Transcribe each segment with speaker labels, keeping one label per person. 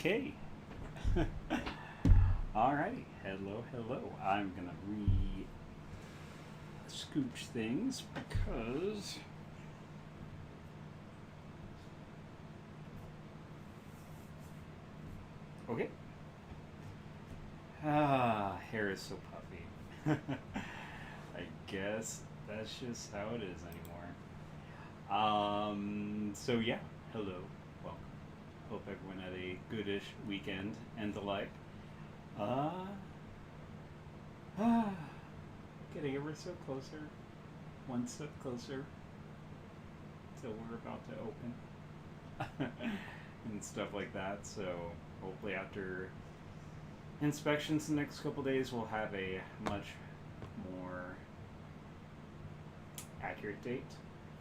Speaker 1: Okay. Alrighty. Hello, hello. I'm gonna scooch things because okay. Hair is so puffy. I guess that's just how it is anymore. So yeah, hello, welcome. Hope everyone had a goodish weekend and the like. Uh, ah, Getting ever so closer, one step closer till we're about to open and stuff like that. So hopefully after inspections the next couple days, we'll have a much more accurate date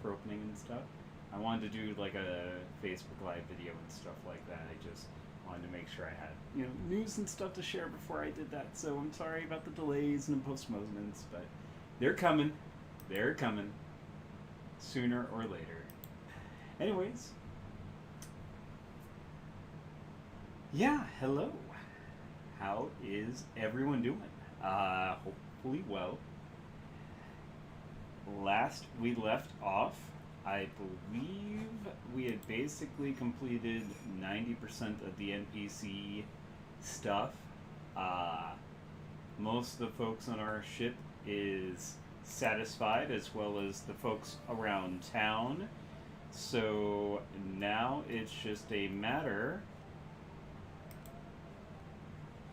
Speaker 1: for opening and stuff. I wanted to do like a Facebook Live video and stuff like that. I just wanted to make sure I had news and stuff to share before I did that. So I'm sorry about the delays and the postponements, but they're coming. They're coming sooner or later. Anyways, yeah. Hello. How is everyone doing? Hopefully well. Last we left off, I believe we had basically completed 90% of the NPC stuff. Uh, Most of the folks on our ship is satisfied, as well as the folks around town. So now it's just a matter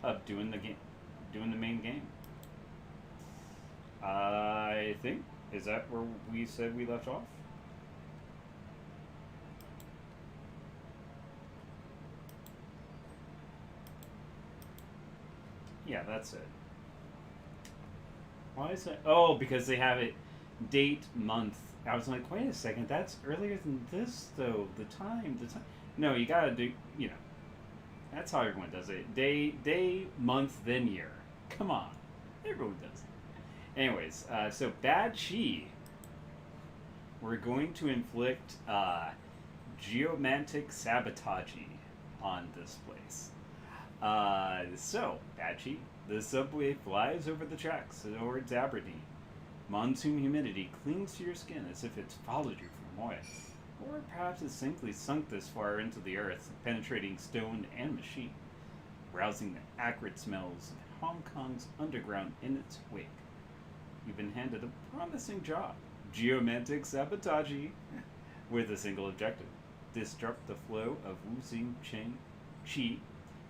Speaker 1: of doing the main game. I think, is that where we said we left off? Yeah, that's it. Why is that? Oh, because they have it date month. I was like, wait a second, that's earlier than this though. The time. No, you gotta do. That's how everyone does it. Day, month, then year. Come on, everyone does it. Anyways, so bad chi. We're going to inflict geomantic sabotage on this place. So, Patchy, the subway flies over the tracks towards Aberdeen. Monsoon humidity clings to your skin as if it's followed you for miles. Or perhaps it's simply sunk this far into the earth, penetrating stone and machine, rousing the acrid smells of Hong Kong's underground in its wake. You've been handed a promising job, geomantic sabotage, with a single objective: disrupt the flow of Wu Xing Cheng Qi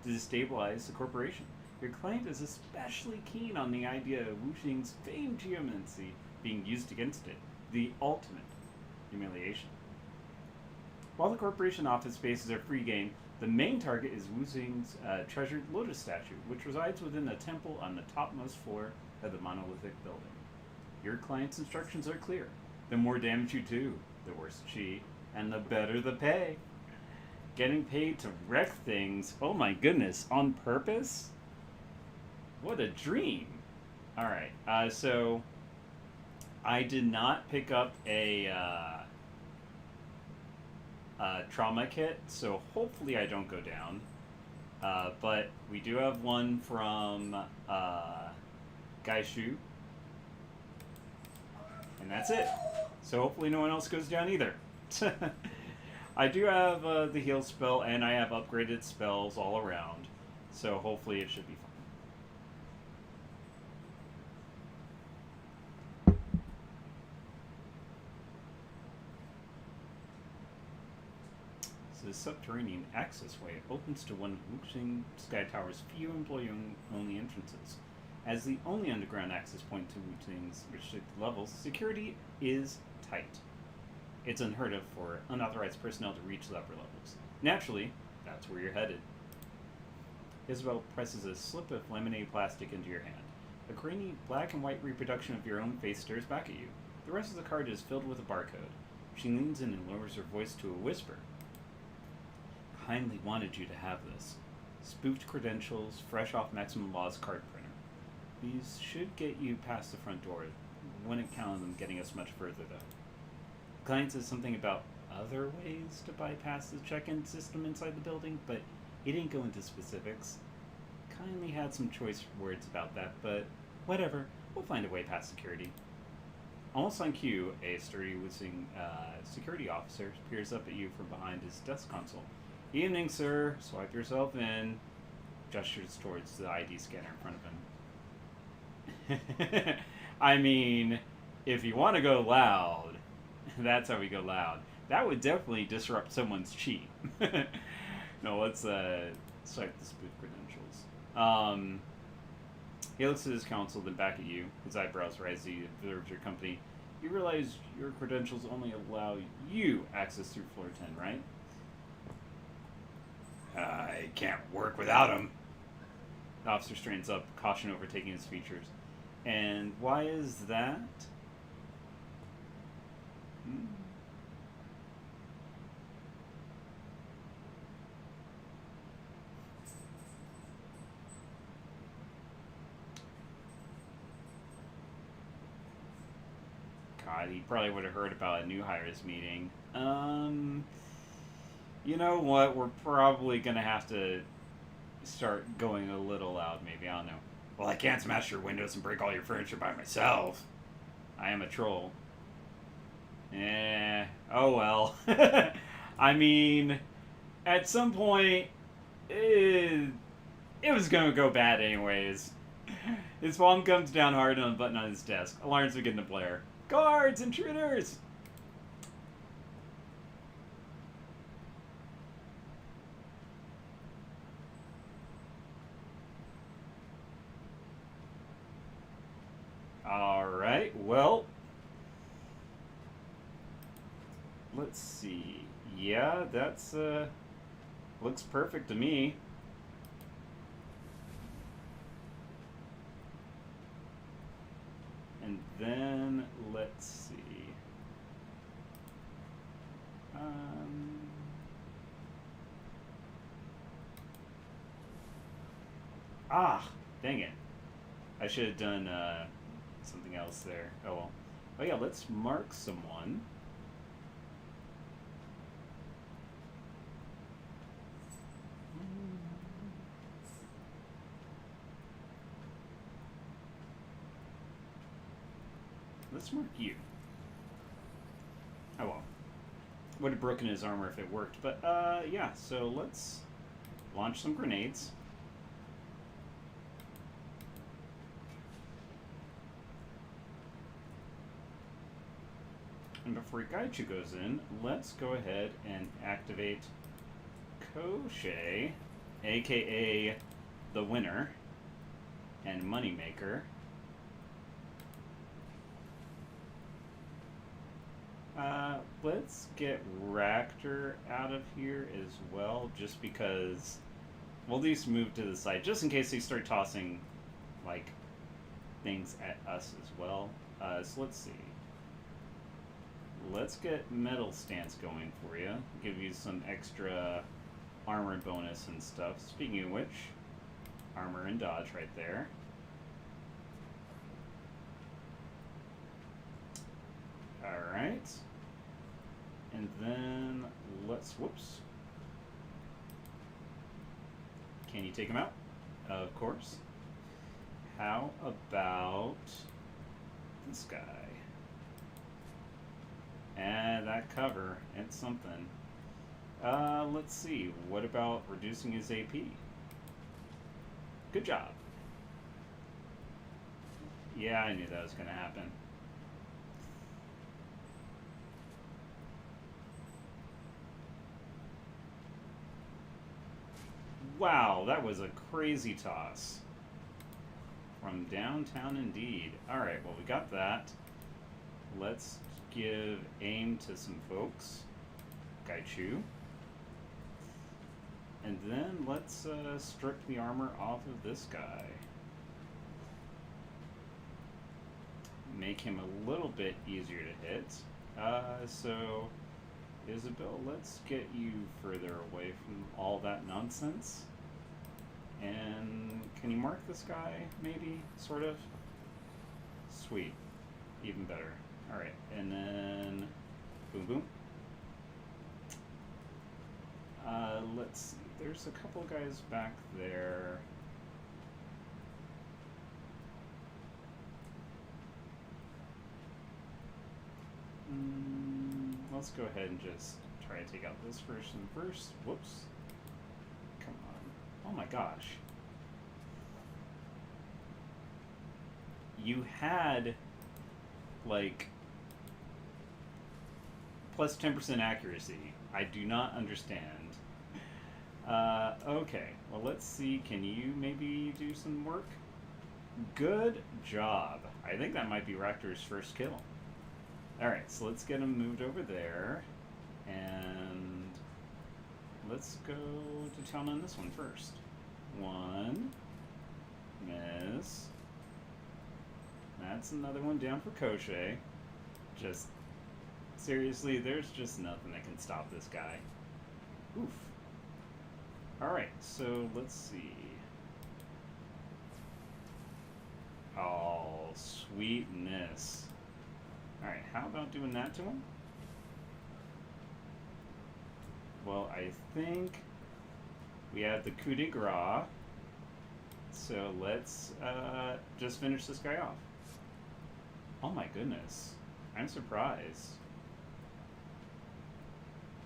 Speaker 1: to destabilize the corporation. Your client is especially keen on the idea of Wu Xing's famed geomancy being used against it, the ultimate humiliation. While the corporation office space is a free game, the main target is Wu Xing's treasured lotus statue, which resides within a temple on the topmost floor of the monolithic building. Your client's instructions are clear. The more damage you do, the worse chi, and the better the pay. Getting paid to wreck things, oh my goodness, on purpose? What a dream. Alright, so I did not pick up a trauma kit, so hopefully I don't go down. But we do have one from Gaishu, and that's it. So hopefully no one else goes down either. I do have the heal spell, and I have upgraded spells all around, so hopefully it should be fine. So the subterranean accessway opens to one of Wuxing Sky Tower's few employee-only entrances. As the only underground access point to Wuxing's restricted levels, security is tight. It's unheard of for unauthorized personnel to reach the upper levels. Naturally, that's where you're headed. Isabel presses a slip of lemonade plastic into your hand. A grainy black and white reproduction of your own face stares back at you. The rest of the card is filled with a barcode. She leans in and lowers her voice to a whisper. Kindly wanted you to have this. Spoofed credentials, fresh off Maximum Law's card printer. These should get you past the front door. Wouldn't count on them getting us much further, though. Client says something about other ways to bypass the check-in system inside the building, but He didn't go into specifics. Kindly had some choice words about that, but whatever. We'll find a way past security. Almost on cue, a sturdy-looking security officer peers up at you from behind his desk console. Evening, sir. Swipe yourself in. Gestures towards the ID scanner in front of him. I mean, if you want to go loud, that's how we go loud. That would definitely disrupt someone's chi. No, let's swipe the spoof credentials. He looks at his console, then back at you. His eyebrows rise as he observes your company. You realize your credentials only allow you access through floor 10, right? I can't work without him. The officer straightens up, caution overtaking his features. And why is that? God, he probably would have heard about a new hires meeting. You know what? We're probably gonna have to start going a little loud, maybe. I don't know. Well, I can't smash your windows and break all your furniture by myself. I am a troll. Oh well. I mean, at some point, it was gonna go bad anyways. His palm comes down hard on the button on his desk. Alarms begin to blare. Guards! Intruders! Alright, well, let's see. Yeah, that's, looks perfect to me. And then, let's see. Dang it. I should have done, something else there. Oh well. Oh yeah, let's mark someone. Let's mark you. Oh well. Would have broken his armor if it worked, but yeah, so let's launch some grenades. And before Gaichu goes in, let's go ahead and activate Koschei, aka the winner and moneymaker. Let's get Ractor out of here as well, just because we'll at least move to the side, just in case they start tossing, like, things at us as well. So let's see. Let's get Metal Stance going for you. Give you some extra armor bonus and stuff. Speaking of which, armor and dodge right there. Alright. And then let's, whoops. Can you take him out? Of course. How about this guy? And that cover, it's something. Let's see. What about reducing his AP? Good job. Yeah, I knew that was going to happen. Wow, that was a crazy toss. From downtown indeed. Alright, well we got that. Let's give aim to some folks. Gaichu. And then let's strip the armor off of this guy. Make him a little bit easier to hit. So, Isabel, let's get you further away from all that nonsense. And can you mark this guy, maybe? Sort of? Sweet. Even better. Alright, and then boom boom. Let's see. there's a couple guys back there. Let's go ahead and just try to take out this person first. Whoops. Come on. Oh my gosh. You had, like, plus 10% accuracy. I do not understand. Okay. Well, let's see. Can you maybe do some work? Good job. I think that might be Raptor's first kill. Alright, so let's get him moved over there. And let's go to town on this one first. One. Miss. That's another one down for Koschei. Just, seriously, there's just nothing that can stop this guy. Oof. Alright, so let's see. Oh, sweetness. Alright, how about doing that to him? Well, I think we have the coup de grace. So let's just finish this guy off. Oh my goodness. I'm surprised.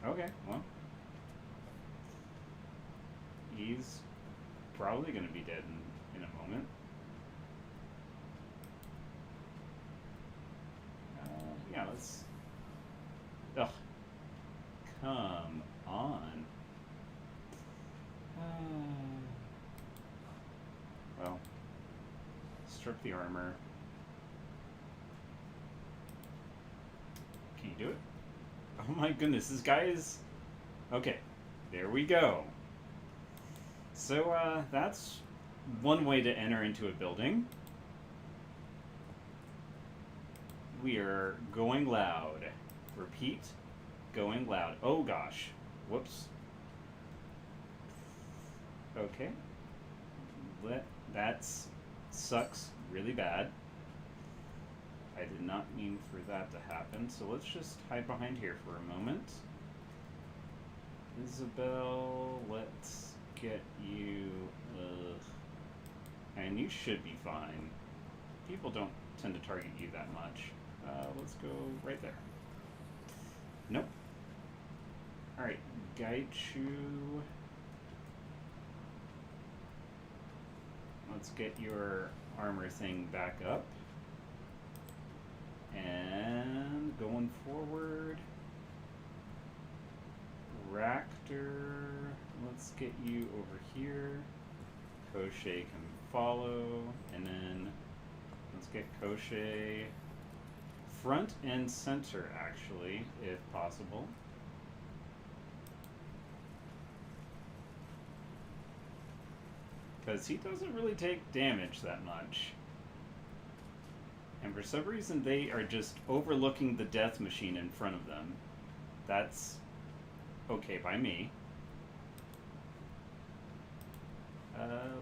Speaker 1: Okay, well. He's probably going to be dead in a moment. Yeah, let's... Ugh. Come on. Well, strip the armor. Can you do it? Oh my goodness, this guy is... Okay, there we go. So, that's one way to enter into a building. We are going loud. Repeat, going loud. Oh gosh. Whoops. Okay. That sucks really bad. I did not mean for that to happen, so let's just hide behind here for a moment. Isabel, let's get you... and you should be fine. People don't tend to target you that much. Let's go right there. Nope. Alright, Gaichu. Let's get your armor thing back up. And going forward, Raptor, let's get you over here. Koschei can follow, and then let's get Koschei front and center, actually, if possible. Because he doesn't really take damage that much. And for some reason, they are just overlooking the death machine in front of them. That's okay by me.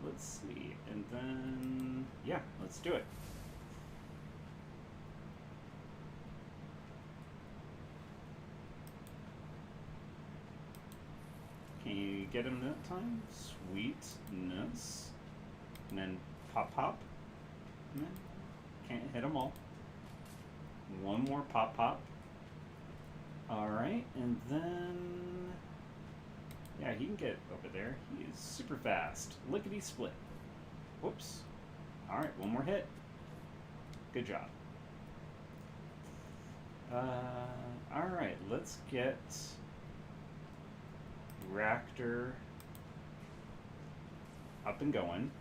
Speaker 1: Let's see. And then, yeah, let's do it. Can you get him that time? Sweetness. And then pop pop. And then can't hit them all. One more pop pop. Alright, and then... yeah, he can get over there. He is super fast. Lickety split. Whoops. Alright, one more hit. Good job. Alright, let's get Raptor up and going.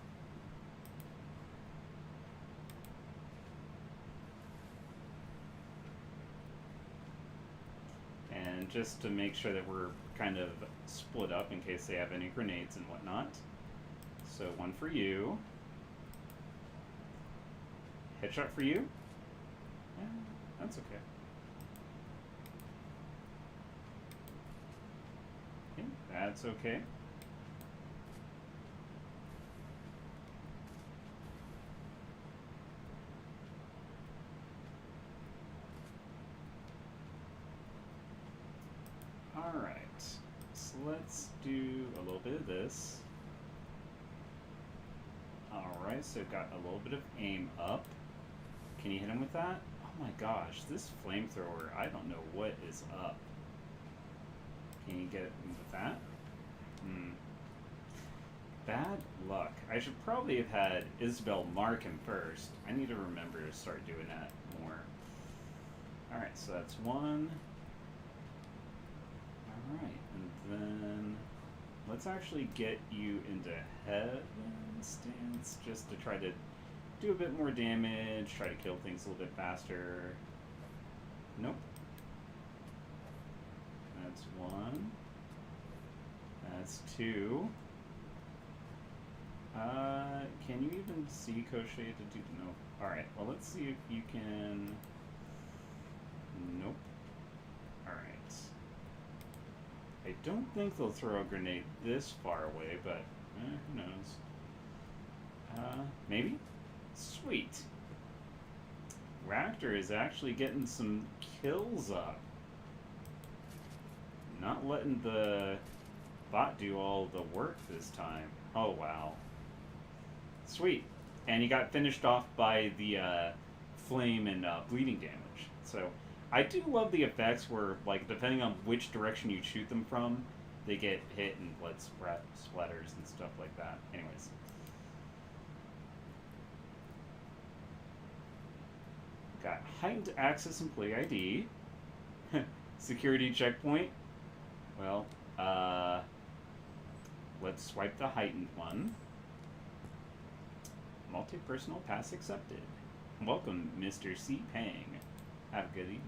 Speaker 1: And just to make sure that we're kind of split up in case they have any grenades and whatnot. So one for you. Headshot for you. Yeah, that's okay. Okay, that's okay. Alright, let's do a little bit of this. Alright, so got a little bit of aim up. Can you hit him with that? Oh my gosh, this flamethrower, I don't know what is up. Can you get him with that? Bad luck. I should probably have had Isabel mark him first. I need to remember to start doing that more. Alright, so that's one. Alright, and then let's actually get you into heaven stance just to try to do a bit more damage, try to kill things a little bit faster. Nope. That's one. That's two. Can you even see Koschei to do? No. Alright, well let's see if you can... Nope. Alright. I don't think they'll throw a grenade this far away, but who knows. Maybe? Sweet. Raptor is actually getting some kills up. Not letting the bot do all the work this time. Oh, wow. Sweet. And he got finished off by the flame and bleeding damage. So, I do love the effects where, like, depending on which direction you shoot them from, they get hit and blood splatters and stuff like that. Anyways. Got heightened access employee ID. Security checkpoint. Well, let's swipe the heightened one. Multi-personal pass accepted. Welcome, Mr. C. Pang. Have a good evening.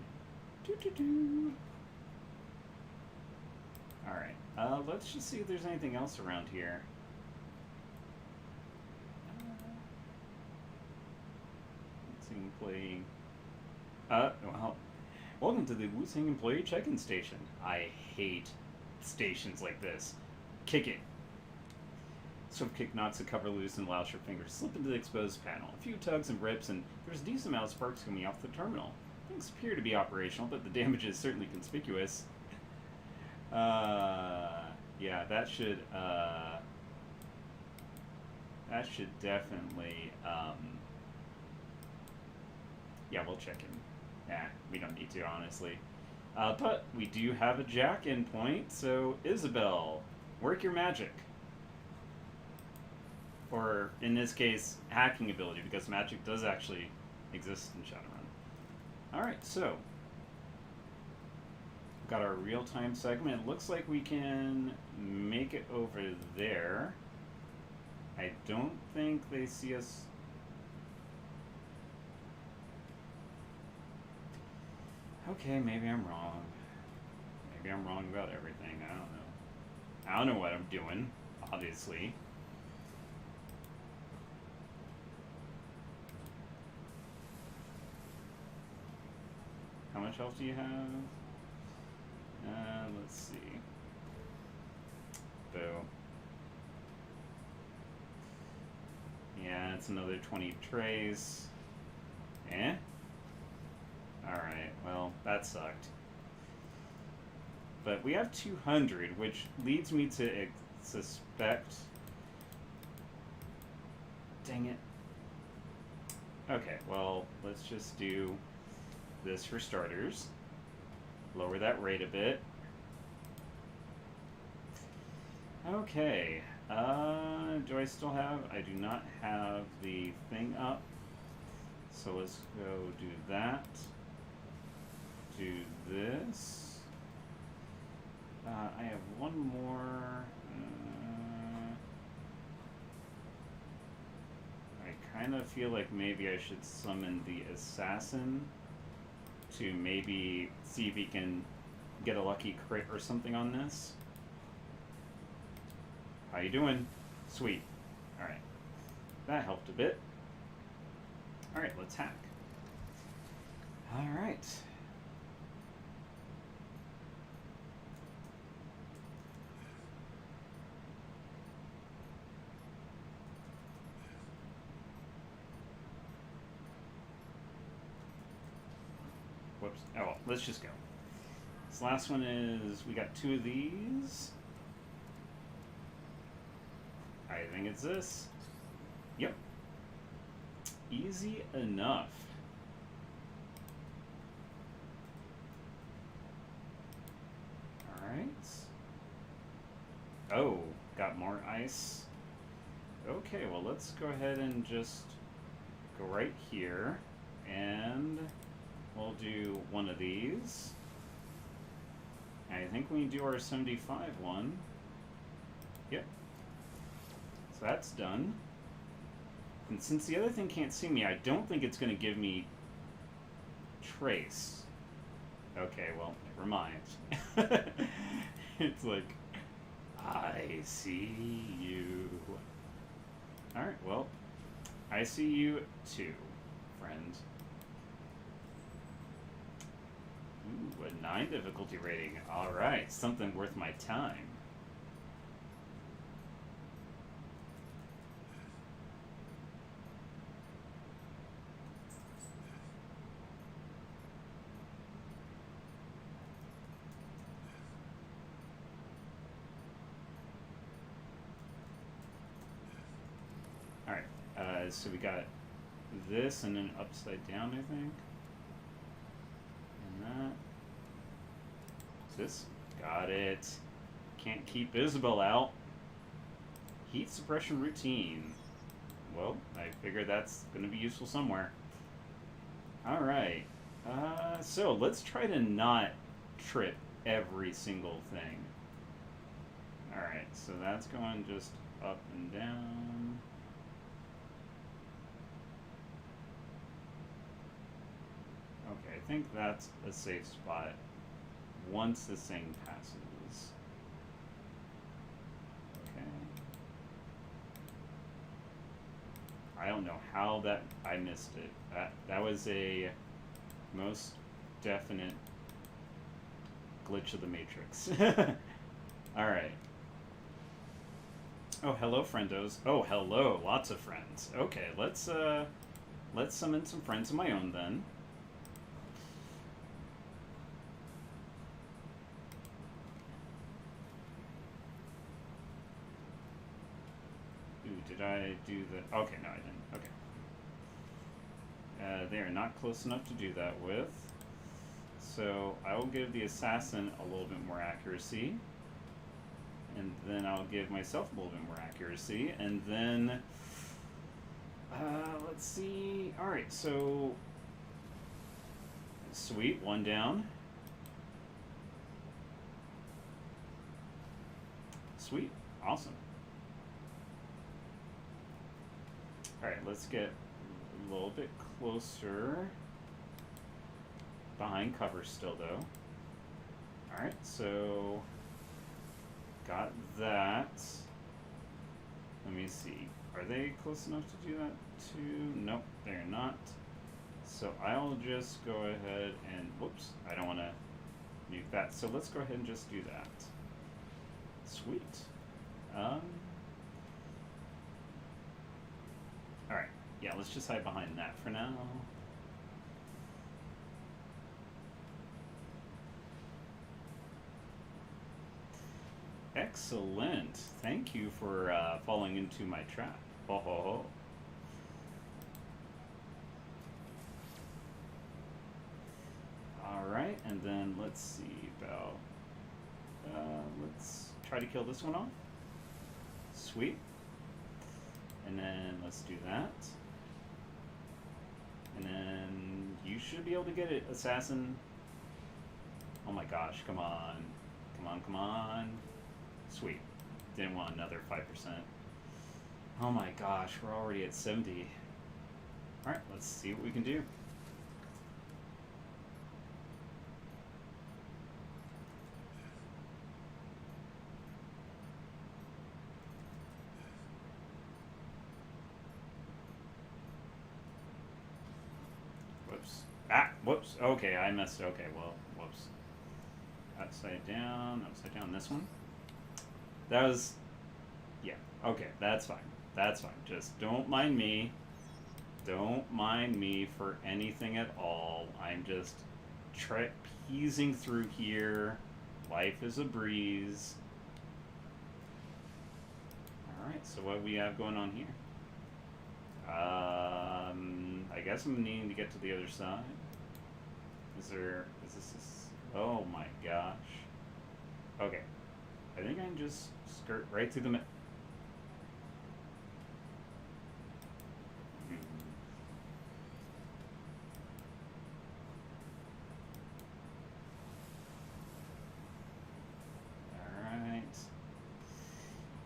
Speaker 1: Doo-doo-doo. Alright, let's just see if there's anything else around here. Employee. Well, welcome to the Wu-Sing employee check-in station. I hate stations like this. Kick it. Swift kick knocks the cover loose and allows your fingers to slip into the exposed panel. A few tugs and rips, and there's a decent amount of sparks coming off the terminal. Things appear to be operational, but the damage is certainly conspicuous. Yeah, that should definitely, yeah, we'll check him. Nah, we don't need to, honestly. But we do have a jack in point, so Isabel, work your magic. Or, in this case, hacking ability, because magic does actually exist in Shadowrun. Alright, so got our real-time segment. It looks like we can make it over there. I don't think they see us. Okay, maybe I'm wrong. Maybe I'm wrong about everything. I don't know. I don't know what I'm doing, obviously. How much health do you have? Let's see. Boo. Yeah, it's another 20 trays. Eh? Alright, well, that sucked. But we have 200, which leads me to suspect... Dang it. Okay, well, let's just do this for starters. Lower that rate a bit. Okay. Do I still have... I do not have the thing up. So let's go do that. Do this. I have one more. I kind of feel like maybe I should summon the assassin to maybe see if he can get a lucky crit or something on this. How you doing? Sweet. Alright. That helped a bit. Alright, let's hack. Alright. Whoops. Oh, well, let's just go. This last one is, we got 2 of these. I think it's this. Yep. Easy enough. Alright. Oh, got more ice. Okay, well, let's go ahead and just go right here. And we'll do one of these. I think we do our 75 one. Yep. So that's done. And since the other thing can't see me, I don't think it's going to give me trace. Okay, well, never mind. It's like, I see you. Alright, well, I see you too, friend. Ooh, a 9 difficulty rating. Alright, something worth my time. Alright, so we got this and then upside down, I think. And that. This. Got it. Can't keep Isabel out. Heat suppression routine. Well, I figure that's going to be useful somewhere. Alright. So let's try to not trip every single thing. Alright, so that's going just up and down. Okay, I think that's a safe spot once this thing passes. Okay. I don't know how that I missed it. That was a most definite glitch of the Matrix. Alright. Oh, hello, friendos. Oh, hello, lots of friends. Okay, let's summon some friends of my own then. Ooh, did I do the... Okay, no, I didn't. Okay. They are not close enough to do that with. So I will give the assassin a little bit more accuracy. And then I'll give myself a little bit more accuracy. And then... let's see... Alright, so... Sweet, one down. Sweet, awesome. Alright, let's get a little bit closer. Behind cover still, though. Alright, so... Got that. Let me see. Are they close enough to do that too? Nope, they're not. So I'll just go ahead and... Whoops, I don't want to nuke that. So let's go ahead and just do that. Sweet. Alright, yeah, let's just hide behind that for now. Excellent. Thank you for falling into my trap. Ho ho ho. Alright, and then let's see about... let's try to kill this one off. Sweet. And then let's do that. And then you should be able to get it, assassin. Oh my gosh, come on. Come on, come on. Sweet. Didn't want another 5%. Oh my gosh, we're already at 70. Alright, let's see what we can do. Whoops. Ah, whoops. Okay, I messed. Okay, well, whoops. Upside down, this one. That was, yeah, okay, that's fine. That's fine. Just don't mind me. Don't mind me for anything at all. I'm just trapezing through here. Life is a breeze. Alright, Alright, so what we have going on here? I guess I'm needing to get to the other side. Is this, oh my gosh. Okay. I think I can just skirt right through the middle. Alright.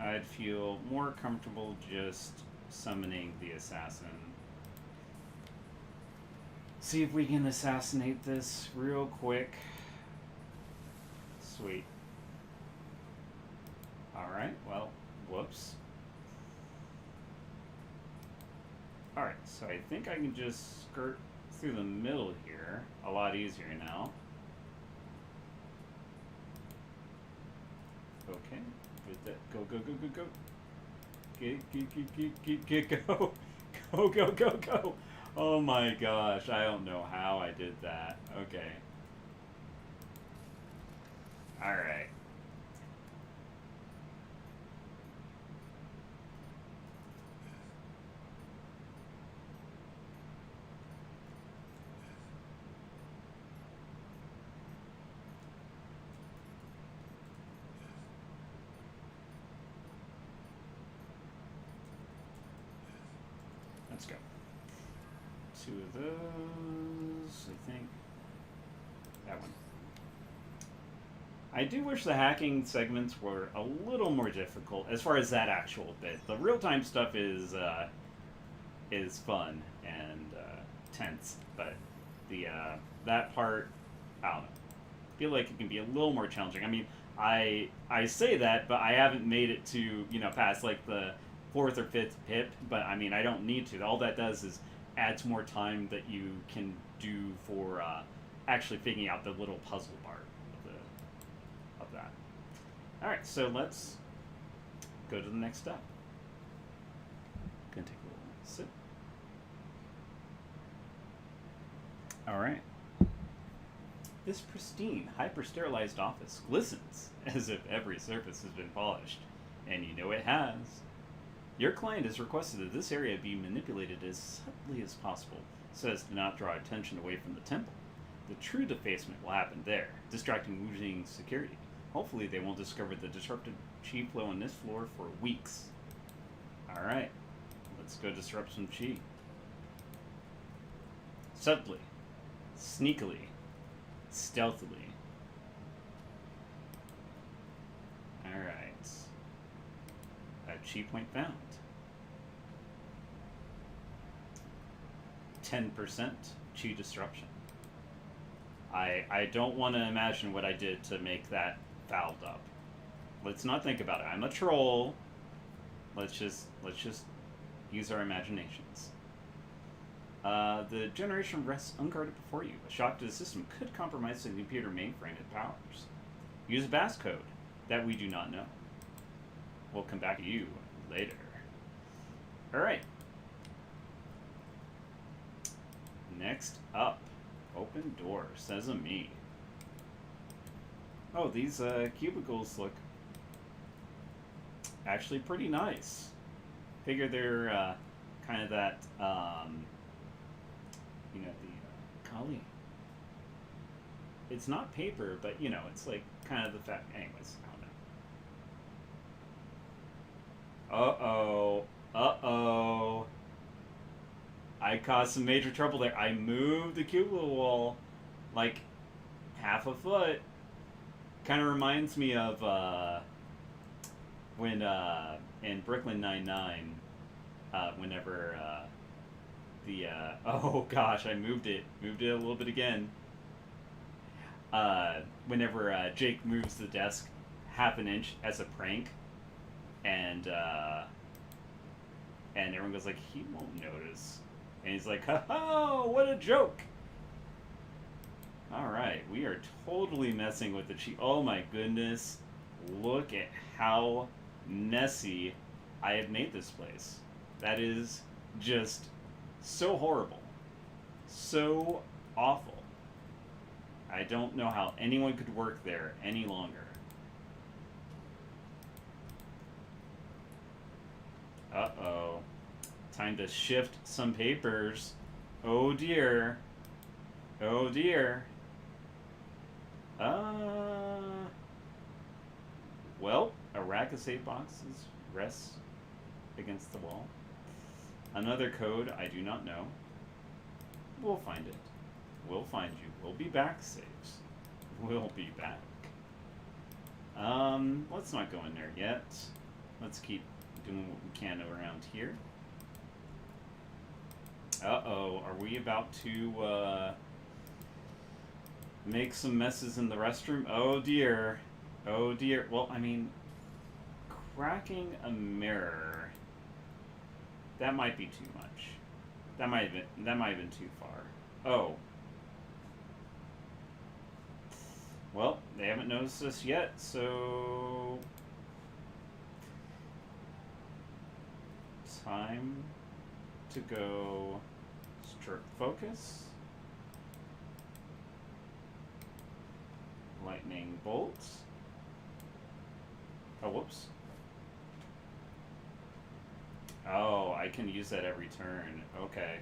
Speaker 1: I'd feel more comfortable just summoning the assassin. See if we can assassinate this real quick. Sweet. Alright, well, whoops. Alright, so I think I can just skirt through the middle here. A lot easier now. Okay, with that. Go, go, go, go, go. Get, go. Go, go, go, go. Oh my gosh, I don't know how I did that. Okay. Alright. Let's go. 2 of those, I think. That one. I do wish the hacking segments were a little more difficult as far as that actual bit. The real-time stuff is fun and tense, but the that part, I don't know. I feel like it can be a little more challenging. I mean, I say that, but I haven't made it to, past like the 4th or 5th pip, but I mean, I don't need to. All that does is adds more time that you can do for actually figuring out the little puzzle part of that. Alright, so let's go to the next step. Gonna take a little sip. Alright. This pristine, hyper-sterilized office glistens as if every surface has been polished. And you know it has. Your client has requested that this area be manipulated as subtly as possible, so as to not draw attention away from the temple. The true defacement will happen there, distracting Wuxing's security. Hopefully they won't discover the disrupted chi flow on this floor for weeks. Alright, let's go disrupt some chi. Subtly, sneakily, stealthily. Alright. A chi point found. 10% chi disruption. I don't want to imagine what I did to make that fouled up. Let's not think about it. I'm a troll. Let's just use our imaginations. The generation rests unguarded before you. A shock to the system could compromise the computer mainframe and powers. Use a passcode that we do not know. We'll come back to you later. Alright. Next up. Open door. Sesame. Oh, these cubicles look actually pretty nice. Figure they're kind of that, the Kali. It's not paper, but it's like kind of the fact. Anyways, I don't know. Uh-oh. I caused some major trouble there. I moved the cubicle wall like half a foot. Kind of reminds me of when in Brooklyn Nine-Nine, whenever oh gosh, I moved it a little bit again. Whenever Jake moves the desk half an inch as a prank, and everyone goes like, he won't notice. And he's like, ha-ha, what a joke! Alright, we are totally messing with the chi. Oh my goodness. Look at how messy I have made this place. That is just so horrible. So awful. I don't know how anyone could work there any longer. Uh-oh. Time to shift some papers. Oh dear. Oh dear. Well, a rack of safe boxes rests against the wall. Another code I do not know. We'll find it. We'll find you. We'll be back, saves. We'll be back. Let's not go in there yet. Let's keep doing what we can around here. Uh-oh, are we about to, make some messes in the restroom? Oh dear. Oh dear. Well, I mean, cracking a mirror, that might be too much. That might have been too far. Oh. Well, they haven't noticed us yet, so time to go strip focus. Lightning bolt. Oh, whoops. Oh, I can use that every turn. Okay.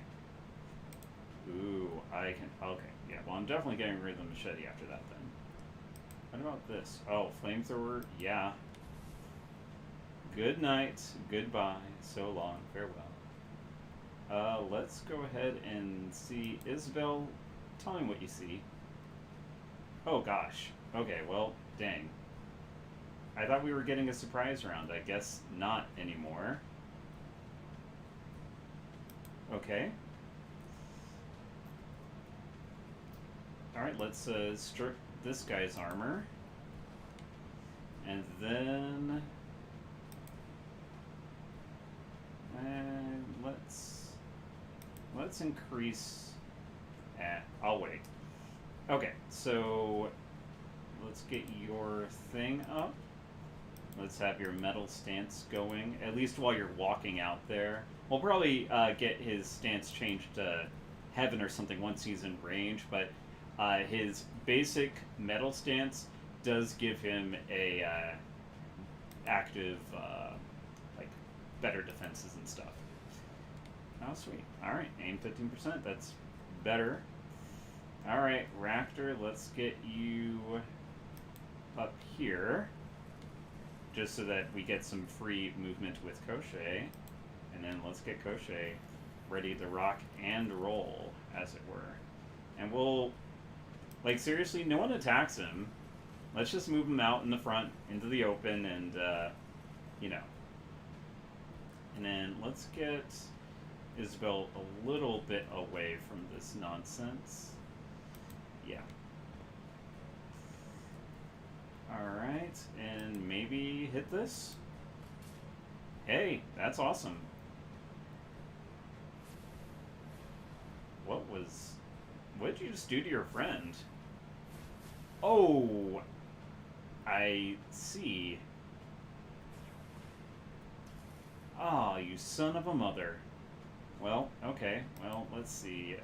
Speaker 1: Ooh, I can. Okay, yeah. Well, I'm definitely getting rid of the machete after that then. What about this? Oh, flamethrower. Yeah. Good night. Goodbye. So long. Farewell. Let's go ahead and see. Isabel, tell me what you see. Oh, gosh. Okay, well, dang. I thought we were getting a surprise round. I guess not anymore. Okay. Alright, let's strip this guy's armor. And then... let's increase... I'll wait. Okay, so... let's get your thing up. Let's have your metal stance going, at least while you're walking out there. We'll probably get his stance changed to heaven or something once he's in range, but his basic metal stance does give him a active, like, better defenses and stuff. Oh, sweet. Alright, aim 15%, that's better. Alright, Raptor, let's get you up here, just so that we get some free movement with Koschei. And then let's get Koschei ready to rock and roll, as it were. And we'll, like, seriously, no one attacks him. Let's just move him out in the front, into the open, and, you know. And then let's get Isabel a little bit away from this nonsense. Yeah. Alright, and maybe hit this? Hey, that's awesome. What did you just do to your friend? Oh, I see. Ah, you son of a mother. Well, okay, well, let's see.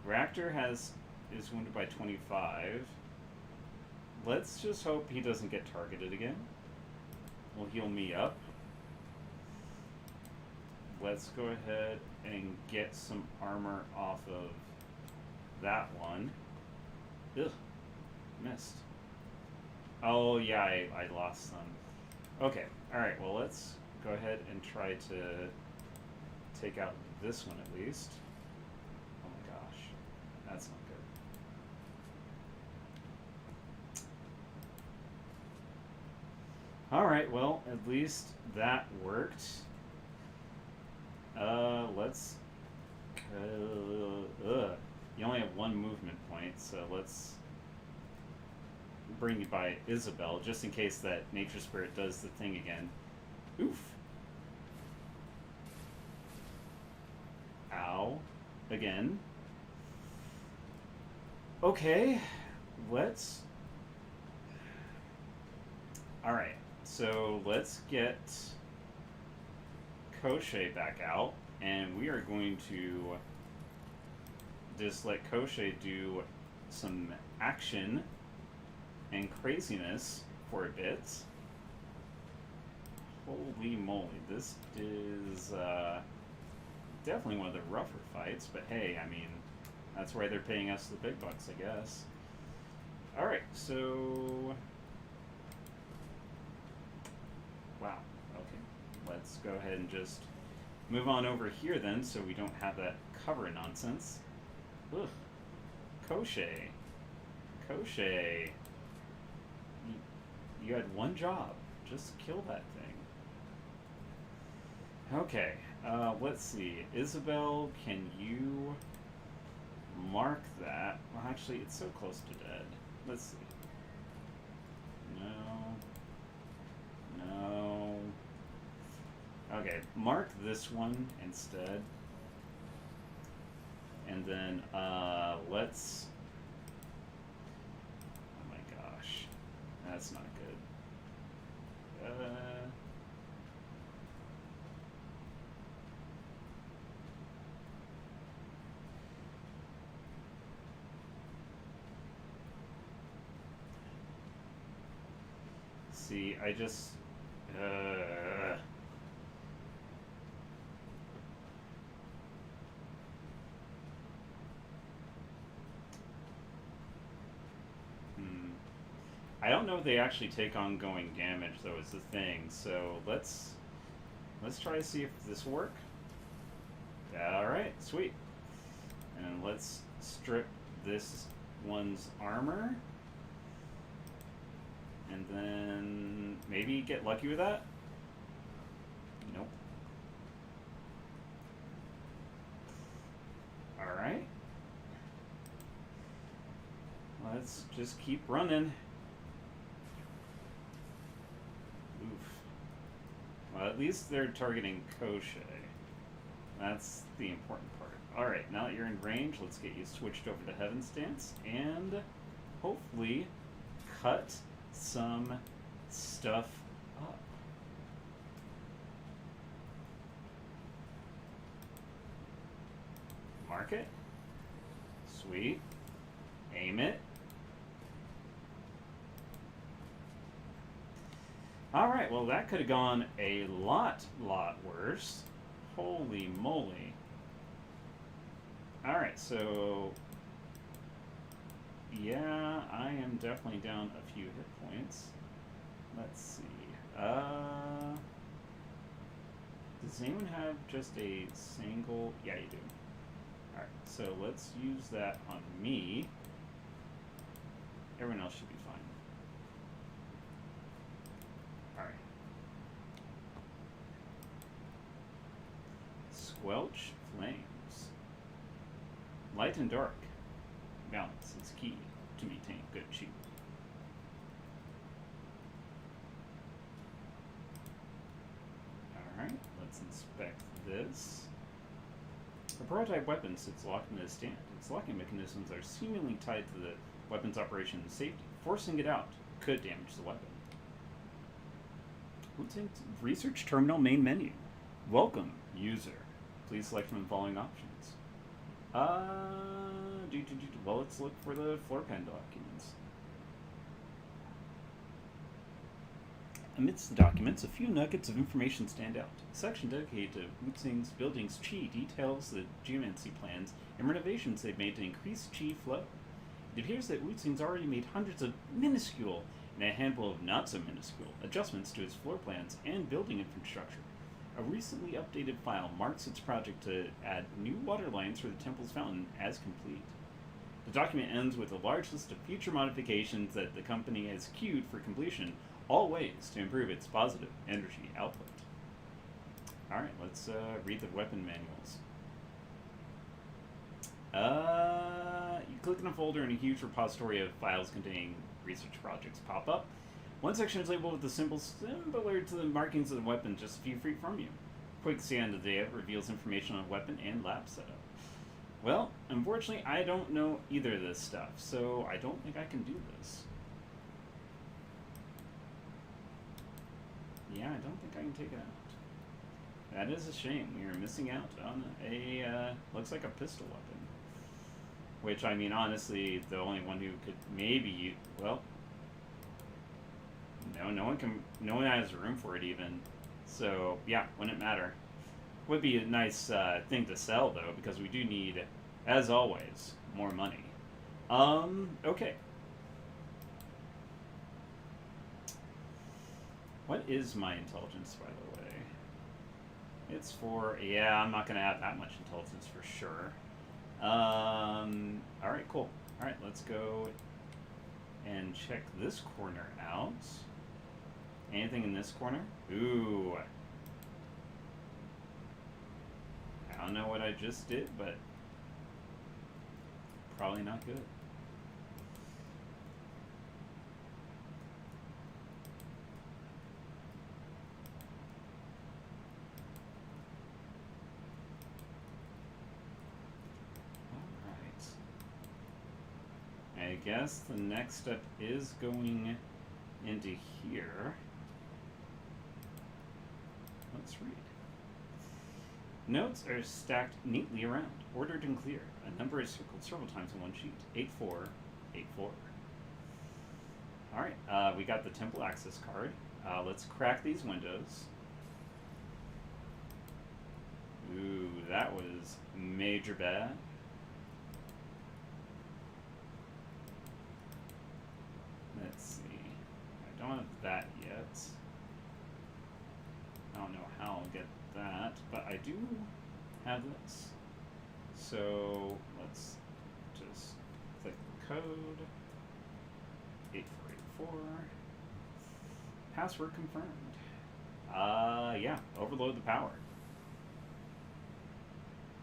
Speaker 1: Raptor is wounded by 25. Let's just hope he doesn't get targeted again. Will heal me up. Let's go ahead and get some armor off of that one. Ugh, missed. Oh yeah, I lost some. Okay, alright, well let's go ahead and try to take out this one at least. Oh my gosh, that's not good. Alright, well, at least that worked. Let's... you only have one movement point, so let's bring you by Isabel, just in case that Nature Spirit does the thing again. Oof. Ow. Again. Okay, let's... Alright, so let's get Koschei back out, and we are going to just let Koschei do some action and craziness for a bit. Hold Holy moly, this is definitely one of the rougher fights, but hey, I mean, that's why they're paying us the big bucks, I guess. Alright, so... Wow, okay. Let's go ahead and just move on over here then, so we don't have that cover nonsense. Ugh. Koschei. Koschei. You had one job. Just kill that thing. Okay, let's see. Isabel, can you mark that? Well, actually, it's so close to dead. Let's see. No. No. Okay, mark this one instead. And then, let's... Oh my gosh. That's not good. See, I just... I don't know if they actually take ongoing damage, though, is the thing. So let's try to see if this will work. Alright, sweet. And let's strip this one's armor. And then maybe get lucky with that? Nope. Alright. Let's just keep running. Oof. Well, at least they're targeting Koschei. That's the important part. Alright, now that you're in range, let's get you switched over to Heaven Stance and hopefully cut some stuff up. Mark it. Sweet. Aim it. Alright, well that could have gone a lot worse. Holy moly. Alright, so... yeah, I am definitely down a few hit points. Let's see. Does anyone have just a single... yeah, you do. Alright, so let's use that on me. Everyone else should be fine. Alright. Squelch flames. Light and dark. Balance is key to maintain good chi. Alright, let's inspect this. The prototype weapon sits locked in a stand. Its locking mechanisms are seemingly tied to the weapon's operation and safety. Forcing it out could damage the weapon. Research Terminal main menu. Welcome, user. Please select from the following options. Well, let's look for the floor plan documents. Amidst the documents, a few nuggets of information stand out. A section dedicated to Wuxing's building's chi details the geomancy plans and renovations they've made to increase chi flow. It appears that Wuxing's already made hundreds of minuscule and a handful of not-so-minuscule adjustments to its floor plans and building infrastructure. A recently updated file marks its project to add new water lines for the temple's fountain as complete. The document ends with a large list of future modifications that the company has queued for completion, all ways to improve its positive energy output. Alright, let's read the weapon manuals. You click on a folder and a huge repository of files containing research projects pop up. One section is labeled with the symbol similar to the markings of the weapon just a few feet from you. Quick scan of the data reveals information on weapon and lab setup. Well, unfortunately, I don't know either of this stuff, so I don't think I can do this. Yeah, I don't think I can take it out. That is a shame. We are missing out on a, looks like a pistol weapon. Which, I mean, honestly, the only one who could maybe use, well... no one has room for it even. So yeah, wouldn't matter. Would be a nice thing to sell though, because we do need, as always, more money. Okay. What is my intelligence, by the way? It's for, yeah, I'm not going to add that much intelligence for sure. Alright, cool. Alright, let's go and check this corner out. Anything in this corner? Ooh. I don't know what I just did, but probably not good. I guess the next step is going into here. Let's read. Notes are stacked neatly around, ordered and clear. A number is circled several times on one sheet. 8484. Alright, we got the temple access card. Let's crack these windows. Ooh, that was major bad. Let's see. I don't have that yet. I don't know how I'll get that, but I do have this. So let's just click the code. 8484. Password confirmed. Yeah, overload the power.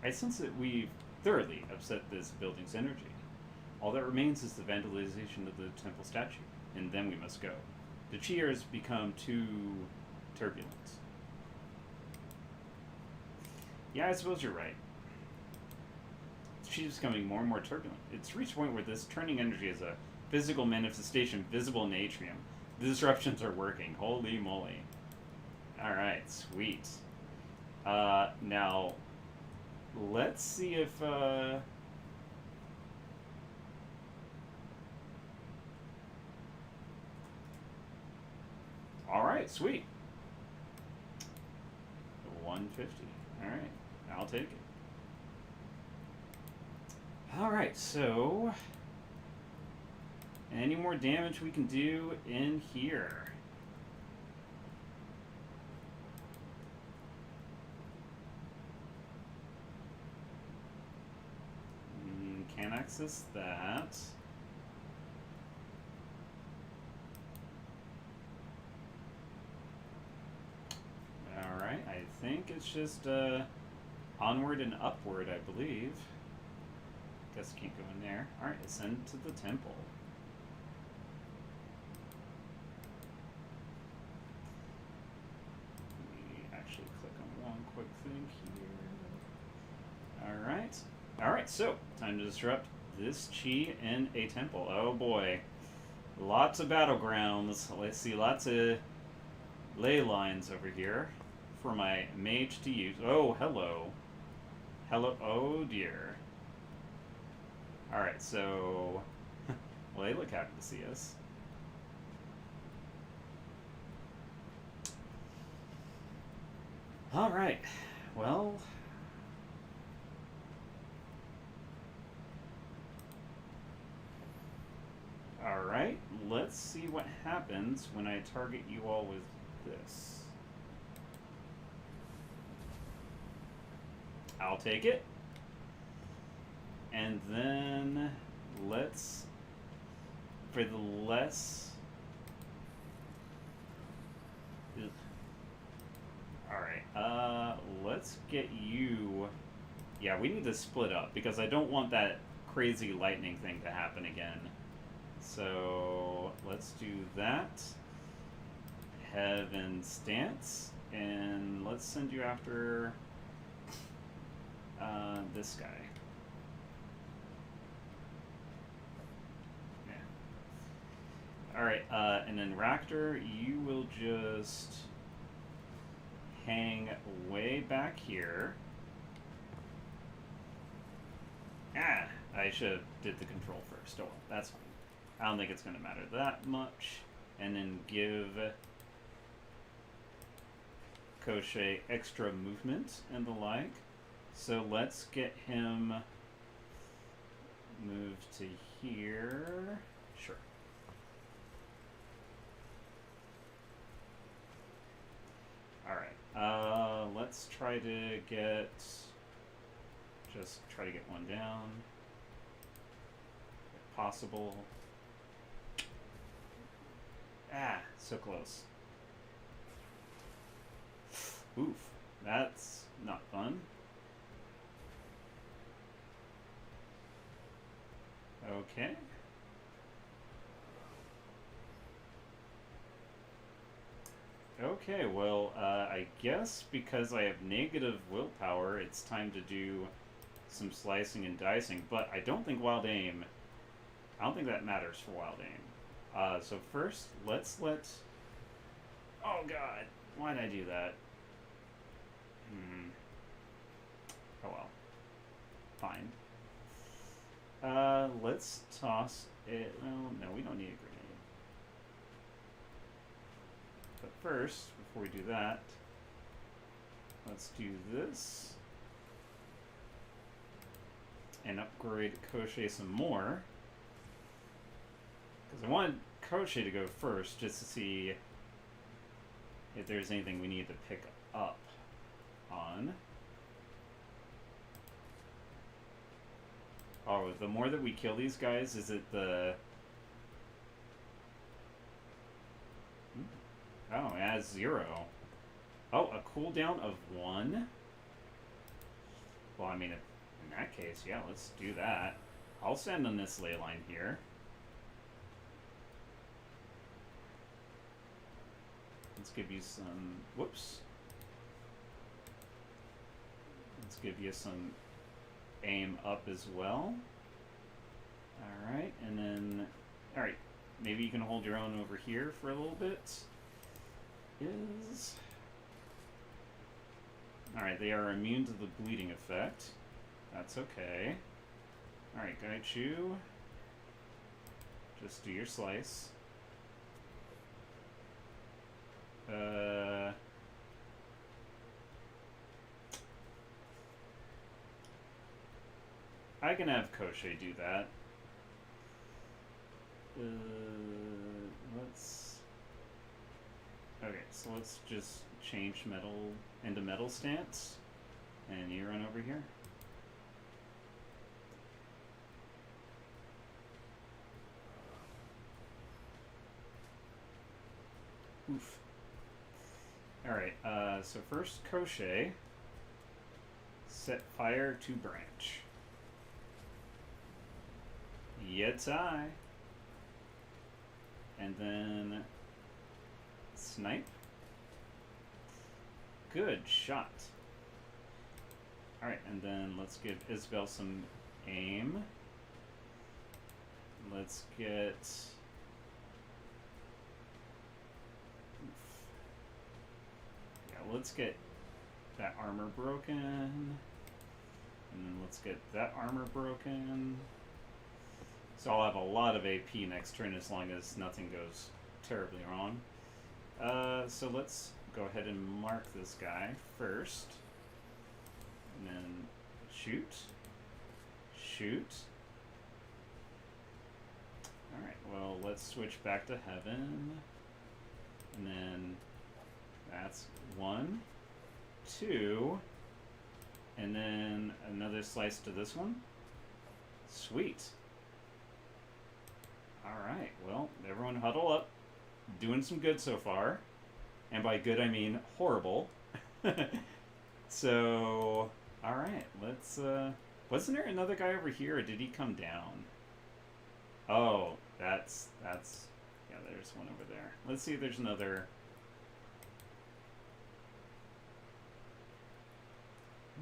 Speaker 1: I sense that we've thoroughly upset this building's energy. All that remains is the vandalization of the temple statue, and then we must go. The chi has become too turbulent. Yeah, I suppose you're right. The chi is becoming more and more turbulent. It's reached a point where this turning energy is a physical manifestation visible in the atrium. The disruptions are working. Holy moly. Alright, sweet. Now, let's see if, Alright, sweet. 150. Alright, I'll take it. Alright, so any more damage we can do in here? Can't access that. Alright, I think it's just onward and upward, I believe. Guess I can't go in there. Alright, ascend to the temple. Let me actually click on one quick thing here. Alright. Alright, so time to disrupt this chi in a temple. Oh boy. Lots of battlegrounds. Let's see, lots of ley lines over here for my mage to use. Oh, hello. Hello. Oh dear. Alright, so well, they look happy to see us. Alright. Well, alright, let's see what happens when I target you all with this. I'll take it. And then let's, for the less, alright, let's get you, yeah, we need to split up because I don't want that crazy lightning thing to happen again. So let's do that. Heaven stance, and let's send you after this guy. Yeah. Alright, and then Raptor, you will just hang way back here. Ah, I should have did the control first. Oh, that's fine. I don't think it's going to matter that much. And then give Koschei extra movement and the like. So let's get him moved to here. Sure. Alright, let's try to get... Just try to get one down. If possible. Ah, so close. Oof, that's not fun. Okay. Okay, well, I guess because I have negative willpower, it's time to do some slicing and dicing, but I don't think wild aim, I don't think that matters for wild aim. So first, let's let... Oh god, why did I do that? Oh well. Fine. Let's toss it... Well, no, we don't need a grenade. But first, before we do that, let's do this. And upgrade Koschei some more. Because I wanted Koschei to go first, just to see if there's anything we need to pick up on. Oh, the more that we kill these guys, is it the... Oh, it has 0. Oh, a cooldown of 1? Well, I mean, in that case, yeah, let's do that. I'll send on this ley line here. Let's give you some... Whoops. Let's give you some aim up as well. Alright, and then... Alright, maybe you can hold your own over here for a little bit. Alright, they are immune to the bleeding effect. That's okay. Alright, Gaichu. Just do your slice. I can have Koschei do that. Let's... Okay, so let's just change metal into metal stance. And you run over here. Oof. Alright, so first Koschei. Set fire to branch. Yetai. And then snipe. Good shot. Alright, and then let's give Isabel some aim. Let's get... Yeah, let's get that armor broken. And then let's get that armor broken. So I'll have a lot of AP next turn as long as nothing goes terribly wrong. So let's go ahead and mark this guy first. And then shoot. Shoot. Alright, well, let's switch back to heaven. And then that's 1, 2, and then another slice to this one. Sweet. Alright, well, everyone huddle up. Doing some good so far. And by good, I mean horrible. So, alright, let's, wasn't there another guy over here, or did he come down? Oh, that's, yeah, there's one over there. Let's see if there's another.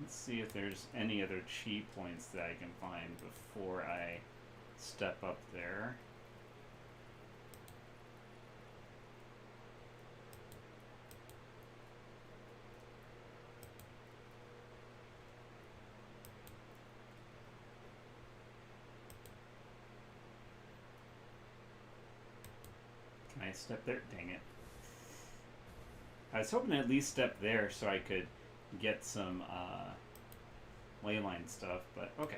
Speaker 1: Let's see if there's any other chi points that I can find before I step up there. Can I step there? Dang it. was hoping to at least step there so I could get some leyline stuff, but okay.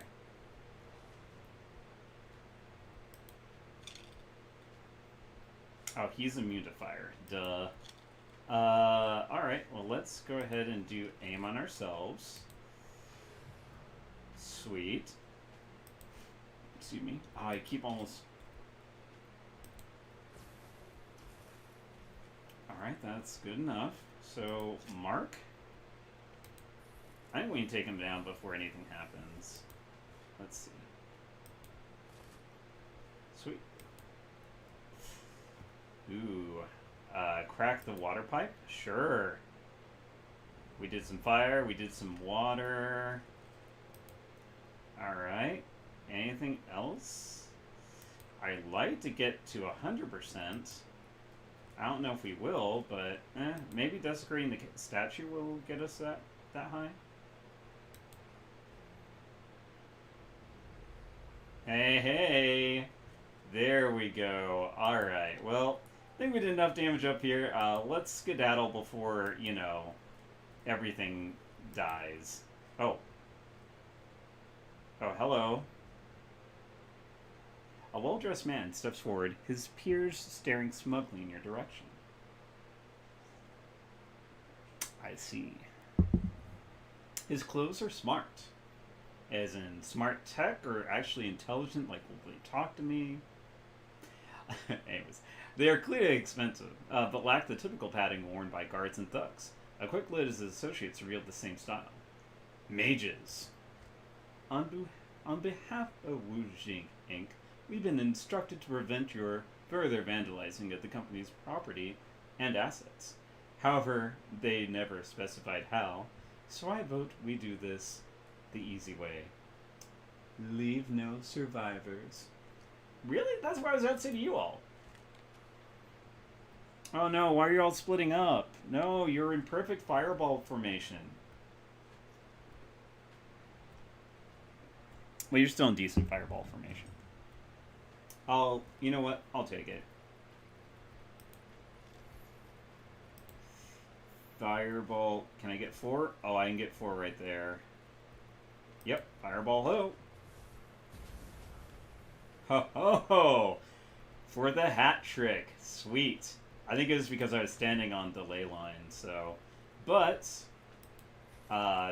Speaker 1: Oh, he's immune to fire. Duh. Alright, well, let's go ahead and do aim on ourselves. Sweet. Excuse me. Oh, I keep almost... Alright, that's good enough. So, mark. I think we can take him down before anything happens. Let's see. Sweet. Ooh. Crack the water pipe? Sure. We did some fire, we did some water. Alright. Anything else? I'd like to get to 100%. I don't know if we will, but maybe desecrating the statue will get us that high. Hey, hey! There we go. Alright, well, I think we did enough damage up here. Let's skedaddle before, you know, everything dies. Oh. Oh, hello. A well-dressed man steps forward, his peers staring smugly in your direction. I see. His clothes are smart. As in smart tech, or actually intelligent, like will they talk to me? Anyways, they are clearly expensive, but lack the typical padding worn by guards and thugs. A quick look at his associates revealed the same style. Mages. On behalf of Wu Jing Inc., we've been instructed to prevent your further vandalizing of the company's property and assets. However, they never specified how, so I vote we do this the easy way. Leave no survivors. Really? That's what I was about to say to you all. Oh no, why are you all splitting up? No, you're in perfect fireball formation. Well, you're still in decent fireball formation. You know what? I'll take it. Fireball. Can I get 4? Oh, I can get 4 right there. Yep, fireball ho. Ho ho ho! For the hat trick. Sweet. I think it was because I was standing on delay line, so. But,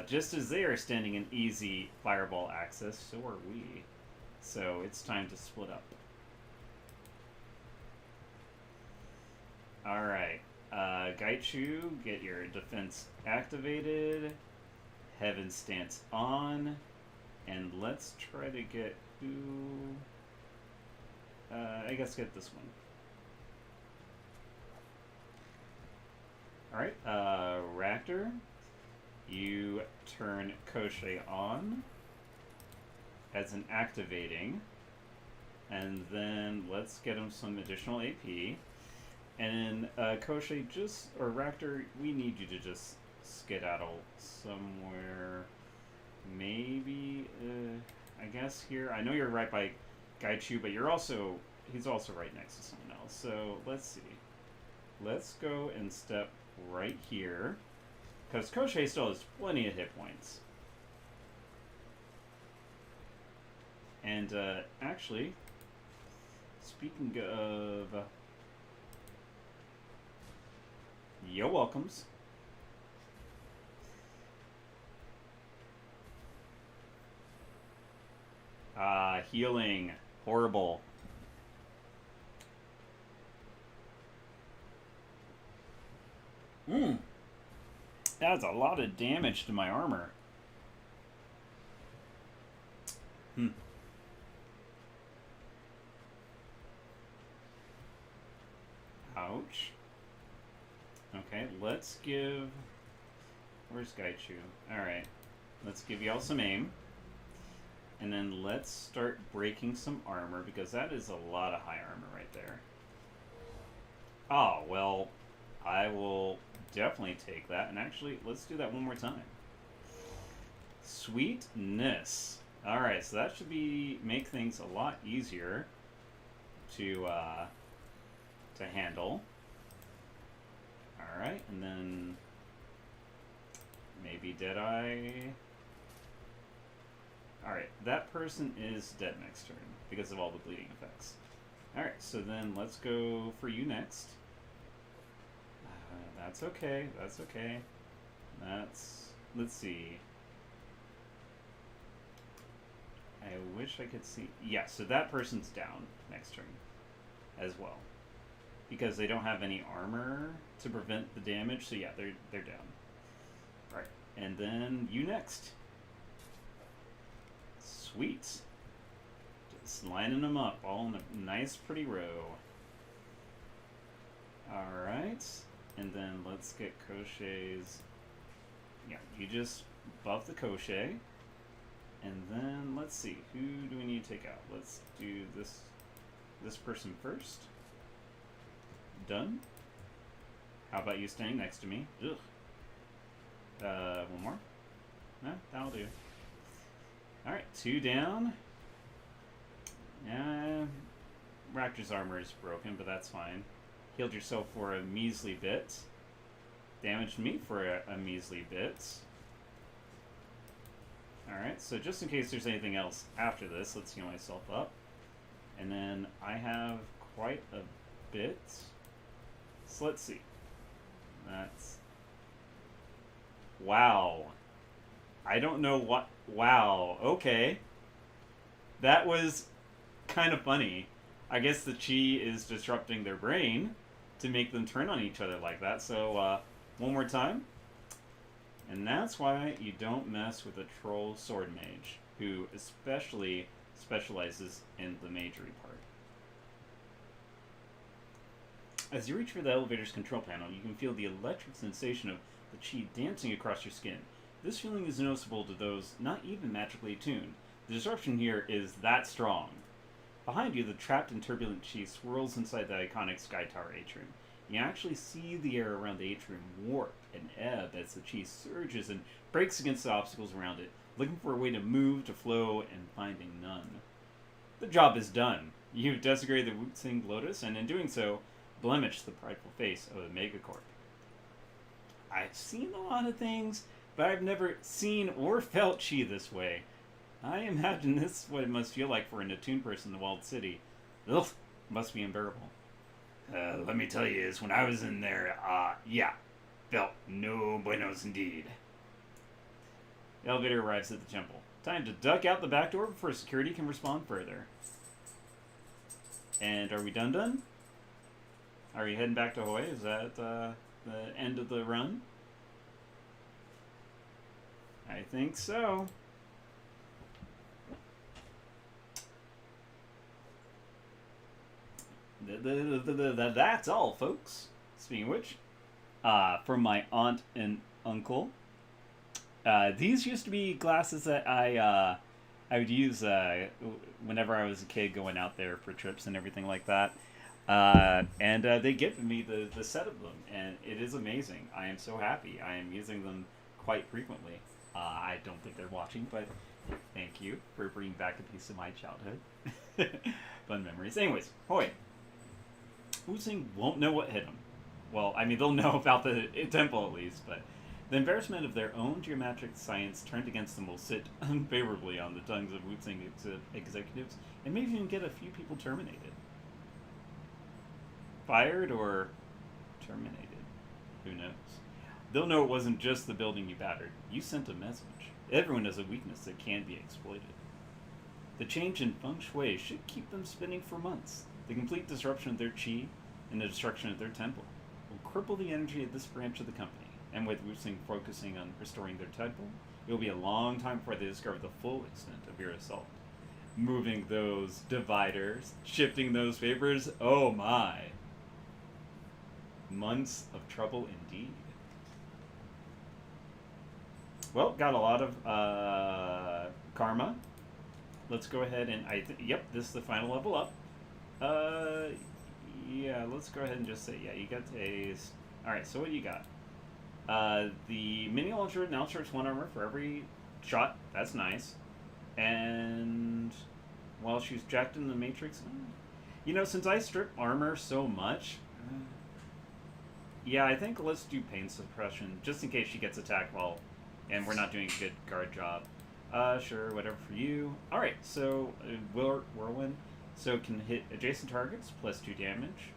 Speaker 1: just as they are standing in easy fireball access, so are we. So it's time to split up. Alright. Gaichu, get your defense activated. Heaven Stance on. And let's try to get who... I guess get this one. Alright, Raptor, you turn Koschei on as an activating, and then let's get him some additional AP. And Koschei, or Raptor, we need you to just skedaddle somewhere, maybe, I guess here. I know you're right by Gaichu, but he's also right next to someone else. So let's see. Let's go and step right here, because Koschei still has plenty of hit points. And actually, speaking of, yo welcomes. Healing. Horrible. That's a lot of damage to my armor. Ouch. Okay, let's give... Where's Gaichu? Alright. Let's give y'all some aim. And then let's start breaking some armor, because that is a lot of high armor right there. Oh, well, I will definitely take that. And actually, let's do that one more time. Sweetness. Alright, so that should make things a lot easier to handle. Alright, and then maybe Deadeye. Alright, that person is dead next turn because of all the bleeding effects. Alright, so then let's go for you next. That's okay, that's okay. Let's see. I wish I could see. Yeah, so that person's down next turn as well. Because they don't have any armor to prevent the damage, so yeah, they're down. Alright, and then you next. Sweet. Just lining them up all in a nice pretty row. Alright, and then let's get Koschei's. Yeah, you just buff the Koschei. And then let's see, who do we need to take out? Let's do this person first. Done. How about you standing next to me? Ugh. One more? No, that'll do. Alright, 2 down. Raptor's armor is broken, but that's fine. Healed yourself for a measly bit. Damaged me for a measly bit. Alright, so just in case there's anything else after this, let's heal myself up. And then I have quite a bit. So let's see. That's... Wow. I don't know what... Wow, okay. That was kind of funny. I guess the chi is disrupting their brain to make them turn on each other like that. So, one more time. And that's why you don't mess with a troll sword mage, who especially specializes in the magery part. As you reach for the elevator's control panel, you can feel the electric sensation of the chi dancing across your skin. This feeling is noticeable to those not even magically attuned. The disruption here is that strong. Behind you, the trapped and turbulent chi swirls inside the iconic Sky Tower atrium. You actually see the air around the atrium warp and ebb as the chi surges and breaks against the obstacles around it, looking for a way to move, to flow, and finding none. The job is done. You've desecrated the Wuxing Lotus, and in doing so, blemished the prideful face of the Megacorp. I've seen a lot of things, but I've never seen or felt chi this way. I imagine this is what it must feel like for an attuned person in the walled city. Ugh, must be unbearable. Let me tell you, is when I was in there, yeah, felt no buenos indeed. The elevator arrives at the temple. Time to duck out the back door before security can respond further. And are we done? Are you heading back to Hawaii? Is that the end of the run? I think so. That's all, folks. Speaking of which, from my aunt and uncle, these used to be glasses that I would use whenever I was a kid going out there for trips and everything like that. And they gifted me the set of them, and it is amazing. I am so happy. I am using them quite frequently. I don't think they're watching, but thank you for bringing back a piece of my childhood. Fun memories. Anyways, Hoi. Wuxing won't know what hit them. Well, I mean, they'll know about the temple at least, but the embarrassment of their own geometric science turned against them will sit unfavorably on the tongues of Wuxing executives, and maybe even get a few people terminated. Fired or terminated? Who knows? They'll know it wasn't just the building you battered. You sent a message. Everyone has a weakness that can be exploited. The change in feng shui should keep them spinning for months. The complete disruption of their chi and the destruction of their temple will cripple the energy of this branch of the company. And with Wuxing focusing on restoring their temple, it will be a long time before they discover the full extent of your assault. Moving those dividers, shifting those papers, oh my. Months of trouble indeed. Well, got a lot of karma. Let's go ahead and yep, this is the final level up. Yeah, let's go ahead and just say, yeah, you got a... Alright, so what do you got? The mini launcher now starts 1 armor for every shot. That's nice. And while she's jacked in the Matrix... You know, since I strip armor so much... yeah, I think let's do pain suppression, just in case she gets attacked while and we're not doing a good guard job. Sure, whatever for you. Alright, so Whirlwind. So it can hit adjacent targets, plus 2 damage.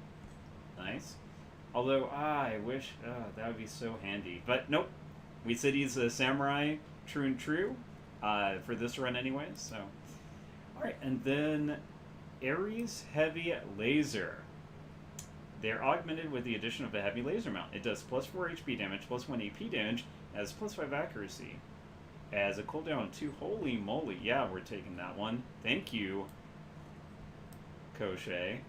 Speaker 1: Nice. Although, I wish, that would be so handy. But nope. We said he's a samurai, true and true, for this run anyways, so. Alright, and then Ares Heavy Laser. They're augmented with the addition of a heavy laser mount. It does plus 4 HP damage, plus 1 AP damage, has plus 5 accuracy. It has a cooldown of 2. Holy moly, yeah, we're taking that one. Thank you, Koschei.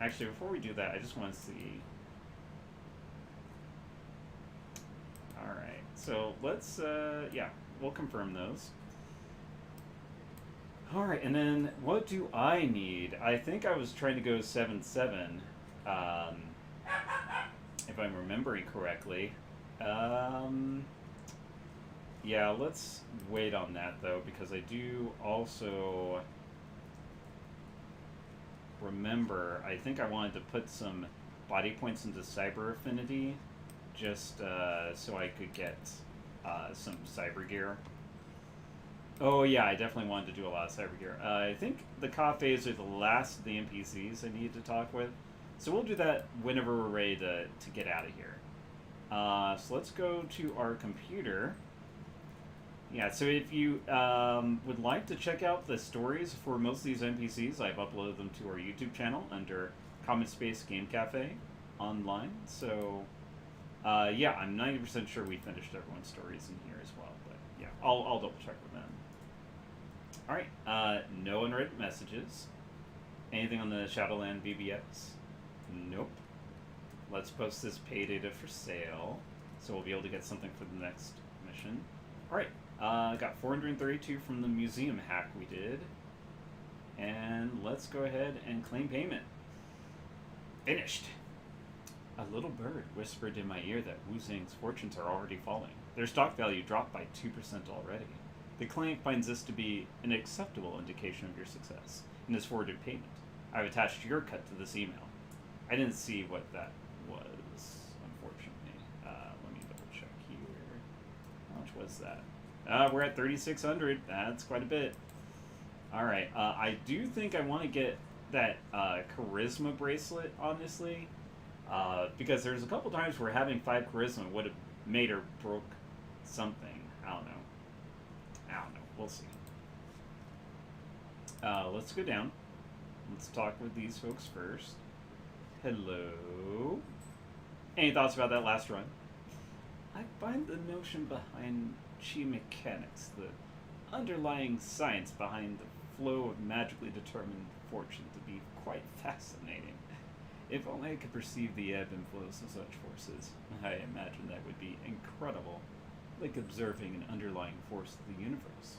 Speaker 1: Actually, before we do that, I just want to see. Alright, so let's, yeah, we'll confirm those. Alright, and then what do I need? I think I was trying to go 7-7, if I'm remembering correctly. Yeah, let's wait on that, though, because I do also remember, I think I wanted to put some body points into cyber affinity, just so I could get some cyber gear. Oh yeah, I definitely wanted to do a lot of cyber gear. I think the Kafes are the last of the NPCs I need to talk with, so we'll do that whenever we're ready to get out of here. So let's go to our computer. Yeah, so if you would like to check out the stories for most of these NPCs, I've uploaded them to our YouTube channel under Common Space Game Cafe online. So, yeah, I'm 90% sure we finished everyone's stories in here as well. But yeah, I'll double check with them. All right, no unread messages. Anything on the Shadowland BBS? Nope. Let's post this pay data for sale, so we'll be able to get something for the next mission. All right. Got 432 from the museum hack we did. And let's go ahead and claim payment. Finished. A little bird whispered in my ear that Wu Zing's fortunes are already falling. Their stock value dropped by 2% already. The client finds this to be an acceptable indication of your success and has forwarded payment. I've attached your cut to this email. I didn't see what that was, unfortunately. Let me double check here. How much was that? We're at 3,600. That's quite a bit. Alright, I do think I want to get that charisma bracelet, honestly. Because there's a couple times where having 5 charisma would have made or broke something. I don't know. We'll see. Let's go down. Let's talk with these folks first. Hello. Any thoughts about that last run? I find the notion behind chi mechanics, the underlying science behind the flow of magically determined fortune, to be quite fascinating. If only I could perceive the ebb and flows of such forces, I imagine that would be incredible, like observing an underlying force of the universe.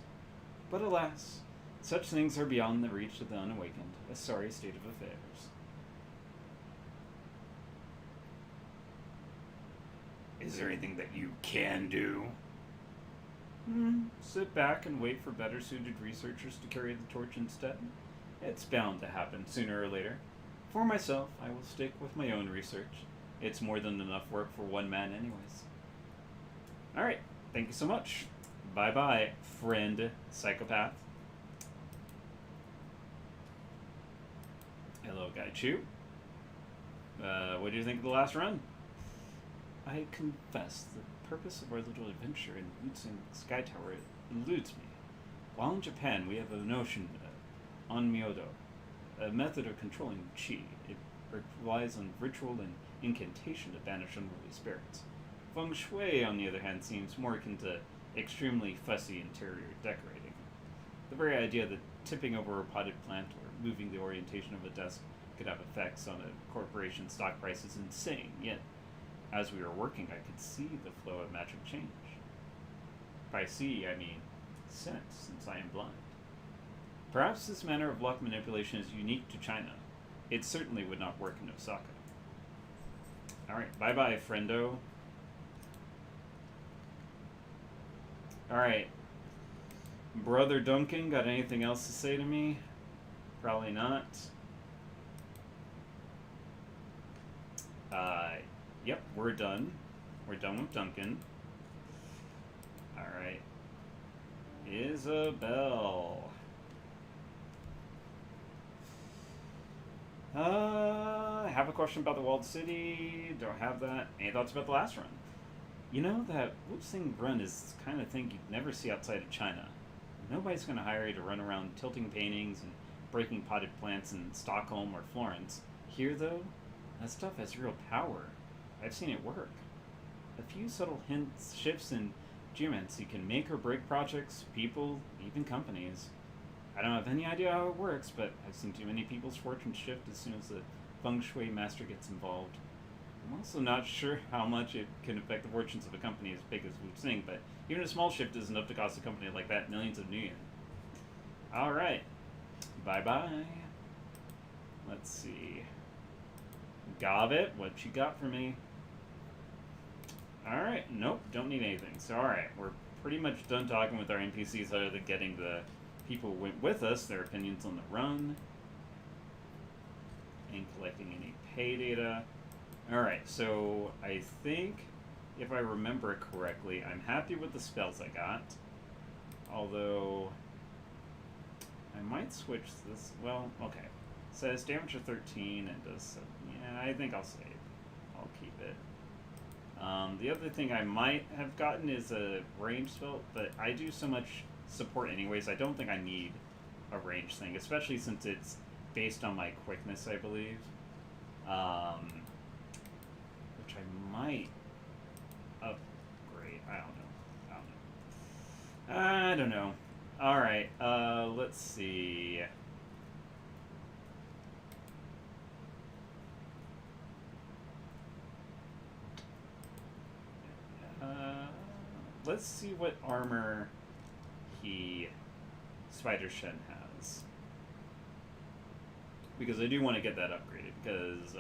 Speaker 1: But alas, such things are beyond the reach of the unawakened, a sorry state of affairs. Is there anything that you can do? Sit back and wait for better suited researchers to carry the torch instead. It's bound to happen sooner or later. For myself, I will stick with my own research. It's more than enough work for one man anyways. Alright, thank you so much. Bye-bye, friend psychopath. Hello, Guy Chu. What do you think of the last run? I confess the purpose of our little adventure in Lutsen Sky Tower eludes me. While in Japan, we have a notion, onmyodo, a method of controlling chi. It relies on ritual and incantation to banish unruly spirits. Feng Shui, on the other hand, seems more akin to extremely fussy interior decorating. The very idea that tipping over a potted plant or moving the orientation of a desk could have effects on a corporation's stock price is insane, yet as we were working, I could see the flow of magic change. By see, I mean sense, since I am blind. Perhaps this manner of luck manipulation is unique to China. It certainly would not work in Osaka. Alright, bye-bye, friendo. Alright. Brother Duncan, got anything else to say to me? Probably not. Yep, we're done. We're done with Duncan. Alright. Isabel. Have a question about the walled city. Don't have that. Any thoughts about the last run? You know, that Wuxing run is the kind of thing you'd never see outside of China. Nobody's going to hire you to run around tilting paintings and breaking potted plants in Stockholm or Florence. Here, though, that stuff has real power. I've seen it work. A few subtle hints, shifts in geomancy can make or break projects, people, even companies. I don't have any idea how it works, but I've seen too many people's fortunes shift as soon as the feng shui master gets involved. I'm also not sure how much it can affect the fortunes of a company as big as Wu Xing, but even a small shift is enough to cost a company like that millions of new yen. Alright. Bye-bye. Let's see. Gavit, what you got for me? Alright, nope, don't need anything. So alright, we're pretty much done talking with our NPCs other than getting the people who went with us, their opinions on the run. And collecting any pay data. Alright, so I think, if I remember correctly, I'm happy with the spells I got. Although, I might switch this. Well, okay. It says damage of 13 and does. Yeah, I think I'll save. I'll keep it. The other thing I might have gotten is a range spell, but I do so much support anyways, I don't think I need a range thing, especially since it's based on my quickness, I believe. Which I might upgrade. I don't know. Alright, let's see. Let's see what armor Spider Shen has. Because I do want to get that upgraded, because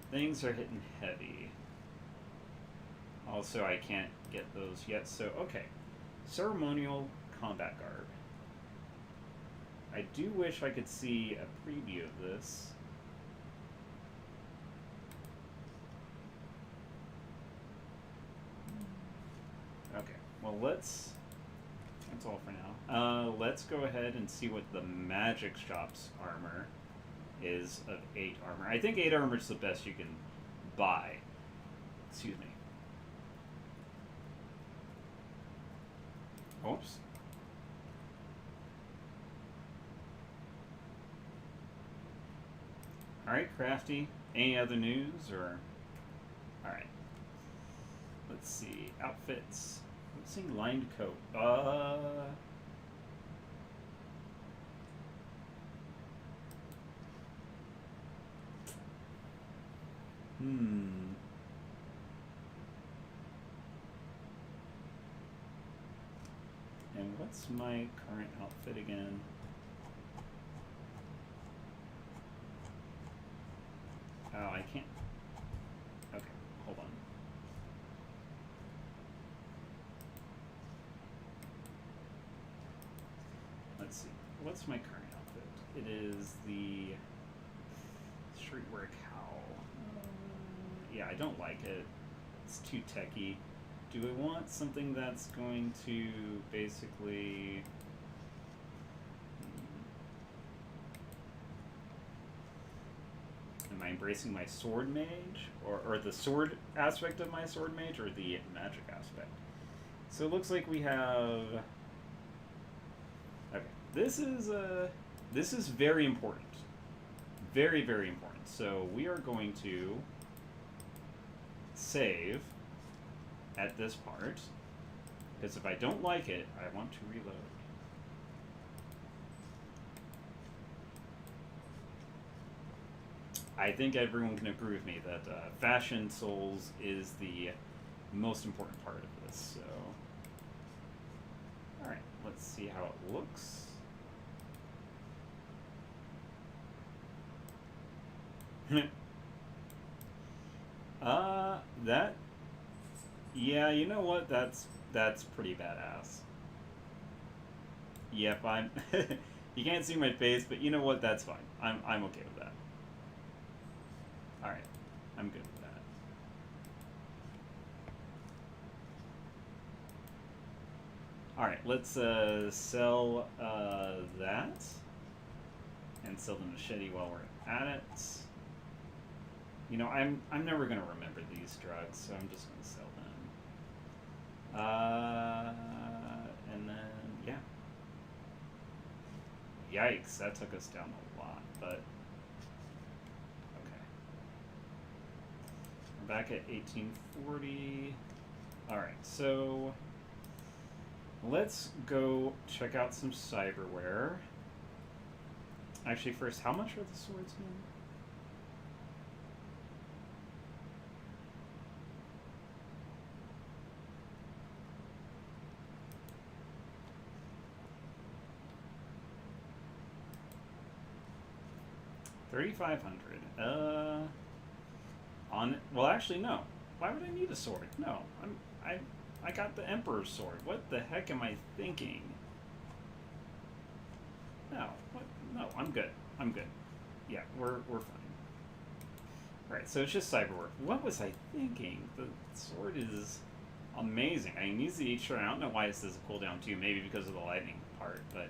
Speaker 1: things are hitting heavy. Also, I can't get those yet, so okay. Ceremonial combat garb. I do wish I could see a preview of this. Okay, well that's all for now. Let's go ahead and see what the magic shop's armor is of 8 armor. I think 8 armor is the best you can buy. Excuse me. Oops. Alright, Crafty. Any other news, or... Alright. Let's see. Outfits. Let's see, lined coat. And what's my current outfit again? Oh, I can't. Okay, hold on. Let's see. What's my current outfit? It is the streetwear cowl. Yeah, I don't like it. It's too techy. Do I want something that's going to basically... Am I embracing my sword mage? Or the sword aspect of my sword mage, or the magic aspect? So it looks like we have... Okay, this is very important. Very, very important. So we are going to save at this part, because if I don't like it, I want to reload. I think everyone can agree with me that fashion souls is the most important part of this, so... Alright, let's see how it looks. That... Yeah, you know what? That's pretty badass. Yep, I'm... You can't see my face, but you know what? That's fine. I'm okay with that. Alright, I'm good with that. Alright, let's sell that. And sell the machete while we're at it. You know, I'm never gonna remember these drugs, so I'm just gonna sell them. And then yeah. Yikes, that took us down a lot, but okay. We're back at 1840. Alright, so let's go check out some cyberware. Actually, first, how much are the swords again? $3,500. Well, actually, no. Why would I need a sword? No, I got the Emperor's sword. What the heck am I thinking? No, what? No, I'm good. I'm good. Yeah, we're fine. Alright, so it's just cyberwork. What was I thinking? The sword is amazing. I mean, use the H-turn. I don't know why it says a cooldown too. Maybe because of the lightning part, but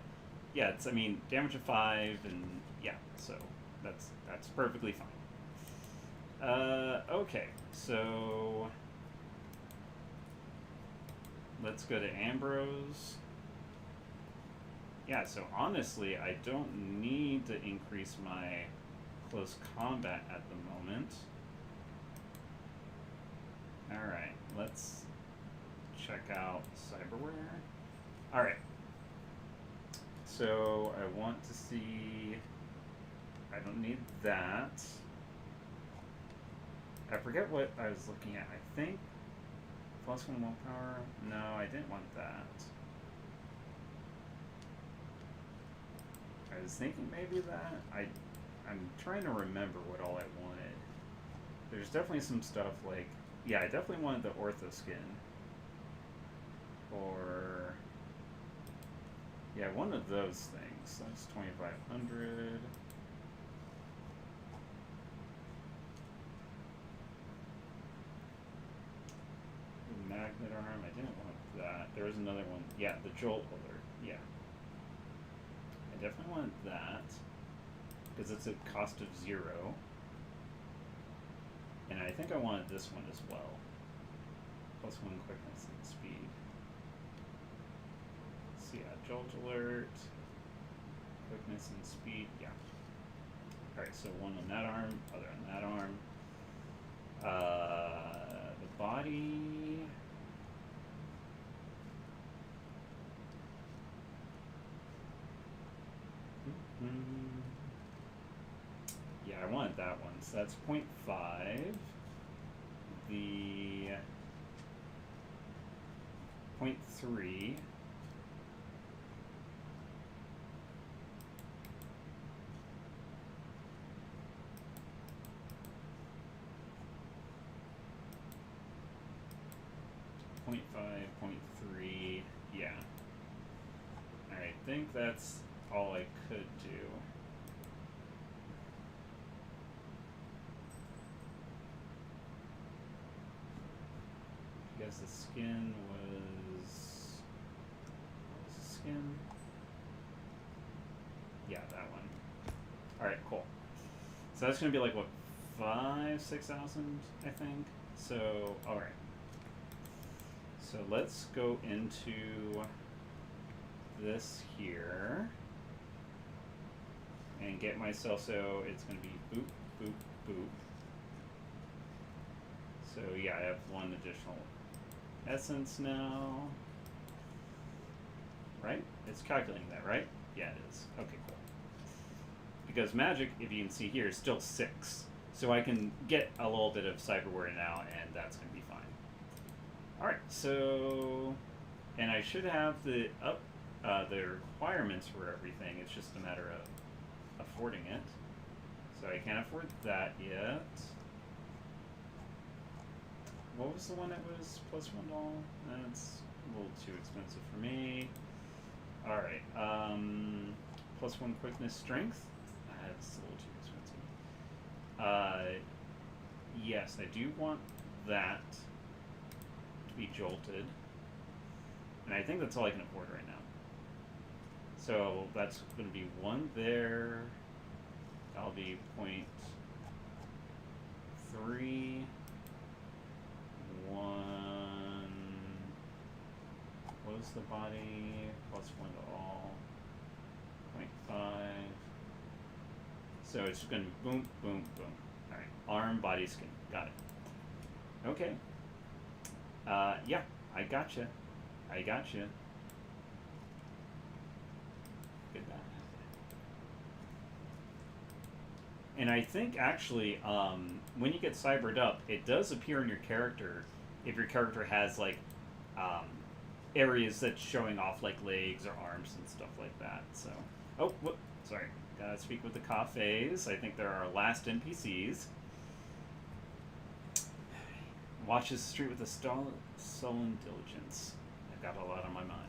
Speaker 1: yeah, it's, I mean, damage of 5, and yeah, so that's perfectly fine. Okay, so let's go to Ambrose. Yeah, so honestly, I don't need to increase my close combat at the moment. Alright, let's check out cyberware. Alright. So I want to see... I don't need that. I forget what I was looking at. I think +1 willpower. No, I didn't want that. I was thinking maybe that. I'm trying to remember what all I wanted. There's definitely some stuff like, yeah, I definitely wanted the ortho skin. Or yeah, one of those things. That's 2,500. Magnet arm. I didn't want that. There was another one. Yeah, the jolt alert. Yeah. I definitely wanted that because it's a cost of 0. And I think I wanted this one as well. +1 quickness and speed. So yeah, jolt alert, quickness and speed. Yeah. Alright, so one on that arm, other on that arm. The body. Yeah, I wanted that one. So that's 0.5. The 0.3. .5, 0.3, yeah. I think that's all I could do. I guess the skin was... What was the skin? Yeah, that one. Alright, cool. So that's gonna be like, what, 6,000, I think? So, alright. So let's go into this here and get myself, so it's going to be boop, boop, boop. So yeah, I have one additional essence now. Right? It's calculating that, right? Yeah, it is. Okay, cool. Because magic, if you can see here, is still 6. So I can get a little bit of cyberware now, and that's going to be fine. Alright, so, and I should have the requirements for everything. It's just a matter of affording it. So I can't afford that yet. What was the one that was +$1? That's a little too expensive for me. Alright, +1 quickness strength. That's a little too expensive. Yes, I do want that to be jolted. And I think that's all I can afford right now. So that's going to be 1 there. That'll be 0.3. 1. What was the body? +1 to all. 0.5. So it's going to be boom, boom, boom. Alright. Arm, body, skin. Got it. Okay. Yeah. I gotcha. Good bad. And I think actually, when you get cybered up, it does appear in your character if your character has like areas that's showing off like legs or arms and stuff like that. So, oh, whoop, sorry, gotta speak with the cafes. I think they're our last NPCs. Watches the street with a sullen diligence. I've got a lot on my mind.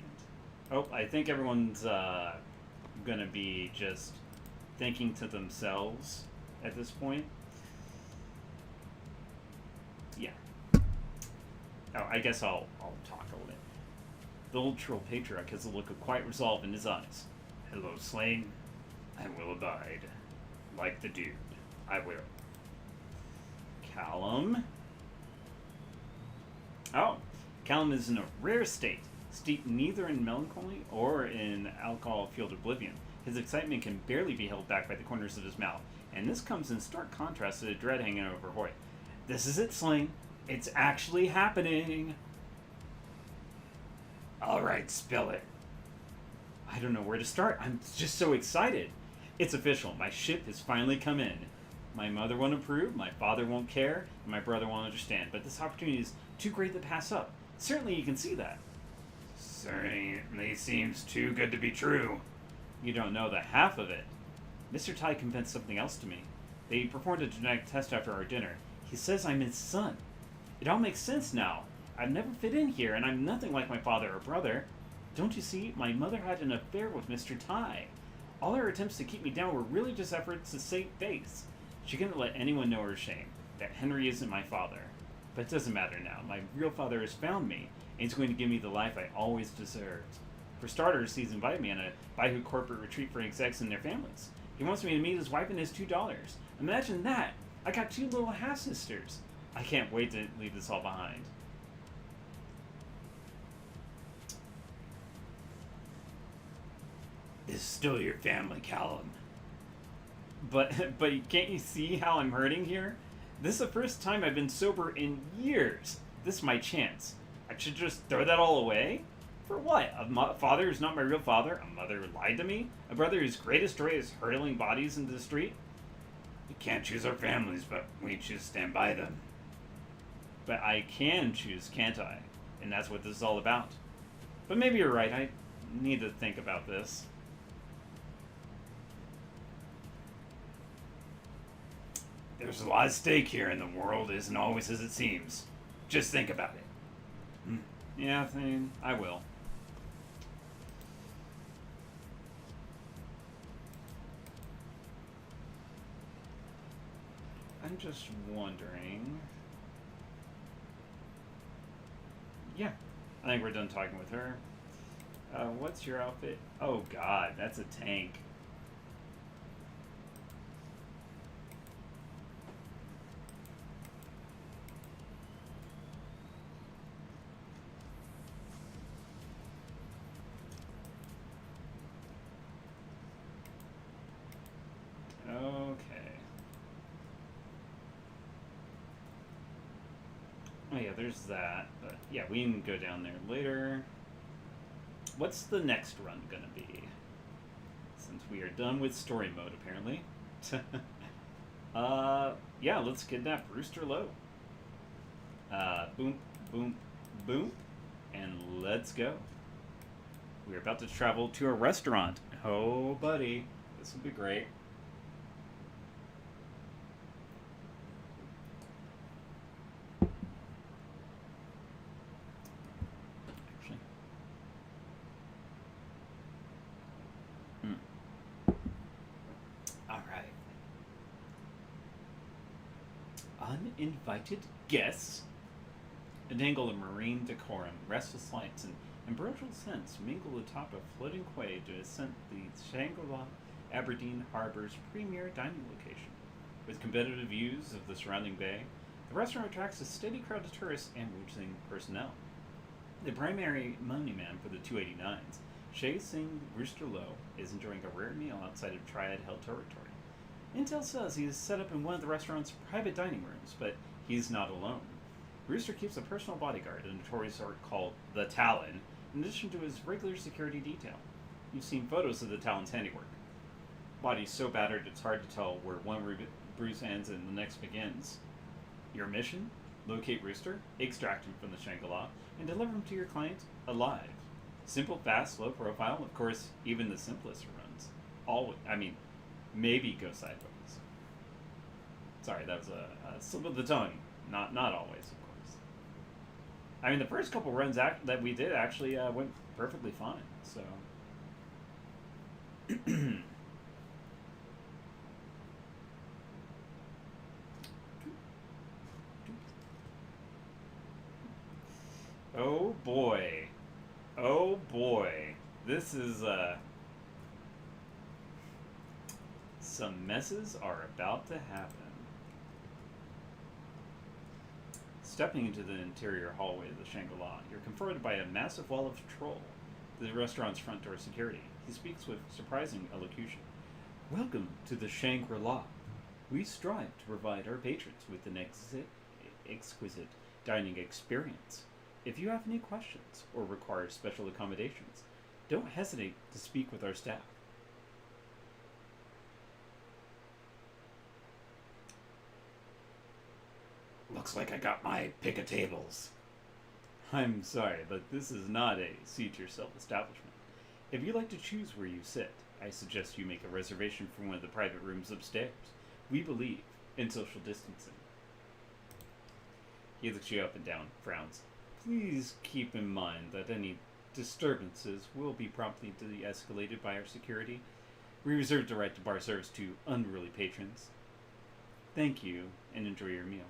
Speaker 1: Oh, I think everyone's gonna be just thinking to themselves at this point. Yeah. Oh, I guess I'll talk a little bit. The old troll patriarch has a look of quiet resolve in his eyes. Hello, Slain. I will abide. Like the dude. I will. Callum. Oh, Callum is in a rare state, steeped neither in melancholy or in alcohol-fueled oblivion. His excitement can barely be held back by the corners of his mouth, and this comes in stark contrast to the dread hanging over Hoy. This is it, Slain. It's actually happening. All right, spill it. I don't know where to start. I'm just so excited. It's official. My ship has finally come in. My mother won't approve, my father won't care, and my brother won't understand. But this opportunity is too great to pass up. Certainly you can see that. Certainly seems too good to be true. You don't know the half of it. Mr. Tai confessed something else to me. They performed a genetic test after our dinner. He says I'm his son. It all makes sense now. I've never fit in here, and I'm nothing like my father or brother. Don't you see? My mother had an affair with Mr. Tai. All her attempts to keep me down were really just efforts to save face. She couldn't let anyone know her shame, that Henry isn't my father. But it doesn't matter now. My real father has found me, and he's going to give me the life I always deserved. For starters, he's invited me on a Baihu corporate retreat for execs and their families. He wants me to meet his wife and his $2. Imagine that! I got 2 little half-sisters. I can't wait to leave this all behind. This is still your family, Callum. But can't you see how I'm hurting here? This is the first time I've been sober in years. This is my chance. I should just throw that all away? For what? A father who's not my real father? A mother who lied to me? A brother whose greatest joy is hurling bodies into the street? We can't choose our families, but we choose to stand by them. But I can choose, can't I? And that's what this is all about. But maybe you're right. I need to think about this. There's a lot at stake here, and the world isn't always as it seems. Just think about it. Yeah, I will. I'm just wondering... Yeah, I think we're done talking with her. What's your outfit? Oh god, that's a tank. Oh yeah, there's that. But yeah, we can go down there later. What's the next run gonna be? Since we are done with story mode, apparently. Yeah, let's kidnap Rooster Low. Boom, boom, boom, and let's go. We're about to travel to a restaurant. Oh, buddy, this will be great. Uninvited guests, a dangle of marine decorum, restless lights, and and brutal scents mingle atop a floating quay to ascent the Shangri-La Aberdeen Harbor's premier dining location. With competitive views of the surrounding bay, the restaurant attracts a steady crowd of tourists and routine personnel. The primary money man for the 289s, Shay Singh Rooster Low, is enjoying a rare meal outside of Triad-held territory. Intel says he is set up in one of the restaurant's private dining rooms, but he's not alone. Rooster keeps a personal bodyguard in a tourist resort called the Talon, in addition to his regular security detail. You've seen photos of the Talon's handiwork. Body's so battered it's hard to tell where one bruise ends and the next begins. Your mission? Locate Rooster, extract him from the Shangri-La, and deliver him to your client alive. Simple, fast, low profile. Of course, even the simplest runs. Maybe go sideways. Sorry, that was a slip of the tongue. Not always, of course. I mean, the first couple runs that we did actually went perfectly fine. So. Oh boy. Oh boy. This is, some messes are about to happen. Stepping into the interior hallway of the Shangri-La, you're confronted by a massive wall of patrol, the restaurant's front door security. He speaks with surprising elocution. Welcome to the Shangri-La. We strive to provide our patrons with an exquisite dining experience. If you have any questions or require special accommodations, don't hesitate to speak with our staff. Looks like I got my pick of tables. I'm sorry, but this is not a seat-yourself establishment. If you'd like to choose where you sit, I suggest you make a reservation for one of the private rooms upstairs. We believe in social distancing. He looks you up and down, frowns. Please keep in mind that any disturbances will be promptly de-escalated by our security. We reserve the right to bar service to unruly patrons. Thank you, and enjoy your meal.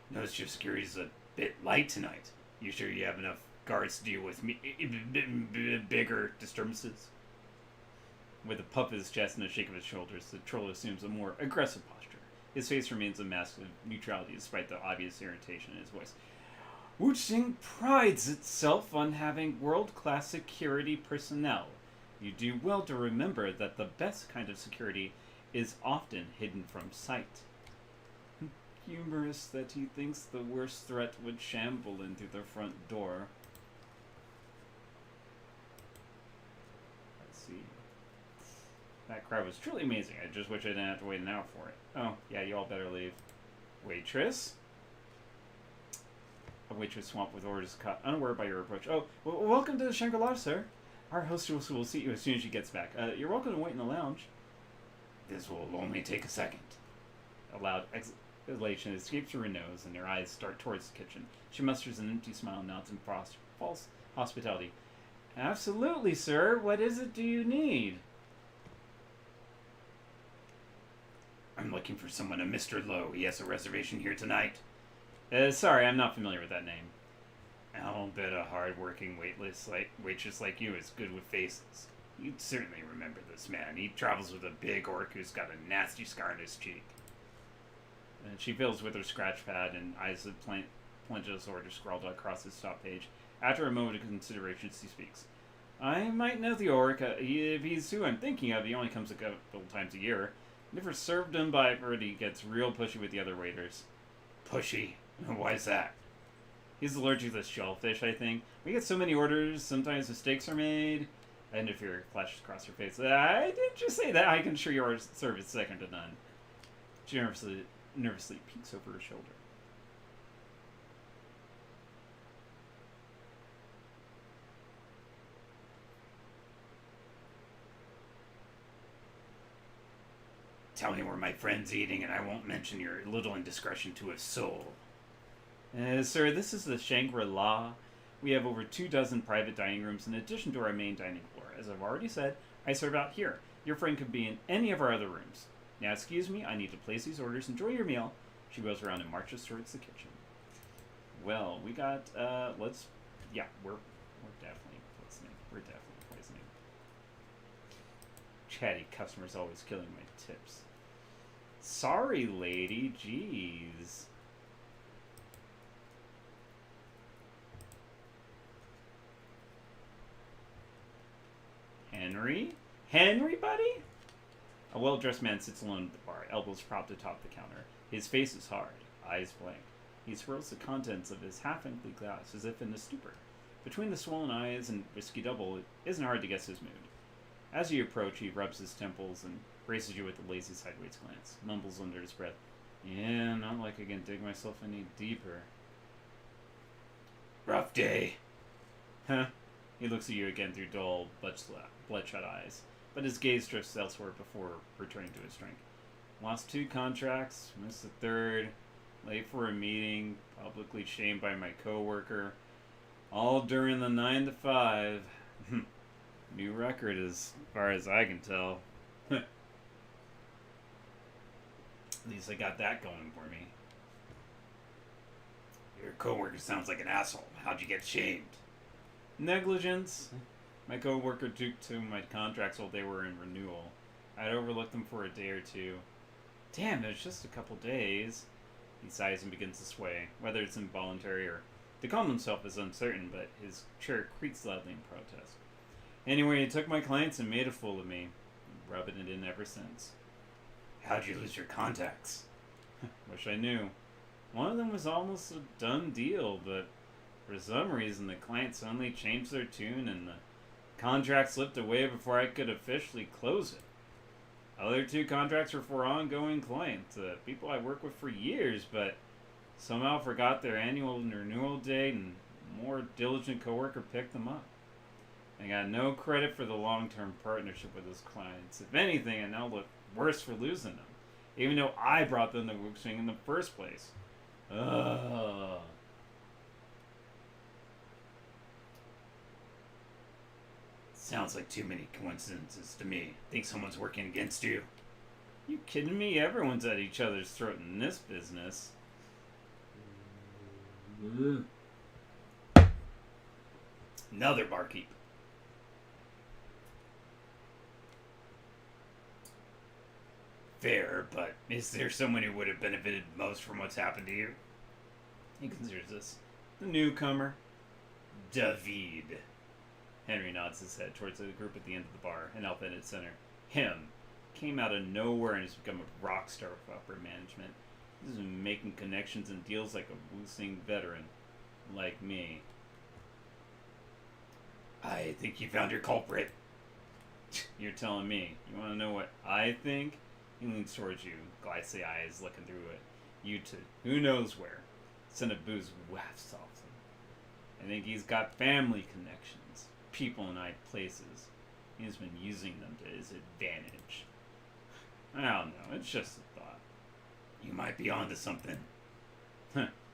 Speaker 1: Notice your security's a bit light tonight. You sure you have enough guards to deal with bigger disturbances? With a puff of his chest and a shake of his shoulders, the troll assumes a more aggressive posture. His face remains a mask of neutrality despite the obvious irritation in his voice. Wuching prides itself on having world-class security personnel. You do well to remember that the best kind of security is often hidden from sight. Humorous that he thinks the worst threat would shamble in through the front door. Let's see. That crowd was truly amazing. I just wish I didn't have to wait an hour for it. Oh, yeah, you all better leave. Waitress? A waitress swamped with orders cut, unaware by your approach. Oh, welcome to the Shangri-La, sir. Our hostess will seat you as soon as she gets back. You're welcome to wait in the lounge. This will only take a second. A loud exhalation escapes through her nose, and her eyes start towards the kitchen. She musters an empty smile, nods in false hospitality. Absolutely, sir. What is it do you need? I'm looking for someone, a Mr. Lowe. He has a reservation here tonight. Sorry, I'm not familiar with that name. I'll bet a hard-working waitress like you is good with faces. You'd certainly remember this man. He travels with a big orc who's got a nasty scar on his cheek. And she fills with her scratch pad and eyes the Plange's order scrawled across his top page. After a moment of consideration, she speaks. I might know the orc. If he's who I'm thinking of, he only comes a couple times a year. Never served him, but I've heard he gets real pushy with the other waiters. Pushy? Why's that? He's allergic to shellfish, I think. We get so many orders, sometimes mistakes are made. And if your flashes across her face, I didn't just say that. I can assure your service second to none. She nervously peeks over her shoulder. Tell me where my friend's eating, and I won't mention your little indiscretion to a soul. Sir, this is the Shangri-La. We have over 24 private dining rooms in addition to our main dining floor. As I've already said, I serve out here. Your friend could be in any of our other rooms. Now, excuse me, I need to place these orders. Enjoy your meal. She goes around and marches towards the kitchen. Well, we got, let's, yeah, we're definitely poisoning. We're definitely poisoning. Chatty customers always killing my tips. Sorry, lady, jeez. Henry? Henry, buddy? A well-dressed man sits alone at the bar, elbows propped atop the counter. His face is hard, eyes blank. He swirls the contents of his half-empty glass as if in a stupor. Between the swollen eyes and whiskey double, it isn't hard to guess his mood. As you approach, he rubs his temples and braces you with a lazy sideways glance, mumbles under his breath, "Yeah, not like I can dig myself any deeper." "Rough day." Huh? He looks at you again through dull, bloodshot eyes, but his gaze drifts elsewhere before returning to his drink. Lost 2 contracts, missed the 3rd, late for a meeting, publicly shamed by my coworker, all during the 9 to 5. New record as far as I can tell. At least I got that going for me. Your coworker sounds like an asshole. How'd you get shamed? Negligence. My coworker took to my contracts while they were in renewal. I'd overlooked them for a day or two. Damn, it was just a couple days. He sighs and begins to sway, whether it's involuntary or to calm himself is uncertain, but his chair creaks loudly in protest. Anyway, he took my clients and made a fool of me. Rubbing it in ever since. How'd you lose your contacts? Wish I knew. One of them was almost a done deal, but for some reason the client suddenly changed their tune and the contract slipped away before I could officially close it. Other 2 contracts were for ongoing clients, people I work with for years, but somehow forgot their annual renewal date and a more diligent coworker picked them up. I got no credit for the long-term partnership with those clients. If anything, I now look worse for losing them, even though I brought them to Wuxing in the first place. Ugh. Sounds like too many coincidences to me. Think someone's working against you. You kidding me? Everyone's at each other's throat in this business. Another barkeep. Fair, but is there someone who would have benefited most from what's happened to you? He considers this. The newcomer. David. Henry nods his head towards the group at the end of the bar, an elf in its center. Him. Came out of nowhere and has become a rock star with upper management. He's been making connections and deals like a Wuxing veteran. Like me. I think you found your culprit. You're telling me. You want to know what I think? He leans towards you, glassy eyes looking through it. You to who knows where. Scent of booze wafts off him. I think he's got family connections. People in high places. He's been using them to his advantage. I don't know, it's just a thought. You might be onto something.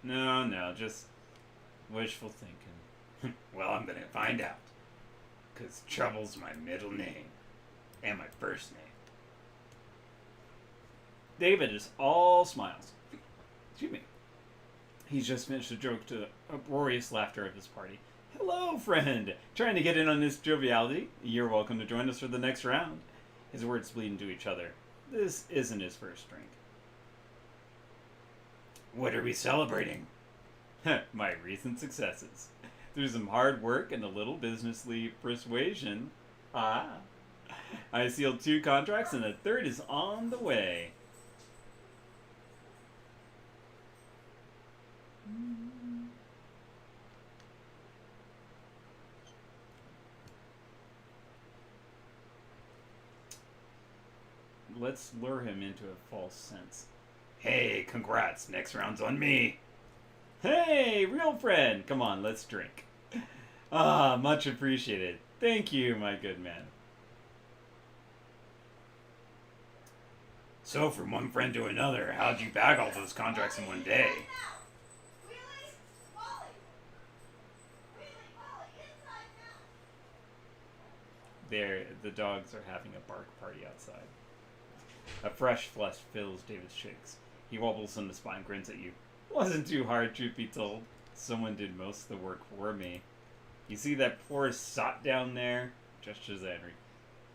Speaker 1: No, just wishful thinking. Well, I'm gonna find out. 'Cause trouble's my middle name. And my first name. David is all smiles. Excuse me. He's just finished a joke to the uproarious laughter of his party. Hello, friend. Trying to get in on this joviality? You're welcome to join us for the next round. His words bleed into each other. This isn't his first drink. What are we celebrating? My recent successes. Through some hard work and a little businessly persuasion. I sealed 2 contracts and a 3rd is on the way. Let's lure him into a false sense. Hey, congrats. Next round's on me. Hey, real friend. Come on, let's drink. Much appreciated. Thank you, my good man. So, from one friend to another, how'd you bag all those contracts in one day? The dogs are having a bark party outside. A fresh flush fills David's cheeks. He wobbles on the spot and grins at you. Wasn't too hard, truth be told. Someone did most of the work for me. You see that poor sot down there? Gestures at Henry.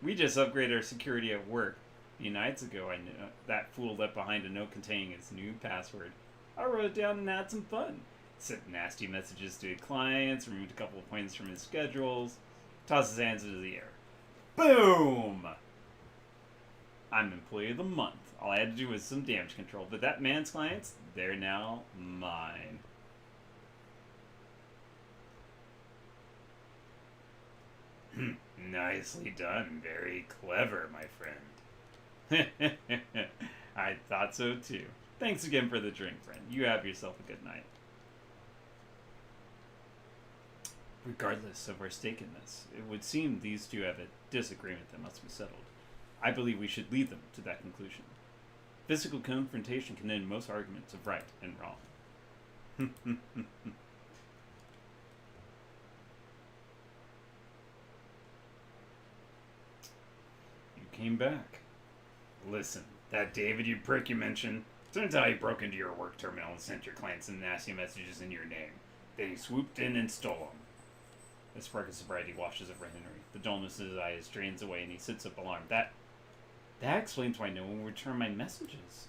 Speaker 1: We just upgraded our security at work. A few nights ago, I knew that fool left behind a note containing his new password. I wrote it down and had some fun. Sent nasty messages to clients, removed a couple of points from his schedules, tossed his hands into the air. Boom! I'm Employee of the Month. All I had to do was some damage control, but that man's clients, they're now mine. Nicely done. Very clever, my friend. I thought so too. Thanks again for the drink, friend. You have yourself a good night. Regardless of our stake in this, it would seem these two have a disagreement that must be settled. I believe we should lead them to that conclusion. Physical confrontation can end most arguments of right and wrong. You came back. Listen, that David you prick you mentioned, turns out he broke into your work terminal and sent your clients some nasty messages in your name. Then he swooped in and stole them. A spark of sobriety washes over Henry. The dullness of his eyes drains away and he sits up alarmed. That explains why no one will return my messages.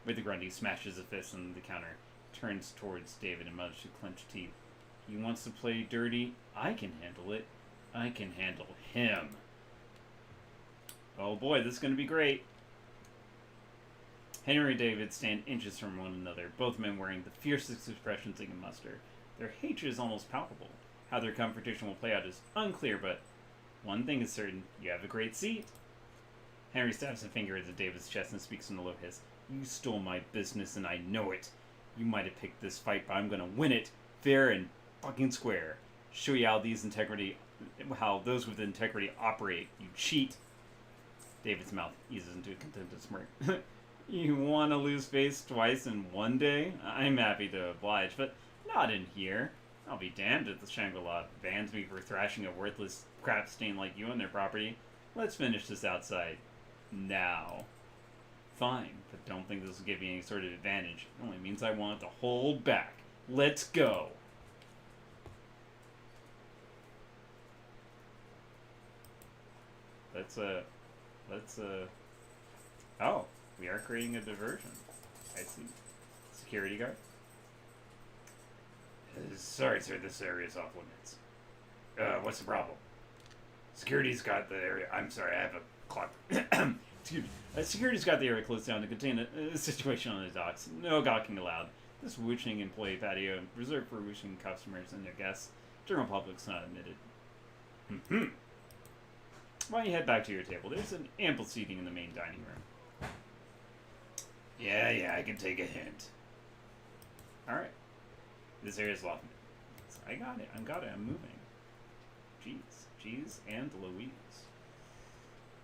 Speaker 1: With a grunt, he smashes a fist on the counter, turns towards David and mutters through clenched teeth. He wants to play dirty. I can handle it. I can handle him. Oh boy, this is going to be great. Henry and David stand inches from one another, both men wearing the fiercest expressions they can muster. Their hatred is almost palpable. How their confrontation will play out is unclear, but one thing is certain. You have a great seat. Henry stabs a finger into David's chest and speaks in a low hiss. You stole my business and I know it. You might have picked this fight, but I'm gonna win it. Fair and fucking square. Show you how those with integrity operate. You cheat. David's mouth eases into a contented smirk. You want to lose face twice in one day? I'm happy to oblige, but not in here. I'll be damned if the Shangri-La bans me for thrashing a worthless crap stain like you on their property. Let's finish this outside. Now. Fine, but don't think this will give you any sort of advantage. It only means I want to hold back. Let's go. Oh, we are creating a diversion. I see. Security guard? Sorry, sir, this area is off limits. What's the problem? Security's got the area. I'm sorry, I have a clock. Excuse me. Security's got the area closed down to contain a situation on the docks. No gawking allowed. This wishing employee patio reserved for wishing customers and their guests. General public's not admitted. Why don't you head back to your table? There's an ample seating in the main dining room. Yeah, I can take a hint. Alright. This area's locked. I got it. I'm moving. Jeez and Louise.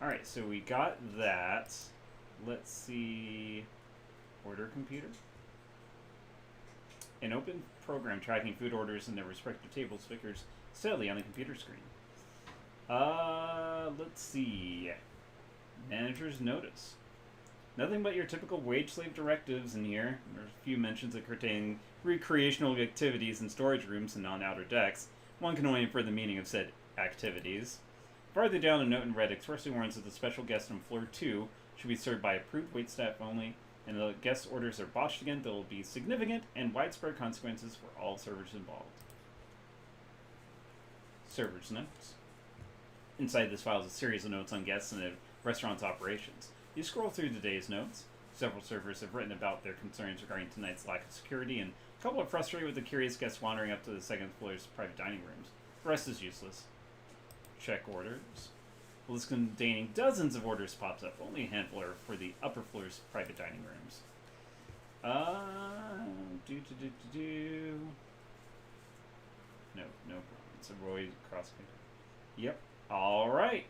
Speaker 1: Alright, so we got that. Let's see. Order computer. An open program tracking food orders in their respective tables flickers steadily on the computer screen. Let's see. Manager's notice. Nothing but your typical wage slave directives in here. There's a few mentions of curtailing recreational activities in storage rooms and on outer decks. One can only infer the meaning of said activities. Farther down, a note in red expressly warns that the special guest on floor 2 should be served by approved waitstaff only, and if the guest orders are botched again, there will be significant and widespread consequences for all servers involved. Server's notes. Inside this file is a series of notes on guests and the restaurant's operations. You scroll through the day's notes. Several servers have written about their concerns regarding tonight's lack of security, and a couple are frustrated with the curious guests wandering up to the second floor's private dining rooms. The rest is useless. Check orders. A list containing dozens of orders pops up. Only a handful are for the upper floor's private dining rooms. No problem. It's a Roy cross. Yep. Alright.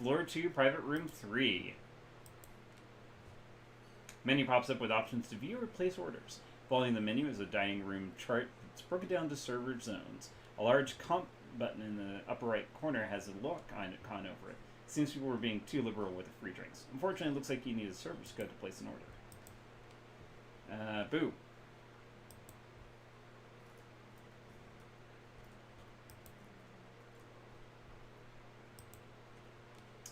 Speaker 1: Floor 2, private room 3. Menu pops up with options to view or place orders. Following the menu is a dining room chart that's broken down to server zones. A large button in the upper right corner has a lock icon over it. Seems people were being too liberal with the free drinks. Unfortunately, it looks like you need a service code to place an order. Boo.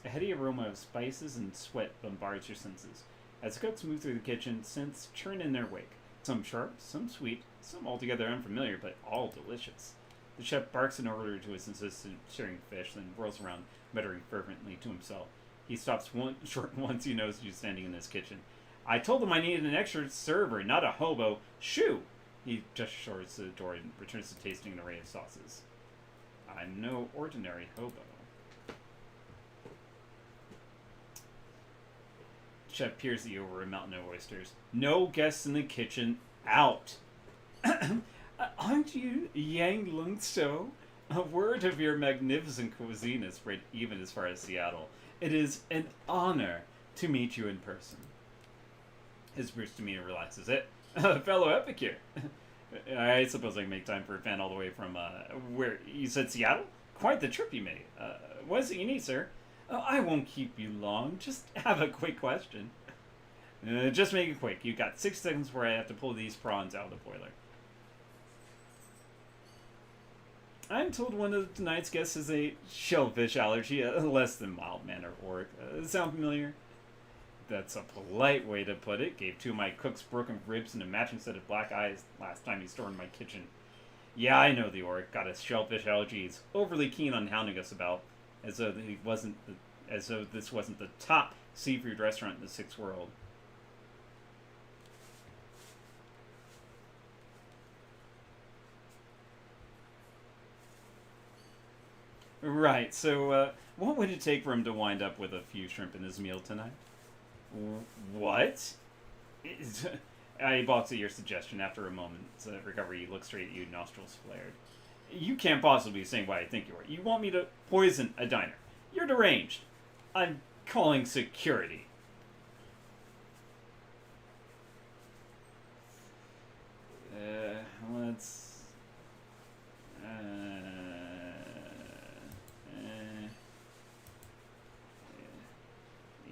Speaker 1: A heady aroma of spices and sweat bombards your senses. As the cooks move through the kitchen, scents churn in their wake. Some sharp, some sweet, some altogether unfamiliar, but all delicious. The chef barks an order to his assistant serving fish, then whirls around, muttering fervently to himself. He stops short once he knows you standing in his kitchen. I told him I needed an extra server, not a hobo. Shoo! He just towards the door and returns to tasting an array of sauces. I'm no ordinary hobo. Chef peers at you over a mountain of oysters. No guests in the kitchen. Out! Aren't you Yang Lung So? A word of your magnificent cuisine is spread even as far as Seattle. It is an honor to meet you in person. His brusque demeanor relaxes it. Fellow epicure. I suppose I can make time for a fan all the way from, where? You said Seattle? Quite the trip you made. What is it you need, sir? I won't keep you long. Just have a quick question. Just make it quick. You've got 6 seconds where I have to pull these prawns out of the boiler. I'm told one of tonight's guests has a shellfish allergy, a less than mild manner orc. Sound familiar? That's a polite way to put it. Gave 2 of my cook's broken ribs and a matching set of black eyes last time he stormed my kitchen. Yeah, I know the orc. Got a shellfish allergy. He's overly keen on hounding us about, as though this wasn't the top seafood restaurant in the 6th world. Right, so, what would it take for him to wind up with a few shrimp in his meal tonight? What? I balks at your suggestion. After a moment's recovery, he looks straight at you, nostrils flared. You can't possibly be saying what I think you are. You want me to poison a diner. You're deranged. I'm calling security. Let's...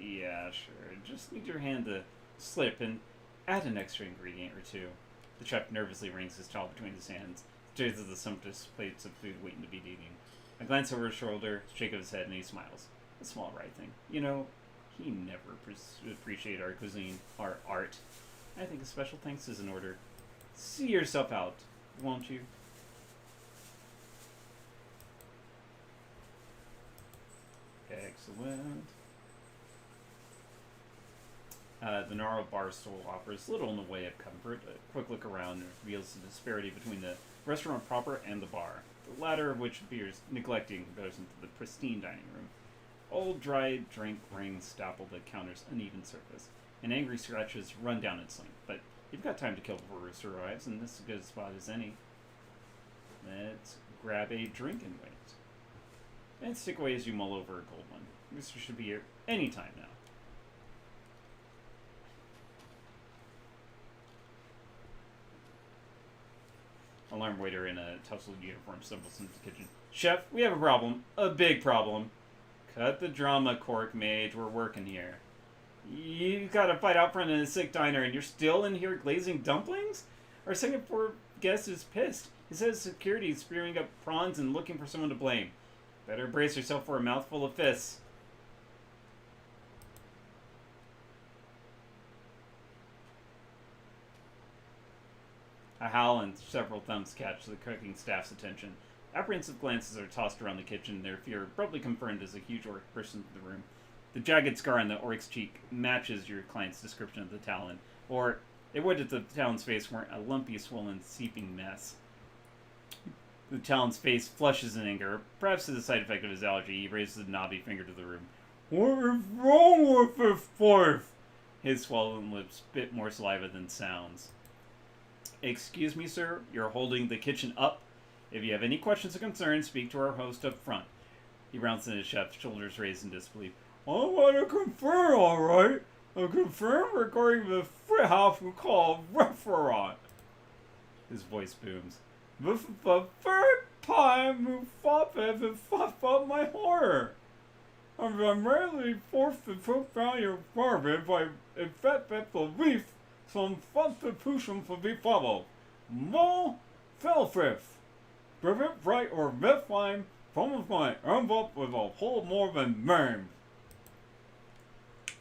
Speaker 1: Yeah, sure. Just need your hand to slip and add an extra ingredient or two. The chef nervously wrings his towel between his hands, stares at the sumptuous plates of food waiting to be eaten. I glance over his shoulder, shake of his head, and he smiles. A small right thing. You know, he never appreciated our cuisine, our art. I think a special thanks is in order. See yourself out, won't you? Excellent. The narrow bar stool offers little in the way of comfort. A quick look around reveals the disparity between the restaurant proper and the bar, the latter of which appears neglected in comparison to the pristine dining room. Old dry drink rings stapple the counter's uneven surface, and angry scratches run down its length, but you've got time to kill before Rooster arrives, and this is as good a spot as any. Let's grab a drink and wait. And stick away as you mull over a cold one. Rooster should be here any time now. Alarm waiter in a tousled uniform stumbles into the kitchen. Chef, we have a problem. A big problem. Cut the drama, Cork Mage. We're working here. You got a fight out front in a sick diner and you're still in here glazing dumplings? Our second floor guest is pissed. He says security is spearing up prawns and looking for someone to blame. Better brace yourself for a mouthful of fists. A howl and several thumbs catch the cooking staff's attention. Apprehensive glances are tossed around the kitchen, their fear abruptly confirmed as a huge orc bursts into the room. The jagged scar on the orc's cheek matches your client's description of the talon, or it would if the talon's face weren't a lumpy, swollen, seeping mess. The talon's face flushes in anger, perhaps as a side effect of his allergy. He raises a knobby finger to the room. What is wrong with this place? His swollen lips spit more saliva than sounds. Excuse me, sir. You're holding the kitchen up. If you have any questions or concerns, speak to our host up front. He rounds in his chef, shoulders raised in disbelief. I want to confirm, all right. I confirm regarding the house we call restaurant. His voice booms. This is the third time who fought and fuck up my horror. I'm rarely forced to put down your garbage by effective belief some substitution for be followed. More selfish. Prevent bright or red flame from my envelope with a whole more than name.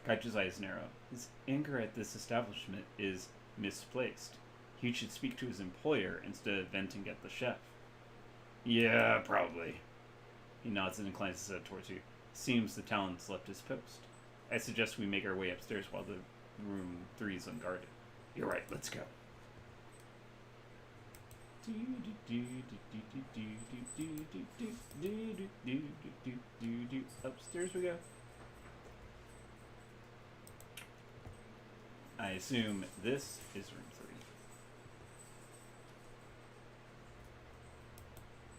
Speaker 1: Kaiju's eyes narrow. His anger at this establishment is misplaced. He should speak to his employer instead of venting at the chef. Yeah, probably. He nods and inclines his head towards you. Seems the Talon's left his post. I suggest we make our way upstairs while the room 3 is unguarded. You're right, let's go. Upstairs we go. I assume this is room 3.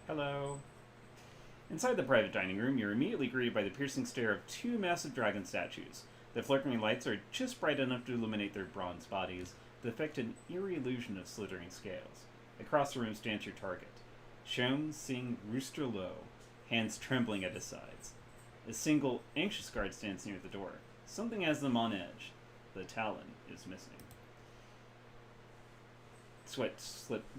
Speaker 1: Hello. Inside the private dining room, you're immediately greeted by the piercing stare of 2 massive dragon statues. The flickering lights are just bright enough to illuminate their bronze bodies, that effect an eerie illusion of slithering scales. Across the room stands your target. Shone Sing Rooster Low, hands trembling at his sides. A single, anxious guard stands near the door. Something has them on edge. The Talon is missing. Sweat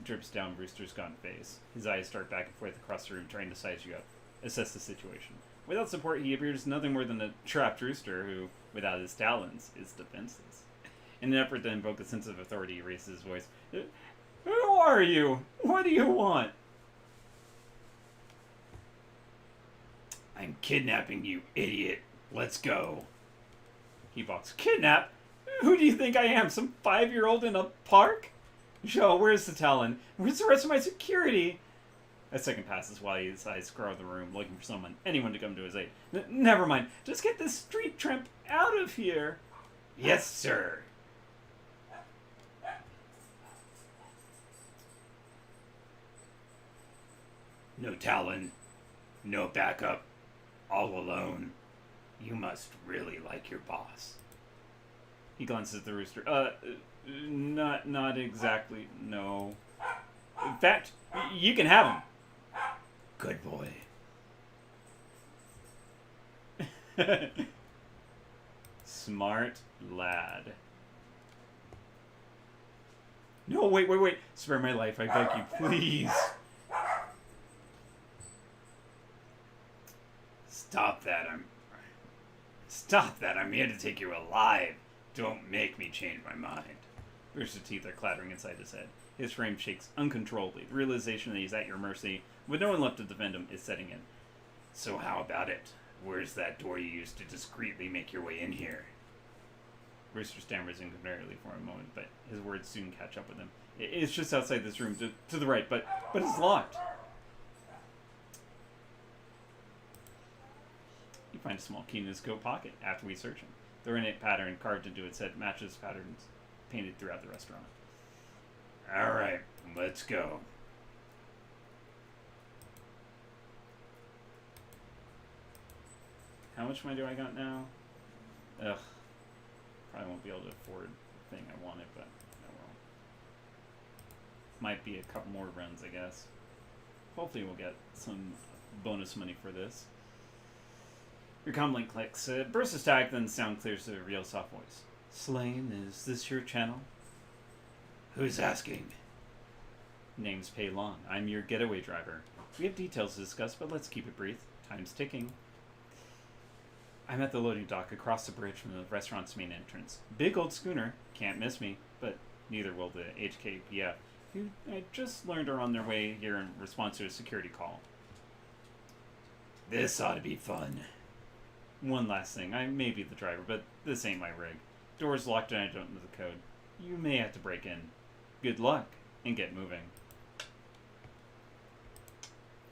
Speaker 1: drips down Rooster's gaunt face. His eyes dart back and forth across the room, trying to size you up, assess the situation. Without support, he appears nothing more than a trapped rooster who, without his talons, is defenseless. In an effort to invoke a sense of authority, he raises his voice. Who are you? What do you want? I'm kidnapping you, idiot. Let's go. He balks. Kidnap? Who do you think I am? Some 5-year-old in a park? Joe, where's the Talon? Where's the rest of my security? A second passes while his eyes scrour the room, looking for anyone to come to his aid. Never mind. Just get this street tramp out of here. Yes, sir. No Talon. No backup. All alone. You must really like your boss. He glances at the rooster. Not exactly, no. In fact, you can have him. Good boy. Smart lad. No, wait. Spare my life, I beg you, please. Stop that, I'm here to take you alive. Don't make me change my mind. Rooster's teeth are clattering inside his head. His frame shakes uncontrollably. The realization that he's at your mercy, with no one left to defend him, is setting in. So how about it? Where's that door you used to discreetly make your way in here? Rooster stammers incoherently for a moment, but his words soon catch up with him. It's just outside this room, to the right, but it's locked. You find a small key in his coat pocket after we search him. The ornate pattern carved into its head matches patterns painted throughout the restaurant. Alright, let's go. How much money do I got now? Ugh. Probably won't be able to afford the thing I wanted, but oh well. Might be a couple more runs, I guess. Hopefully we'll get some bonus money for this. Your comm link clicks. Burst is tagged, then the sound clears to a real soft voice. Slane, is this your channel? Who's asking? Name's Pei Long. I'm your getaway driver. We have details to discuss, but let's keep it brief. Time's ticking. I'm at the loading dock across the bridge from the restaurant's main entrance. Big old schooner. Can't miss me, but neither will the HKPF, who I just learned are on their way here in response to a security call. This ought to be fun. One last thing. I may be the driver, but this ain't my rig. Door's locked and I don't know the code. You may have to break in. Good luck, and get moving.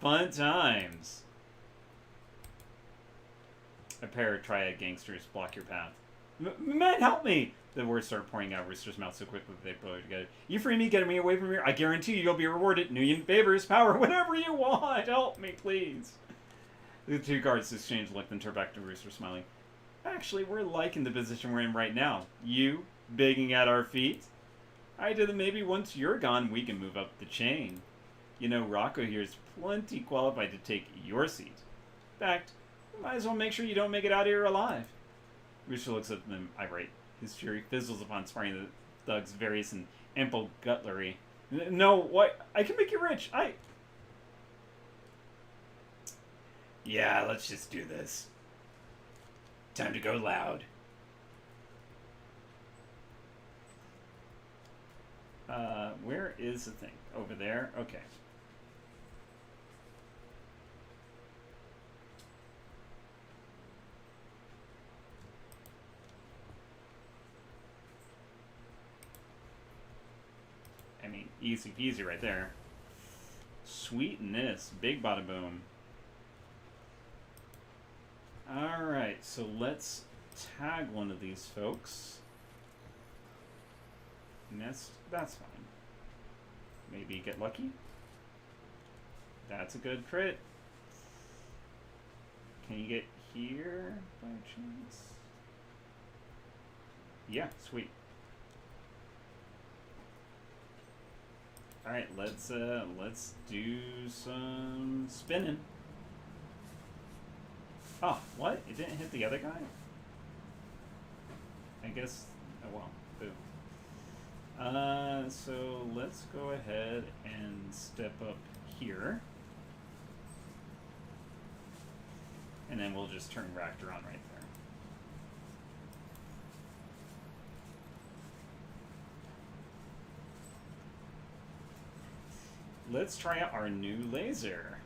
Speaker 1: Fun times. A pair of triad gangsters block your path. Man, help me! The words start pouring out Rooster's mouth so quickly that they blur together. You free me, getting me away from here. I guarantee you'll be rewarded. New favors, power, whatever you want. Help me, please. The 2 guards exchange look, then turn back to Rooster, smiling. Actually, we're liking the position we're in right now. You, begging at our feet? I did that maybe once you're gone, we can move up the chain. You know, Rocco here's plenty qualified to take your seat. In fact, you might as well make sure you don't make it out of here alive. Rooster looks at them irate. His fury fizzles upon sparring the thug's various and ample gutlery. No, what? I can make you rich. Yeah, let's just do this. Time to go loud. Where is the thing? Over there? Okay. I mean, easy peasy right there. Sweetness. Big bada boom. Alright, so let's tag one of these folks. Nest, that's fine. Maybe get lucky. That's a good crit. Can you get here by chance? Yeah, sweet. Alright, let's do some spinning. Oh, what? It didn't hit the other guy? I guess, oh well, boo. So let's go ahead and step up here. And then we'll just turn Raptor on right there. Let's try out our new laser.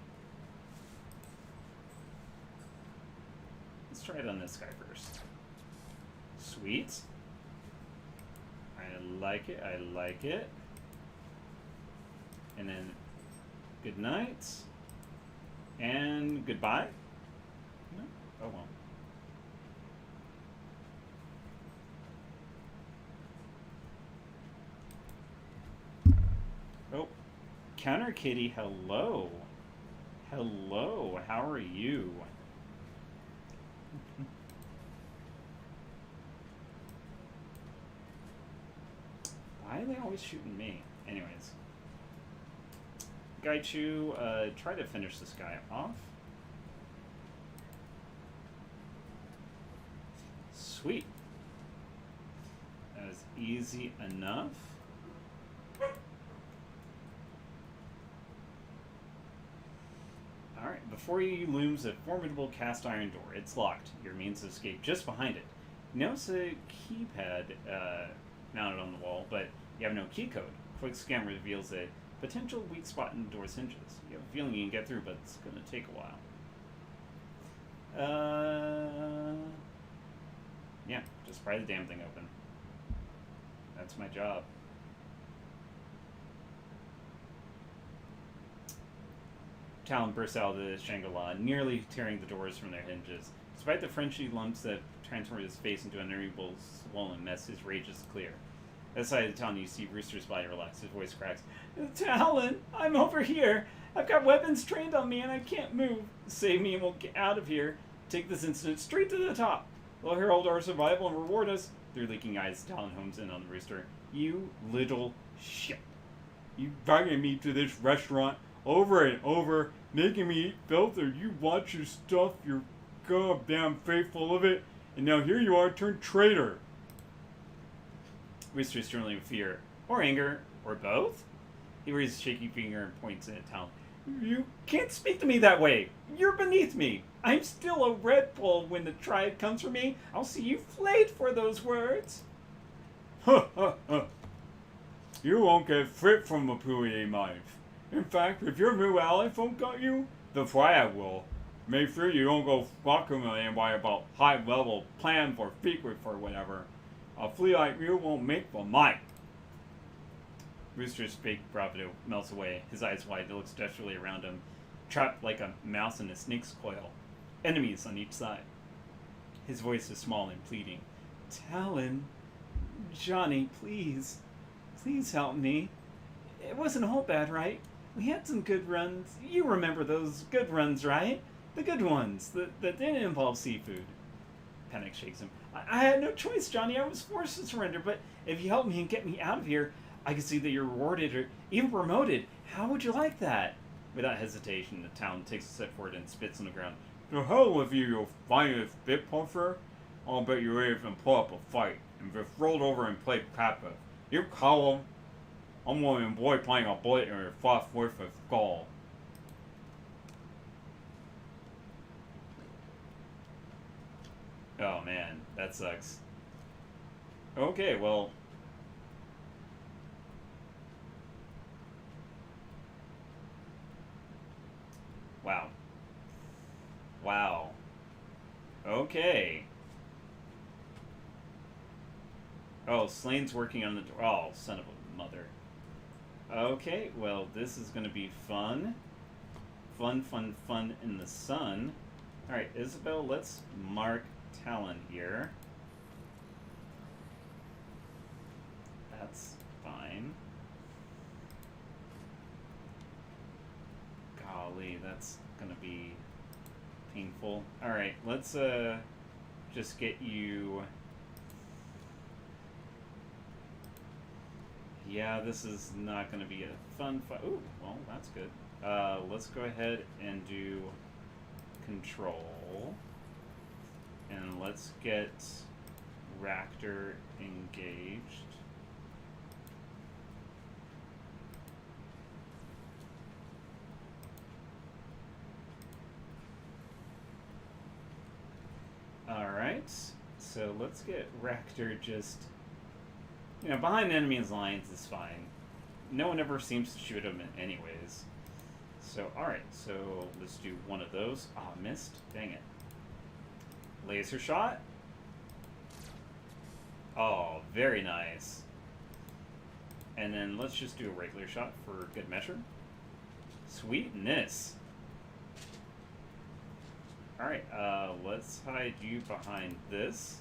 Speaker 1: Let's try it on this guy first. Sweet. I like it, I like it. And then, good night. And goodbye? No? Oh well. Oh. Counter Kitty, hello. Hello, how are you? Why are they always shooting me? Anyways. Gaichu, try to finish this guy off. Sweet. That was easy enough. Alright, before you looms a formidable cast iron door. It's locked. Your means of escape just behind it. You notice a keypad mounted on the wall, but you have no key code. Quick scan reveals a potential weak spot in the door's hinges. You have a feeling you can get through, but it's going to take a while. Yeah, just pry the damn thing open. That's my job. Talon bursts out of the Shangri-La, nearly tearing the doors from their hinges. Despite the Frenchy lumps that transformed his face into an unreadable, swollen mess, his rage is clear. Outside of the town, you see Rooster's body relax. His voice cracks. Talon, I'm over here. I've got weapons trained on me and I can't move. Save me and we'll get out of here. Take this incident straight to the top. They'll herald our survival and reward us. Through leaking eyes, Talon homes in on the Rooster. You little shit. You dragging me to this restaurant over and over, making me eat filth, or you watch your stuff, you're goddamn faithful of it, and now here you are turned traitor. Rooster's trembling with fear, or anger, or both. He raises a shaky finger and points at Talon. You can't speak to me that way. You're beneath me. I'm still a Red Bull. When the tribe comes for me, I'll see you flayed for those words. Ha ha ha. You won't get fit from a Pouillet knife. In fact, if your new ally won't got you, the triad will. Make sure you don't go fucking with anybody about high-level plan for secret or whatever. A flea like you won't make the mic. Rooster's fake bravado melts away. His eyes wide, he looks desperately around him, trapped like a mouse in a snake's coil. Enemies on each side. His voice is small and pleading. Talon, Johnny, please. Please help me. It wasn't all bad, right? We had some good runs. You remember those good runs, right? The good ones that didn't involve seafood. Panic shakes him. I had no choice, Johnny. I was forced to surrender, but if you help me and get me out of here, I can see that you're rewarded or even promoted. How would you like that? Without hesitation, the town takes a step forward and spits on the ground. The hell with you, you fine spit puffer! I'll bet you even pull up a fight and just rolled over and play Papa. You call him. I'm gonna enjoy playing a bullet in your fast with a skull. Oh man, that sucks. Okay, well. Wow. Wow. Okay. Oh, Slane's working on the door. Oh, son of a mother. Okay, well, this is going to be fun. Fun, fun, fun in the sun. Alright, Isabel, let's mark Talon here. That's fine. Golly, that's going to be painful. Alright, let's just get you... Yeah, this is not going to be a fun fight. Ooh, well, that's good. Let's go ahead and do control. And let's get Raptor engaged. Alright, so let's get Raptor just... You know, behind enemy's lines is fine. No one ever seems to shoot him anyways. So, alright, so let's do one of those. Ah, oh, missed. Dang it. Laser shot. Oh, very nice. And then let's just do a regular shot for good measure. Sweetness. Alright, let's hide you behind this.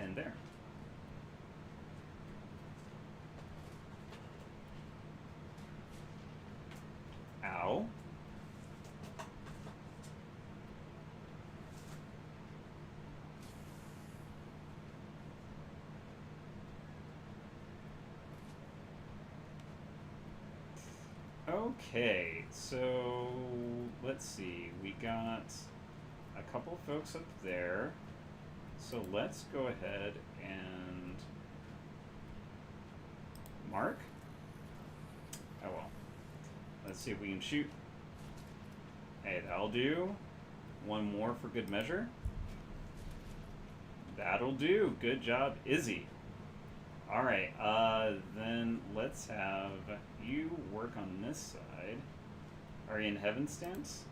Speaker 1: And there. Ow. Okay, so let's see. We got a couple folks up there. So let's go ahead and mark. Oh well. Let's see if we can shoot. Hey, that'll do. One more for good measure. That'll do. Good job, Izzy. Alright, then let's have you work on this side. Are you in heaven stance?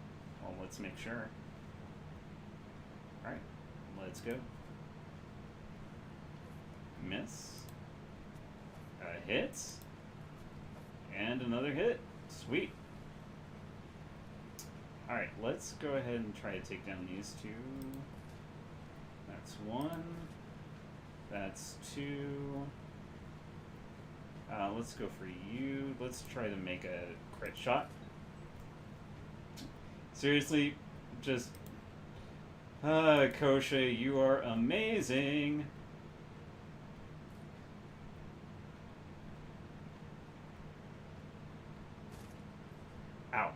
Speaker 1: Well, let's make sure. Alright, let's go. Miss. Hit. And another hit. Sweet. Alright, let's go ahead and try to take down these two. That's one. That's two. Let's go for you. Let's try to make a crit shot. Seriously, just... Koschei, you are amazing! Ow.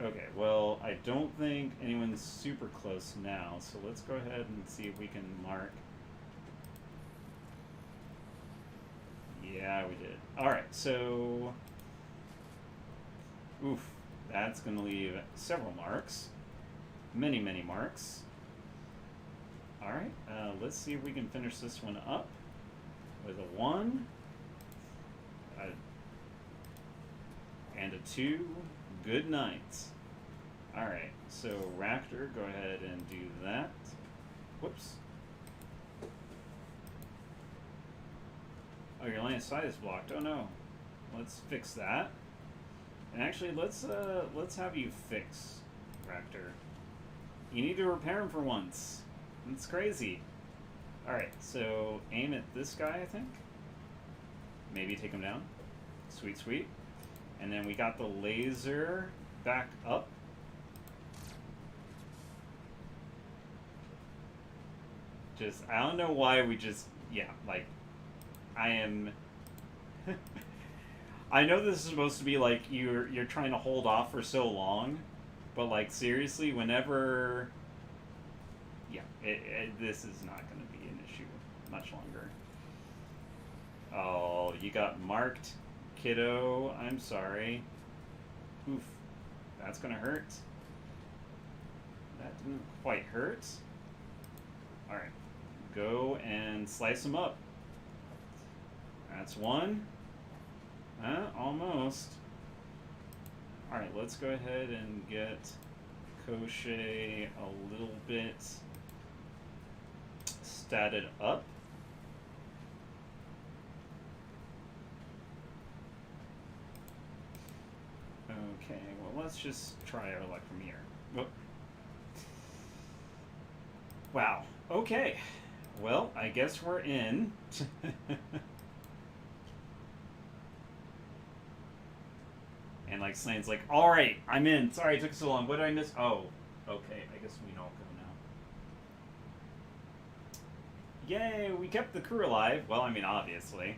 Speaker 1: Okay, well, I don't think anyone's super close now, so let's go ahead and see if we can mark. Yeah, we did. Alright, so... Oof, that's going to leave several marks. Many, many marks. Alright, let's see if we can finish this one up with a 1. And a 2. Good night. Alright, so Raptor, go ahead and do that. Whoops. Oh, your line of sight is blocked. Oh no. Let's fix that. And actually, let's have you fix Raptor. You need to repair him for once. It's crazy. Alright, so aim at this guy, I think. Maybe take him down. Sweet, sweet. And then we got the laser back up. Just, I don't know why we just, yeah, like, I am I know this is supposed to be like you're trying to hold off for so long, but like seriously, whenever, yeah, this is not going to be an issue much longer. Oh, you got marked, kiddo. I'm sorry. Oof, that's gonna hurt. That didn't quite hurt. All right, go and slice them up. That's one. Almost. Alright, let's go ahead and get Koschei a little bit statted up. Okay, well, let's just try our luck from here. Oh. Wow. Okay. Well, I guess we're in. And like Slane's like, all right, I'm in. Sorry it took so long. What did I miss? Oh, okay. I guess we know go now. Yay, we kept the crew alive. Well, I mean, obviously.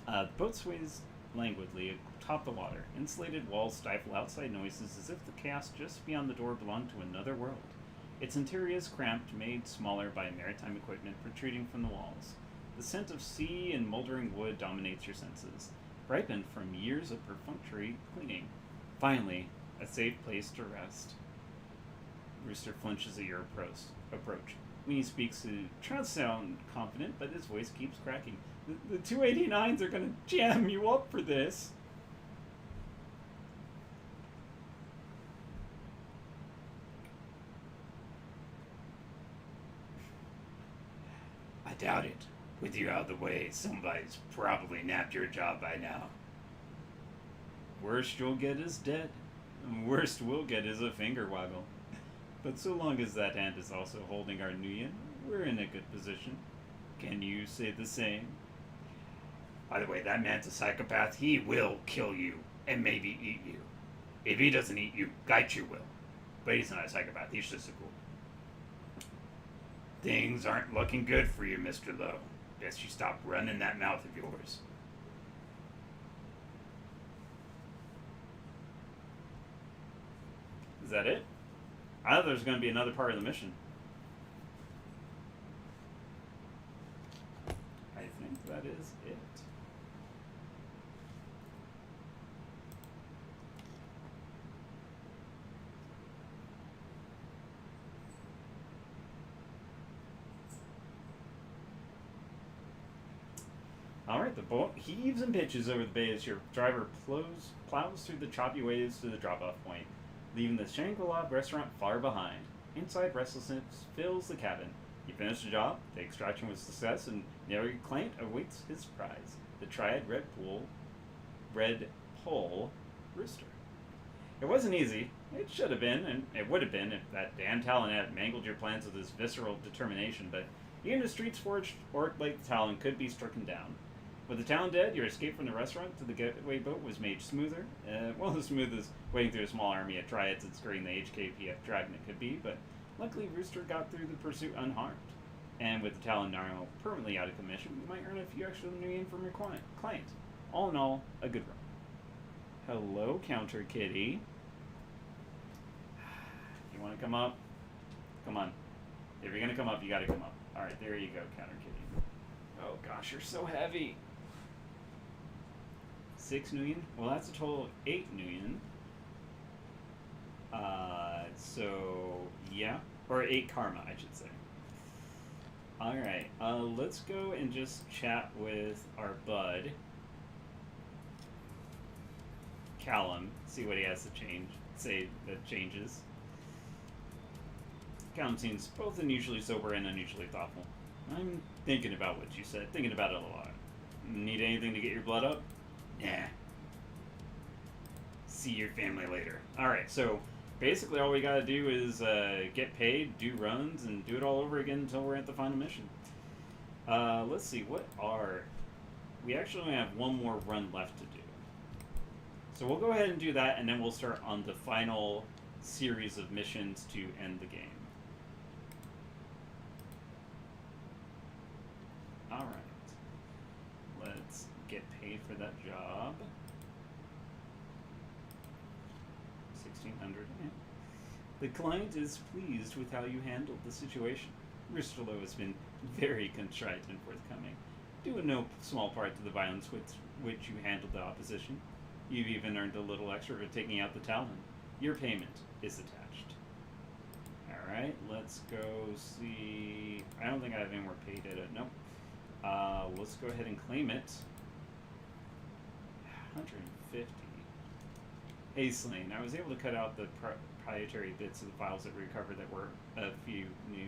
Speaker 1: The boat sways languidly atop the water. Insulated walls stifle outside noises as if the chaos just beyond the door belonged to another world. Its interior is cramped, made smaller by maritime equipment protruding from the walls. The scent of sea and moldering wood dominates your senses, ripened from years of perfunctory cleaning. Finally, a safe place to rest. Rooster flinches at your approach. When he speaks, he tries to sound confident, but his voice keeps cracking. The 289s are going to jam you up for this. I doubt it. With you out of the way, somebody's probably nabbed your job by now. Worst you'll get is dead. Worst we'll get is a finger waggle. But so long as that hand is also holding our Nguyen, we're in a good position. Can you say the same? By the way, that man's a psychopath. He will kill you and maybe eat you. If he doesn't eat you, Gaichu will. But he's not a psychopath. He's just a ghoul. Things aren't looking good for you, Mr. Lowe. Guess you stop running that mouth of yours. Is that it? I thought there was going to be another part of the mission. I think that is it. Alright, the boat heaves and pitches over the bay as your driver plows through the choppy waves to the drop-off point, leaving the Shangri-La restaurant far behind. Inside, restlessness fills the cabin. You finish the job, the extraction was a success, and now your client awaits his prize, the Triad Red Pole Rooster. It wasn't easy. It should have been, and it would have been if that damn Talon had mangled your plans with his visceral determination, but even a streets forged orc like the Talon could be stricken down. With the Talon dead, your escape from the restaurant to the getaway boat was made smoother. Well, as smooth as wading through a small army of triads and scurrying the HKPF dragon it could be, but luckily Rooster got through the pursuit unharmed. And with the Talon now permanently out of commission, you might earn a few extra Nguyen from your client. All in all, a good run. Hello, Counter Kitty. You want to come up? Come on. If you're going to come up, you got to come up. Alright, there you go, Counter Kitty. Oh gosh, you're so heavy. 6 Nguyen? Well, that's a total of 8 Nguyen. So, yeah. Or 8 Karma, I should say. Alright, let's go and just chat with our bud. Callum, see what he has to say that changes. Callum seems both unusually sober and unusually thoughtful. I'm thinking about what you said, thinking about it a lot. Need anything to get your blood up? Nah. See your family later. Alright, so basically all we gotta do is get paid, do runs, and do it all over again until we're at the final mission. Let's see, we actually only have one more run left to do. So we'll go ahead and do that, and then we'll start on the final series of missions to end the game. Alright. Let's get paid for that job. 1600. Yeah. The client is pleased with how you handled the situation. Risterlo has been very contrite and forthcoming, due in no small part to the violence with which you handled the opposition. You've even earned a little extra for taking out the Talon. Your payment is attached. Alright, let's go see... I don't think I have any more pay data. Nope. Let's go ahead and claim it. 150. Ace-Lane. I was able to cut out the proprietary bits of the files that we recovered that were a few new,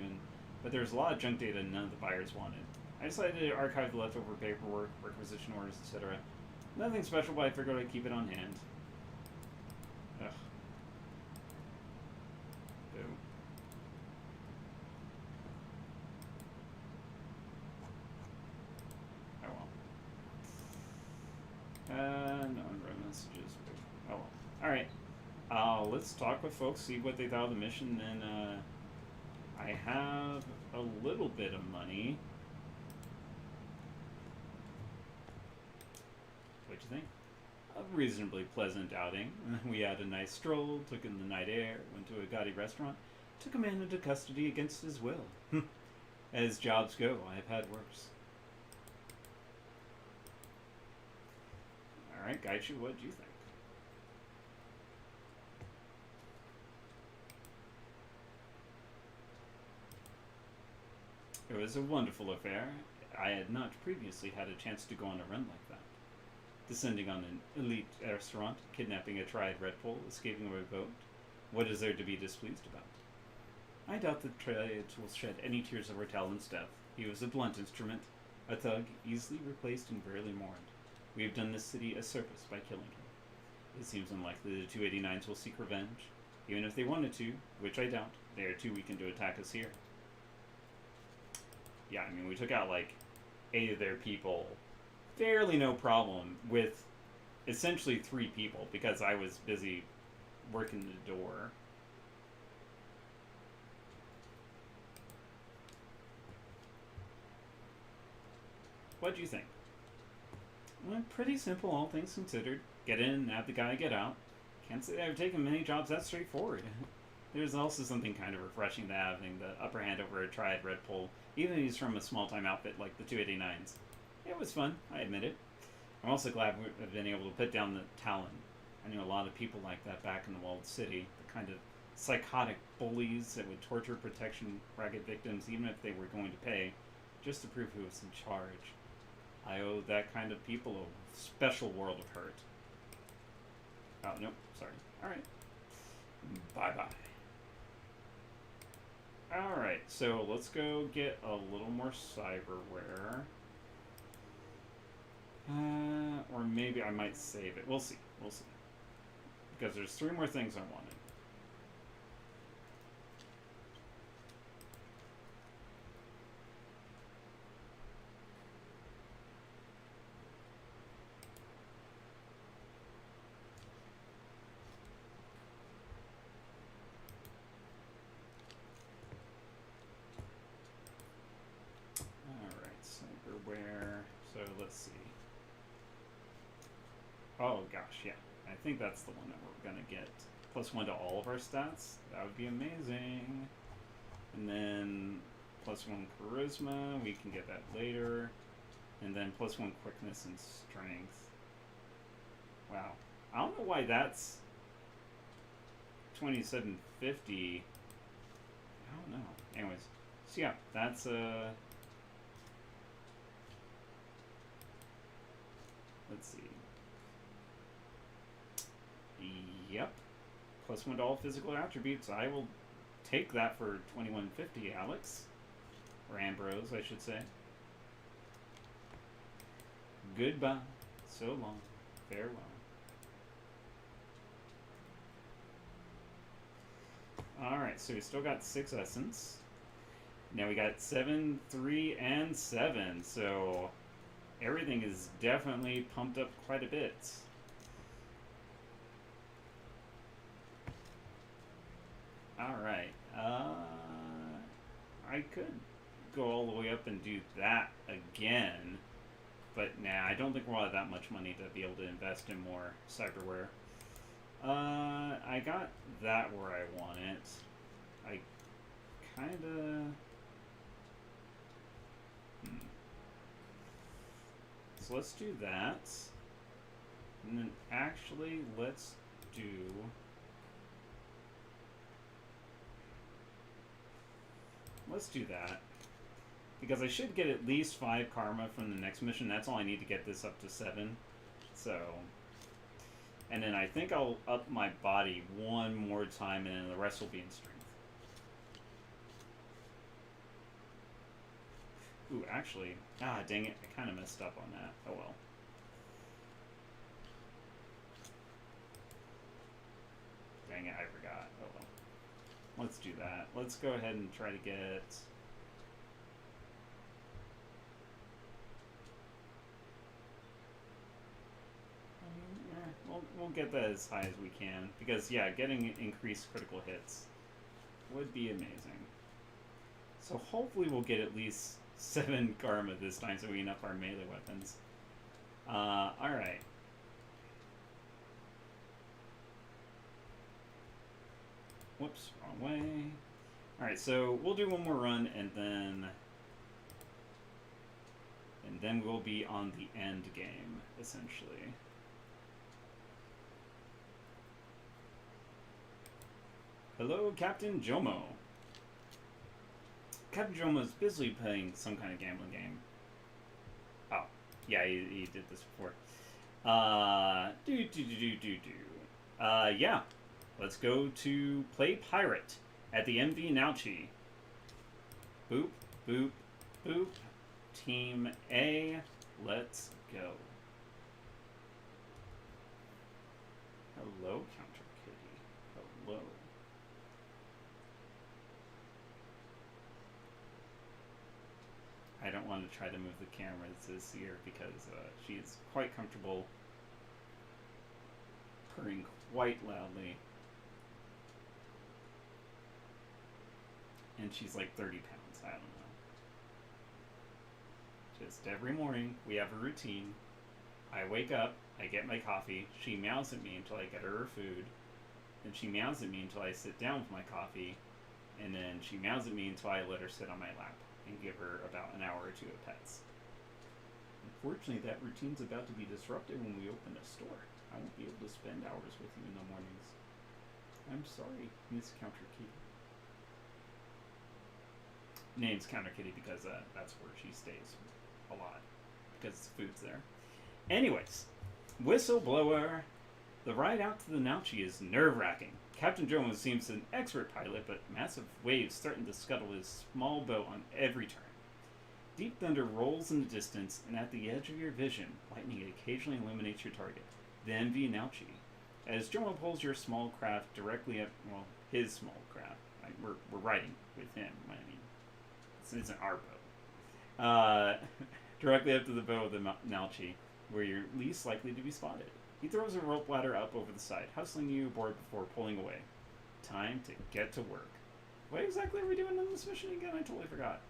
Speaker 1: but there's a lot of junk data none of the buyers wanted. I decided to archive the leftover paperwork, requisition orders, etc. Nothing special, but I figured I'd keep it on hand. Ugh. Boo. Oh well. No unread messages. Oh well. Alright. Let's talk with folks, see what they thought of the mission, and I have a little bit of money. What'd you think? A reasonably pleasant outing. We had a nice stroll, took in the night air, went to a gaudy restaurant, took a man into custody against his will. As jobs go, I have had worse. Alright, Gaichu, what do you think? It was a wonderful affair. I had not previously had a chance to go on a run like that. Descending on an elite restaurant, kidnapping a triad Red Pole, escaping a boat. What is there to be displeased about? I doubt the triads will shed any tears over Talon's death. He was a blunt instrument, a thug, easily replaced and rarely mourned. We have done this city a service by killing him. It seems unlikely the 289s will seek revenge. Even if they wanted to, which I doubt, they are too weakened to attack us here. Yeah, I mean, we took out like 8 of their people. Fairly no problem with essentially 3 people because I was busy working the door. What do you think? Well, pretty simple, all things considered. Get in, nab the guy, get out. Can't say I've taken many jobs that straightforward. There's also something kind of refreshing to having the upper hand over a triad Red Pole, even if he's from a small-time outfit like the 289s. It was fun, I admit it. I'm also glad we've been able to put down the Talon. I knew a lot of people like that back in the walled city, the kind of psychotic bullies that would torture protection ragged victims even if they were going to pay, just to prove who was in charge. I owe that kind of people a special world of hurt. Oh, nope, sorry. Alright. Bye-bye. Alright, so let's go get a little more cyberware. Or maybe I might save it. We'll see. We'll see. Because there's 3 more things I wanted. Alright, cyberware. So let's see. Oh gosh, yeah. I think that's the one that we're gonna get. +1 to all of our stats. That would be amazing. And then +1 charisma. We can get that later. And then +1 quickness and strength. Wow. I don't know why that's 2750. I don't know. Anyways. So yeah, that's let's see. Yep. +1 to all physical attributes. I will take that for 2150, Alex. Or Ambrose, I should say. Goodbye. So long. Farewell. Alright, so we still got 6 essence. Now we got 7, 3, and 7. So everything is definitely pumped up quite a bit. Alright, I could go all the way up and do that again, but nah, I don't think we'll have that much money to be able to invest in more cyberware. I got that where I want it. I kinda... So let's do that. And then actually, let's do... Let's do that. Because I should get at least 5 karma from the next mission. That's all I need to get this up to 7. So... And then I think I'll up my body one more time, and then the rest will be in strength. Ooh, actually... Ah, dang it. I kind of messed up on that. Oh well. Dang it, I forgot. Oh well. Let's do that. Let's go ahead and try to get... We'll get that as high as we can. Because, yeah, getting increased critical hits would be amazing. So hopefully we'll get at least 7 karma this time so we can up our melee weapons. Alright. Whoops, wrong way. Alright, so we'll do one more run and then we'll be on the end game, essentially. Hello, Captain Jomo. Captain Jomo is busily playing some kind of gambling game. Oh, yeah, he did this before. Yeah. Let's go to play Pirate at the MV Nauchi. Boop, boop, boop. Team A, let's go. Hello, Counter Kitty. Hello. I don't want to try to move the cameras this year because she is quite comfortable purring quite loudly. And she's like 30 pounds, I don't know. Just every morning, we have a routine. I wake up, I get my coffee, she meows at me until I get her food, then she meows at me until I sit down with my coffee, and then she meows at me until I let her sit on my lap and give her about an hour or 2 of pets. Unfortunately, that routine's about to be disrupted when we open a store. I won't be able to spend hours with you in the mornings. I'm sorry, Miss Counter Kitty. Name's Counter Kitty because that's where she stays a lot, because the food's there. Anyways, Whistleblower. The ride out to the Nauchi is nerve-wracking. Captain Jomo seems an expert pilot, but massive waves threaten to scuttle his small boat on every turn. Deep thunder rolls in the distance, and at the edge of your vision, lightning occasionally illuminates your target, the MV Nauchi. As Jomo pulls your small craft directly up, well, his small craft. We're riding with him, I mean. This isn't our boat. Directly up to the bow of the Nauchi, where you're least likely to be spotted. He throws a rope ladder up over the side, hustling you aboard before pulling away. Time to get to work. What exactly are we doing in this mission again? I totally forgot.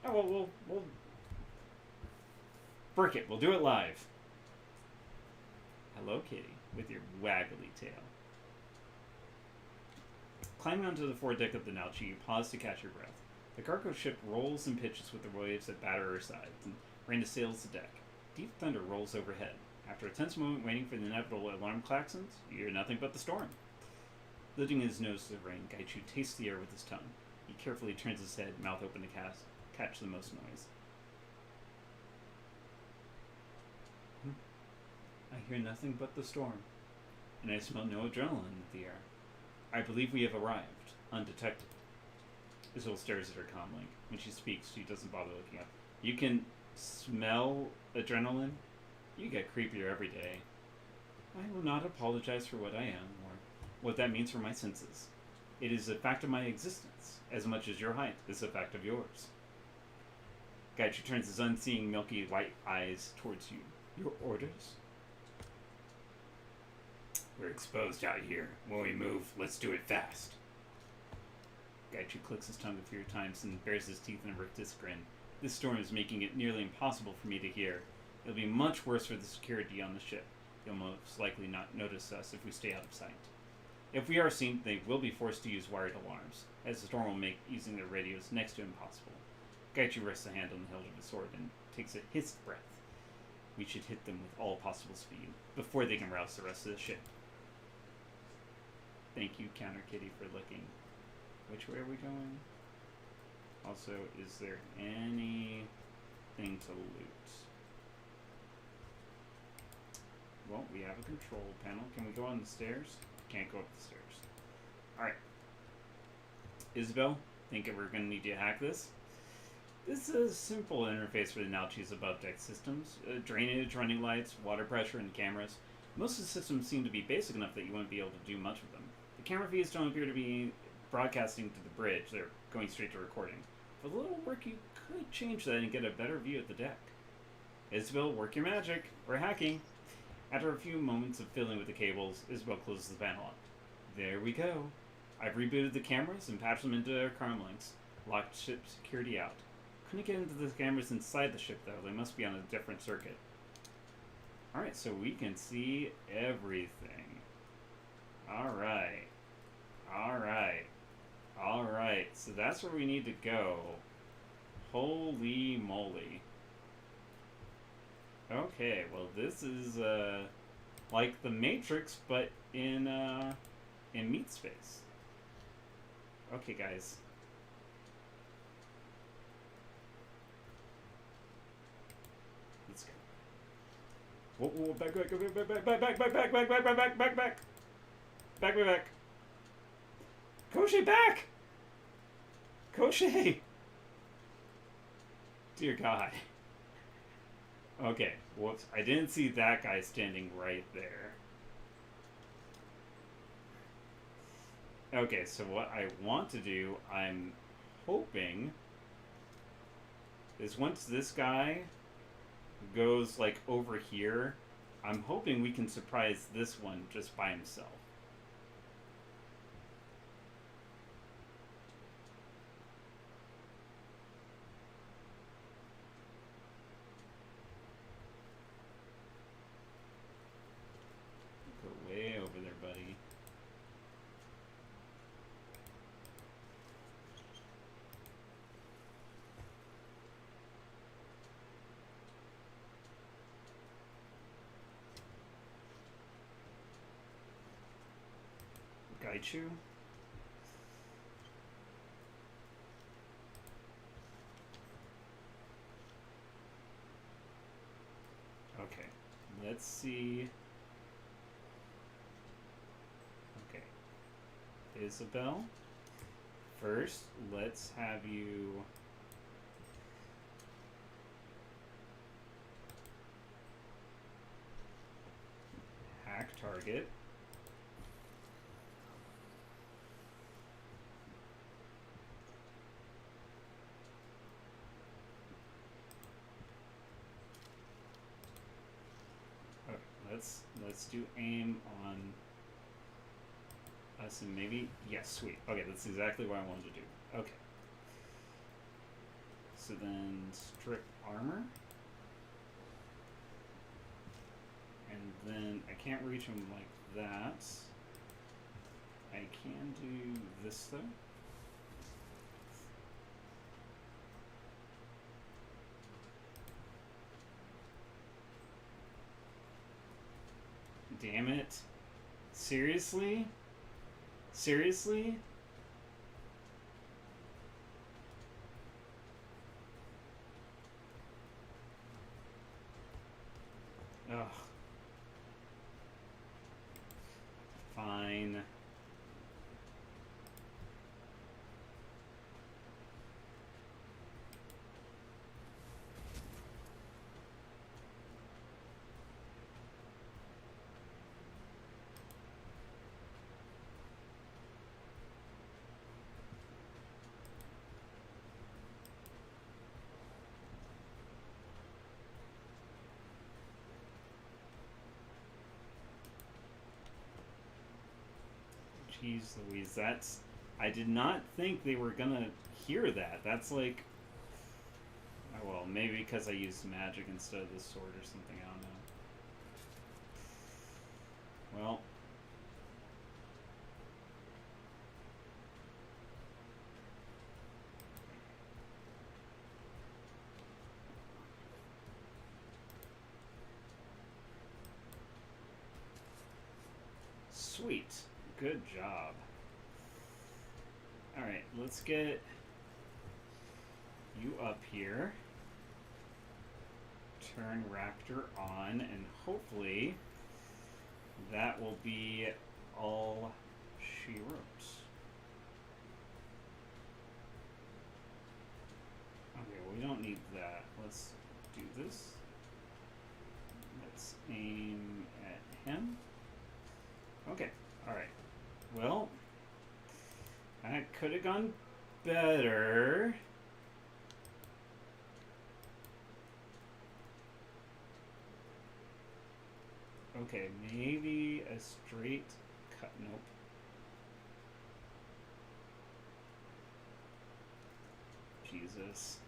Speaker 1: Oh, well, we'll frick it. We'll do it live. Hello, Kitty, with your waggly tail. Climbing onto the foredeck of the Nauchi, you pause to catch your breath. The cargo ship rolls and pitches with the waves that batter her sides, and rain assails the deck. Deep thunder rolls overhead. After a tense moment waiting for the inevitable alarm klaxons, you hear nothing but the storm. Lifting his nose to the rain, Gaichu tastes the air with his tongue. He carefully turns his head, mouth open to catch the most noise. I hear nothing but the storm, and I smell no adrenaline in the air. I believe we have arrived, undetected. Isil stares at her calmly. When she speaks, she doesn't bother looking up. You can smell adrenaline? You get creepier every day. I will not apologize for what I am, or what that means for my senses. It is a fact of my existence, as much as your height is a fact of yours. Gaichu turns his unseeing, milky white eyes towards you. Your orders? We're exposed out here. When we move, let's do it fast. Gaichu clicks his tongue a few times and bares his teeth in a rictus grin. This storm is making it nearly impossible for me to hear. It'll be much worse for the security on the ship. they'll most likely not notice us if we stay out of sight. If we are seen, they will be forced to use wired alarms, as the storm will make using their radios next to impossible. Gaichu rests a hand on the hilt of his sword and takes a hissed breath. We should hit them with all possible speed, before they can rouse the rest of the ship. Thank you, Counter Kitty, for looking. Which way are we going? Also, is there anything to loot? Well, we have a control panel. Can we go on the stairs? Can't go up the stairs. Alright. Isabel, think we're going to need you to hack this? This is a simple interface for the Naochi's above-deck systems. Drainage, running lights, water pressure, and cameras. Most of the systems seem to be basic enough that you won't be able to do much with them. The camera feeds don't appear to be broadcasting to the bridge. They're going straight to recording. For a little work, you could change that and get a better view of the deck. Isabel, work your magic. We're hacking. After a few moments of fiddling with the cables, Isabel closes the panel up. There we go. I've rebooted the cameras and patched them into their comm links. Locked ship security out. Couldn't get into the cameras inside the ship, though. They must be on a different circuit. Alright, so we can see everything. Alright. Alright. Alright, so that's where we need to go. Holy moly. Okay, well this is, like the Matrix, but in meat space. Okay, guys. Let's go. Whoa, whoa, back. Koschei, back! Koschei! Dear God. Okay, whoops. I didn't see that guy standing right there. Okay, so what I want to do, I'm hoping, is once this guy goes, like, over here, I'm hoping we can surprise this one just by himself. Go way over there, buddy. Gaichu. Okay, let's see. Okay, Isabel. First, let's have you hack target. Let's do aim on us and maybe, yes, sweet. Okay, that's exactly what I wanted to do. Okay. So then strip armor. And then I can't reach him like that. I can do this though. Damn it. Seriously? Seriously? Ugh. Fine. Jeez Louise, that's... I did not think they were gonna hear that. That's like... Oh, well, maybe because I used magic instead of the sword or something, I don't know. Well, sweet. Good job. Alright, let's get you up here. Turn Raptor on, and hopefully that will be all she wrote. Okay, well, we don't need that. Let's do this. Let's aim at him. Okay, alright. Well, that could have gone better. Okay, maybe a straight cut. Nope. Jesus.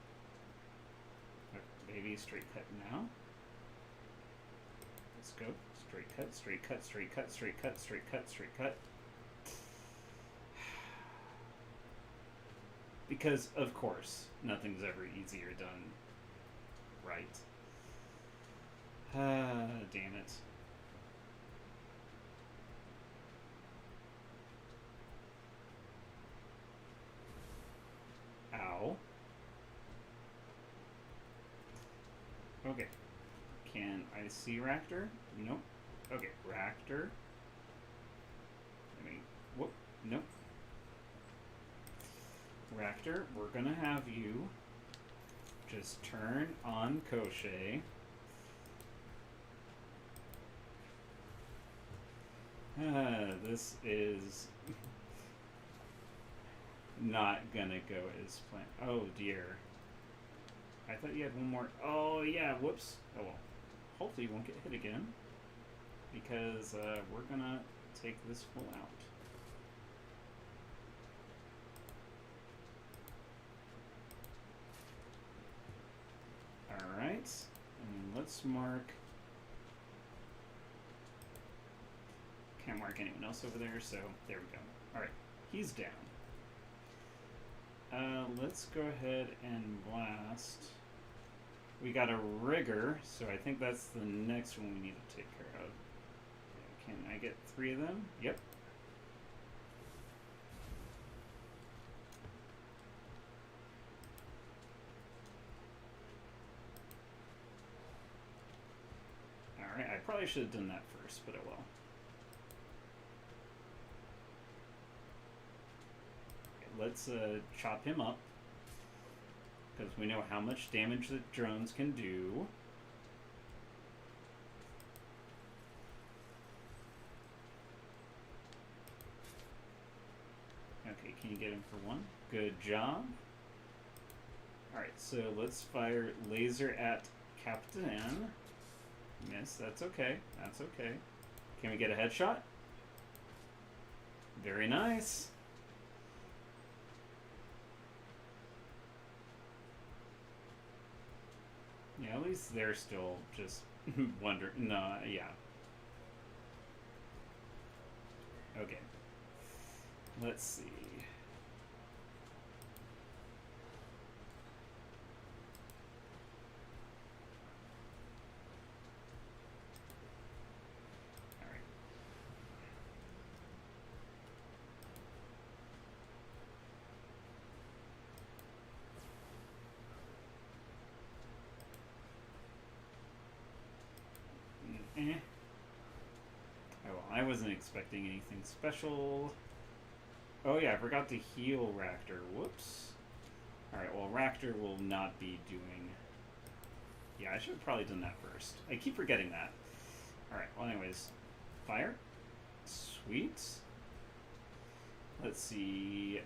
Speaker 1: Maybe straight cut now. Let's go. Straight cut, straight cut, straight cut, straight cut, straight cut, straight cut. Because, of course, nothing's ever easier done right. Damn it. Ow. Okay. Can I see Raptor? Nope. Okay, Raptor. Let me. Whoop. Nope. Raptor, we're gonna have you just turn on Koschei. This is not gonna go as planned. Oh dear. I thought you had one more. Oh yeah, whoops. Oh well. Hopefully you won't get hit again. Because we're gonna take this full out. Alright. And let's mark. Can't mark anyone else over there, so there we go. Alright, he's down. Let's go ahead and blast. We got a rigger, so I think that's the next one we need to take care of. Can I get 3 of them? Yep. Alright, I probably should have done that first, but oh well. Let's chop him up, because we know how much damage the drones can do. Okay, can you get him for 1? Good job. Alright, so let's fire laser at Captain. Miss, that's okay. That's okay. Can we get a headshot? Very nice. Yeah, at least they're still just wondering. No, yeah. Okay. Let's see. Alright. Oh, well, I wasn't expecting anything special. Oh yeah, I forgot to heal Raptor. Whoops. Alright, well Raptor will not be doing... Yeah, I should have probably done that first. I keep forgetting that. Alright, well anyways. Fire. Sweet. Let's see.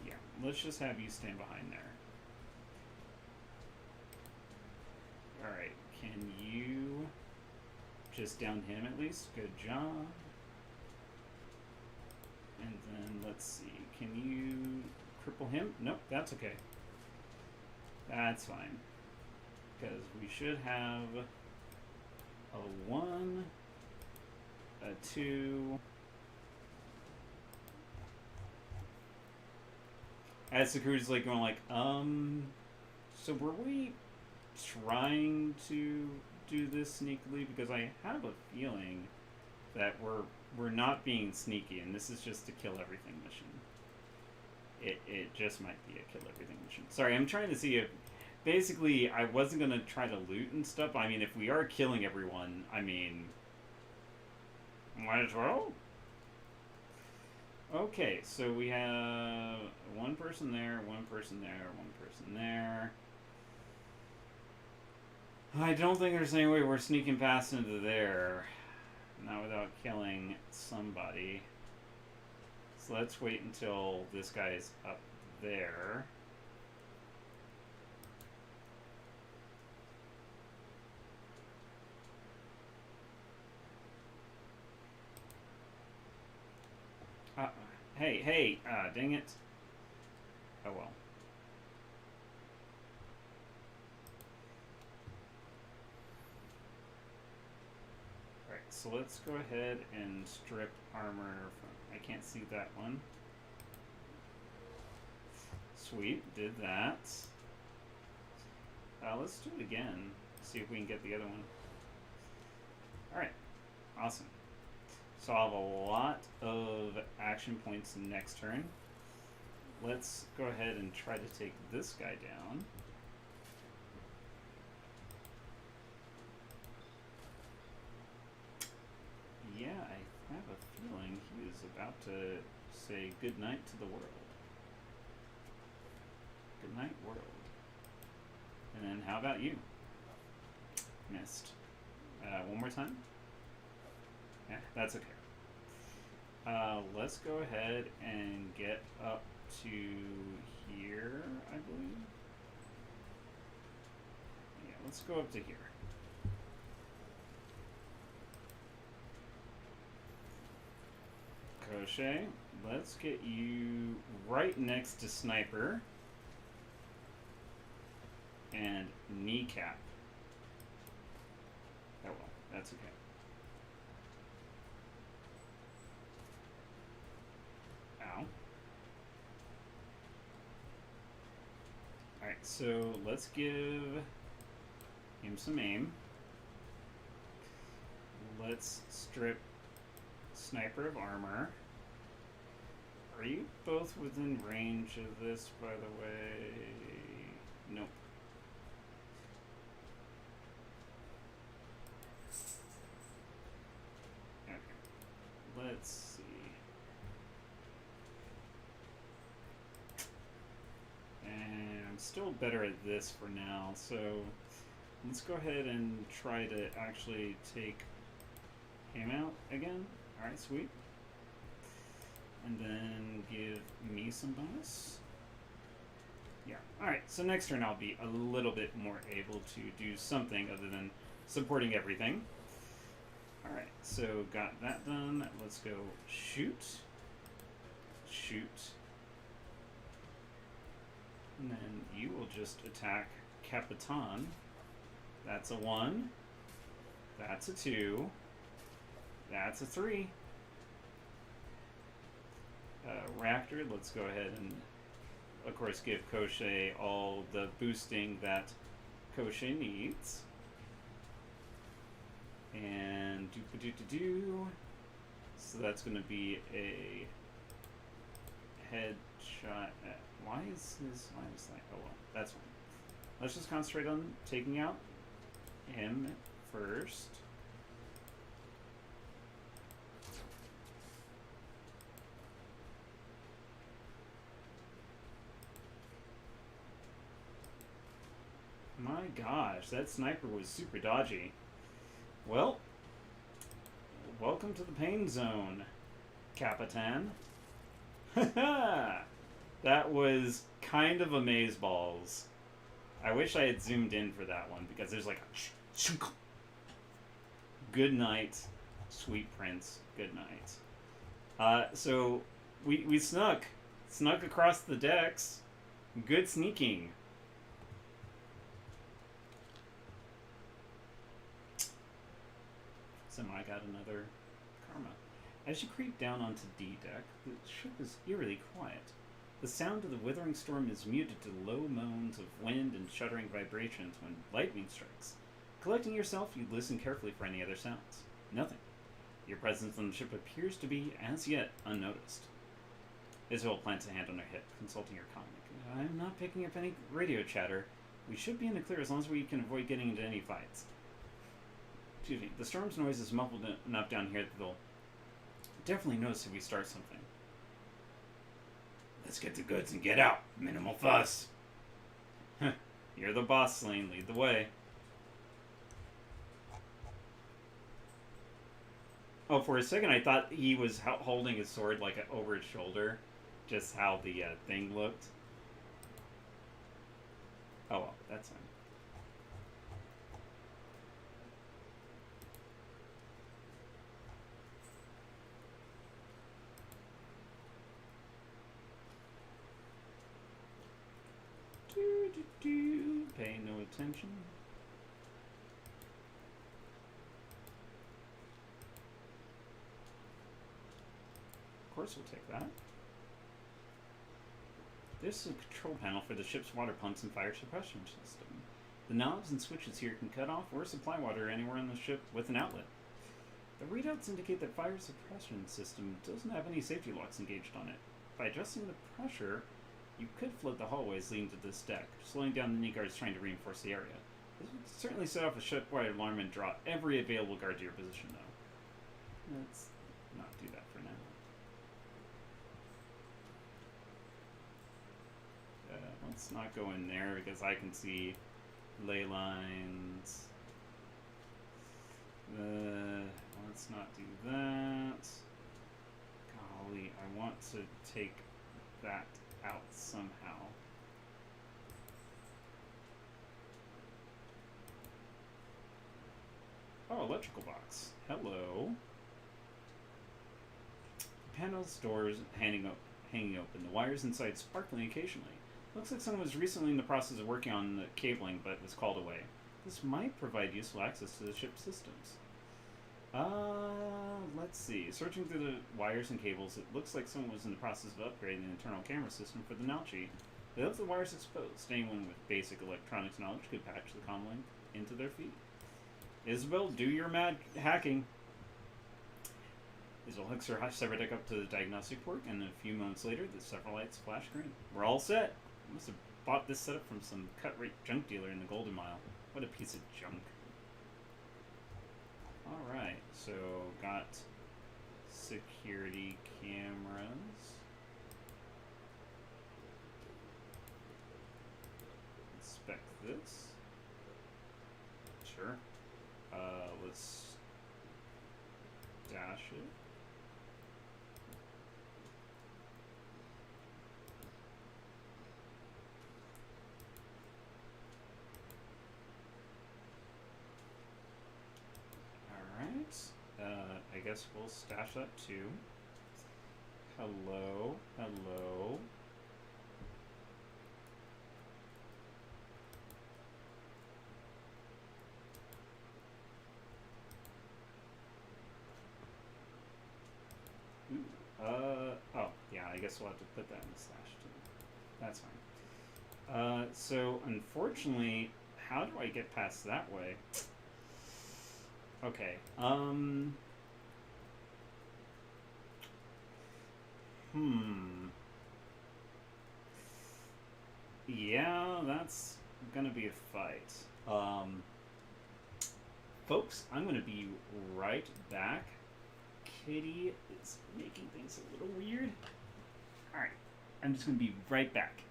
Speaker 1: Yeah, let's just have you stand behind there. Alright, can you just down him at least? Good job. And then let's see, can you cripple him? Nope, that's okay. That's fine. Because we should have a 1, a 2. As Sakura's like going like, so were we trying to do this sneakily? Because I have a feeling that we're not being sneaky, and this is just a kill everything mission. It just might be a kill everything mission. Sorry, I'm trying to see if... Basically, I wasn't going to try to loot and stuff. I mean, if we are killing everyone, I mean... Might as well. Okay, so we have one person there, one person there, one person there. I don't think there's any way we're sneaking past into there. Not without killing somebody. So let's wait until this guy's up there. Hey, dang it. Oh well. Alright, so let's go ahead and strip armor from... I can't see that one. Sweet, did that. Let's do it again. See if we can get the other one. Alright, awesome. So I'll have a lot of action points next turn. Let's go ahead and try to take this guy down. Yeah, I have a feeling he is about to say goodnight to the world. Good night, world. And then how about you? Missed. One more time? Yeah, that's okay. Let's go ahead and get up to here, I believe. Yeah, let's go up to here. Koschei, let's get you right next to Sniper and Kneecap. Oh well, that's okay. Ow. Alright, so let's give him some aim. Let's strip Sniper of armor. Are you both within range of this, by the way? Nope. Okay. Let's see. And I'm still better at this for now, so let's go ahead and try to actually take him out again. Alright, sweet. And then give me some bonus. Yeah. Alright, so next turn I'll be a little bit more able to do something other than supporting everything. Alright, so got that done. Let's go shoot. Shoot. And then you will just attack Capitan. That's a 1. That's a 2. That's a 3. Raptor, let's go ahead and, of course, give Koschei all the boosting that Koschei needs. And do-ba-do-do-do. So that's going to be a headshot. Why is his line of sight? Oh well, that's fine. Let's just concentrate on taking out him first. My gosh, that sniper was super dodgy. Well, welcome to the pain zone, Capitan. Haha! That was kind of amazeballs. I wish I had zoomed in for that one because there's like a good night, sweet prince, good night. So we snuck across the decks. Good sneaking. Semi got another karma. As you creep down onto D deck, the ship is eerily quiet. The sound of the withering storm is muted to low moans of wind and shuddering vibrations when lightning strikes. Collecting yourself, you listen carefully for any other sounds. Nothing. Your presence on the ship appears to be, as yet, unnoticed. Isabel plants a hand on her hip, consulting her comic. I'm not picking up any radio chatter. We should be in the clear as long as we can avoid getting into any fights. Excuse me. The storm's noise is muffled enough down here that they'll definitely notice if we start something. Let's get the goods and get out. Minimal fuss. You're the boss, Slane. Lead the way. Oh, for a second I thought he was holding his sword like over his shoulder. Just how the thing looked. Oh well, that's fine. Pay no attention. Of course we'll take that. This is a control panel for the ship's water pumps and fire suppression system. The knobs and switches here can cut off or supply water anywhere on the ship with an outlet. The readouts indicate that fire suppression system doesn't have any safety locks engaged on it. By adjusting the pressure, you could flood the hallways leading to this deck, slowing down the knee guards trying to reinforce the area. This would certainly set off a shipwide alarm and draw every available guard to your position, though. Let's not do that for now. Let's not go in there because I can see ley lines. Let's not do that. Golly, I want to take that out somehow. Oh, electrical box. Hello. Panels, doors hanging open. The wires inside sparkling occasionally. Looks like someone was recently in the process of working on the cabling, but was called away. This might provide useful access to the ship's systems. Let's see. Searching through the wires and cables, it looks like someone was in the process of upgrading the internal camera system for the Nalchi. They left the wires exposed. Anyone with basic electronics knowledge could patch the comm link into their feed. Isabel, do your mad hacking. Isabel hooks her separate deck up to the diagnostic port, and a few moments later, the several lights flash green. We're all set. I must have bought this setup from some cut-rate junk dealer in the Golden Mile. What a piece of junk. Alright, so got security cameras. Inspect this. Sure. Let's dash it. I guess we'll stash that too. Hello, hello. Ooh, oh, yeah, I guess we'll have to put that in the stash too. That's fine. So unfortunately, how do I get past that way? Okay, yeah, that's gonna be a fight. Folks, I'm gonna be right back. Kitty is making things a little weird. Alright, I'm just gonna be right back.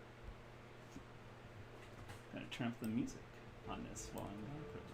Speaker 1: Gonna turn up the music on this while I'm gone for a bit.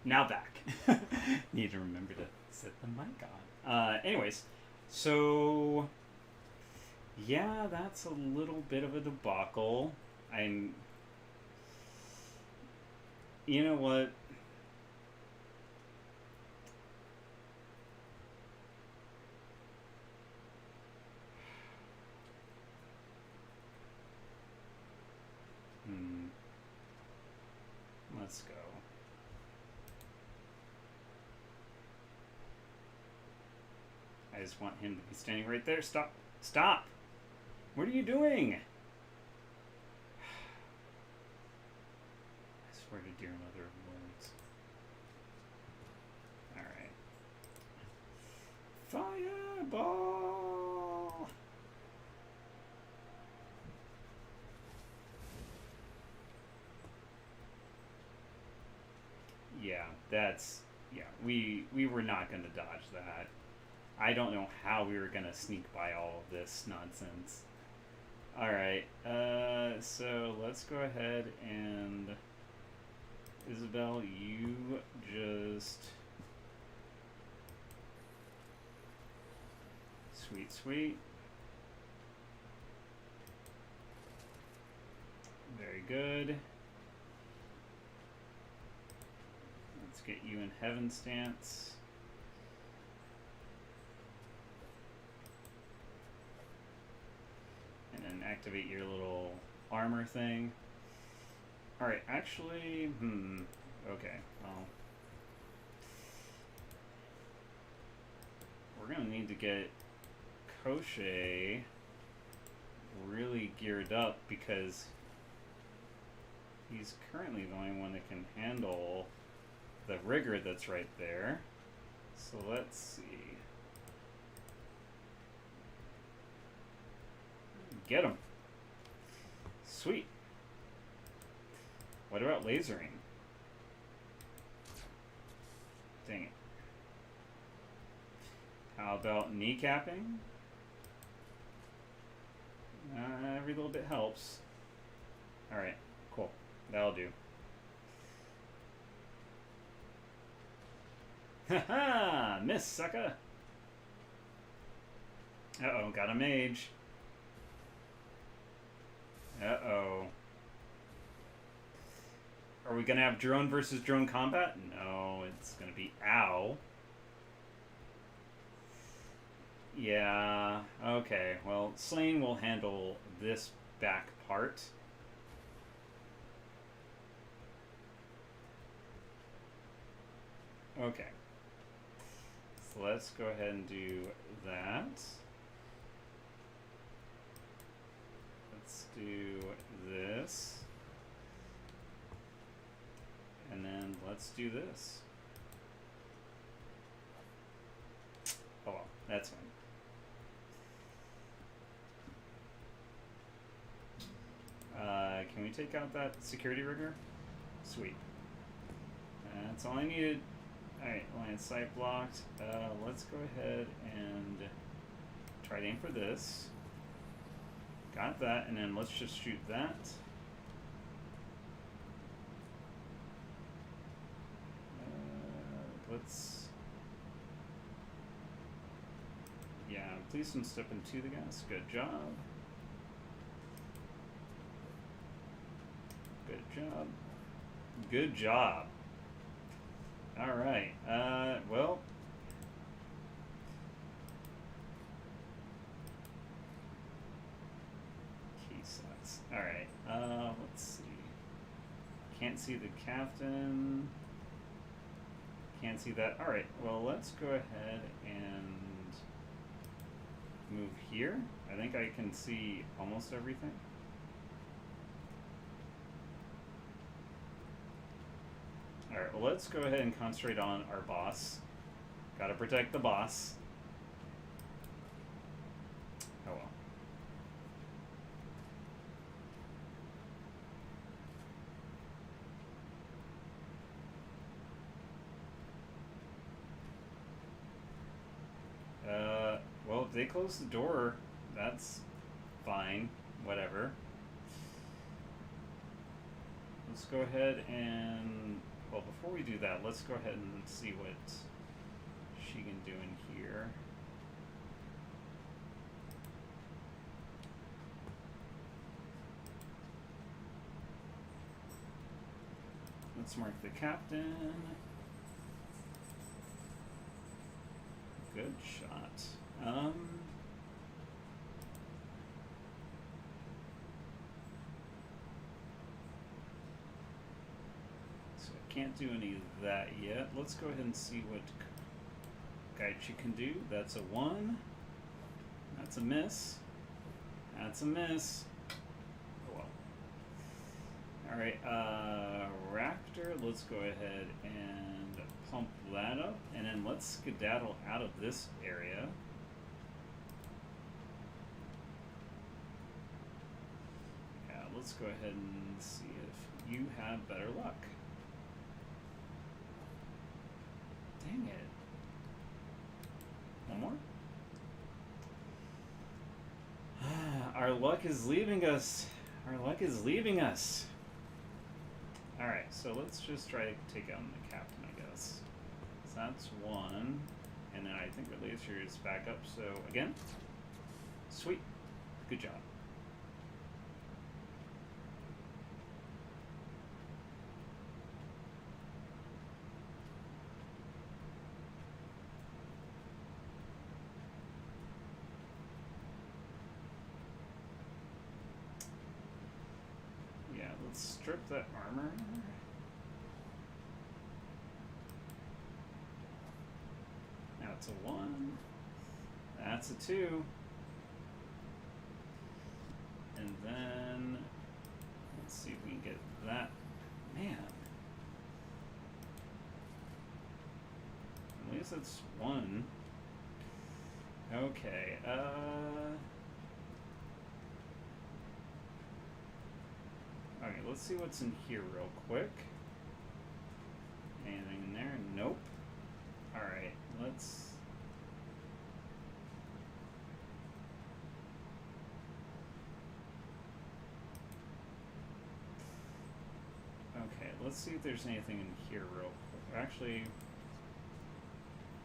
Speaker 1: now back. Need to remember to set the mic on. Anyways, so yeah, that's a little bit of a debacle. You know what? Let's go. I just want him to be standing right there. Stop. Stop! What are you doing? I swear to dear mother of words. Alright. Fireball! Yeah, that's... Yeah, we were not going to dodge that. I don't know how we were going to sneak by all of this nonsense. Alright, so let's go ahead and... Isabel, you just... Sweet, sweet. Very good. Let's get you in heaven stance. And then activate your little armor thing. Alright, actually, okay, well. We're gonna need to get Koschei really geared up because he's currently the only one that can handle the rigor that's right there. So let's see. Get him. Sweet. What about lasering? Dang it. How about kneecapping? Every little bit helps. Alright, cool. That'll do. Haha! Miss, sucker! Uh-oh, got a mage. Uh-oh. Are we gonna have drone versus drone combat? No, it's gonna be ow. Yeah, okay. Well, Slain will handle this back part. Okay. So let's go ahead and do that. Let's do this. And then let's do this. Oh well, that's fine. Can we take out that security rigger? Sweet. That's all I needed. Alright, line of sight blocked. Let's go ahead and try to aim for this. Got that, and then let's just shoot that. Let's... Yeah, please don't step into the gas. Good job. Good job. Good job. Alright, well... Key sucks. Alright, let's see. Can't see the captain. Can't see that. Alright, well, let's go ahead and move here. I think I can see almost everything. Alright, well, let's go ahead and concentrate on our boss. Gotta protect the boss. Oh well. Well, if they close the door, that's fine. Whatever. Let's go ahead and Well, before we do that, let's go ahead and see what she can do in here. Let's mark the captain. Good shot. So I can't do any of that yet. Let's go ahead and see what Gaichi can do. That's a 1. That's a miss. That's a miss. Oh well. Alright, Raptor, let's go ahead and pump that up, and then let's skedaddle out of this area. Yeah, let's go ahead and see if you have better luck. Dang it. One more? Our luck is leaving us. Our luck is leaving us. Alright, so let's just try to take out the captain, I guess. So that's 1. And then I think our laser is back up, so again. Sweet. Good job. Let's strip that armor. Now it's a 1. That's a 2. And then let's see if we can get that. Man. At least it's 1. Okay. Okay, let's see what's in here real quick. Anything in there? Nope. Alright, let's... Okay, let's see if there's anything in here real quick. Actually,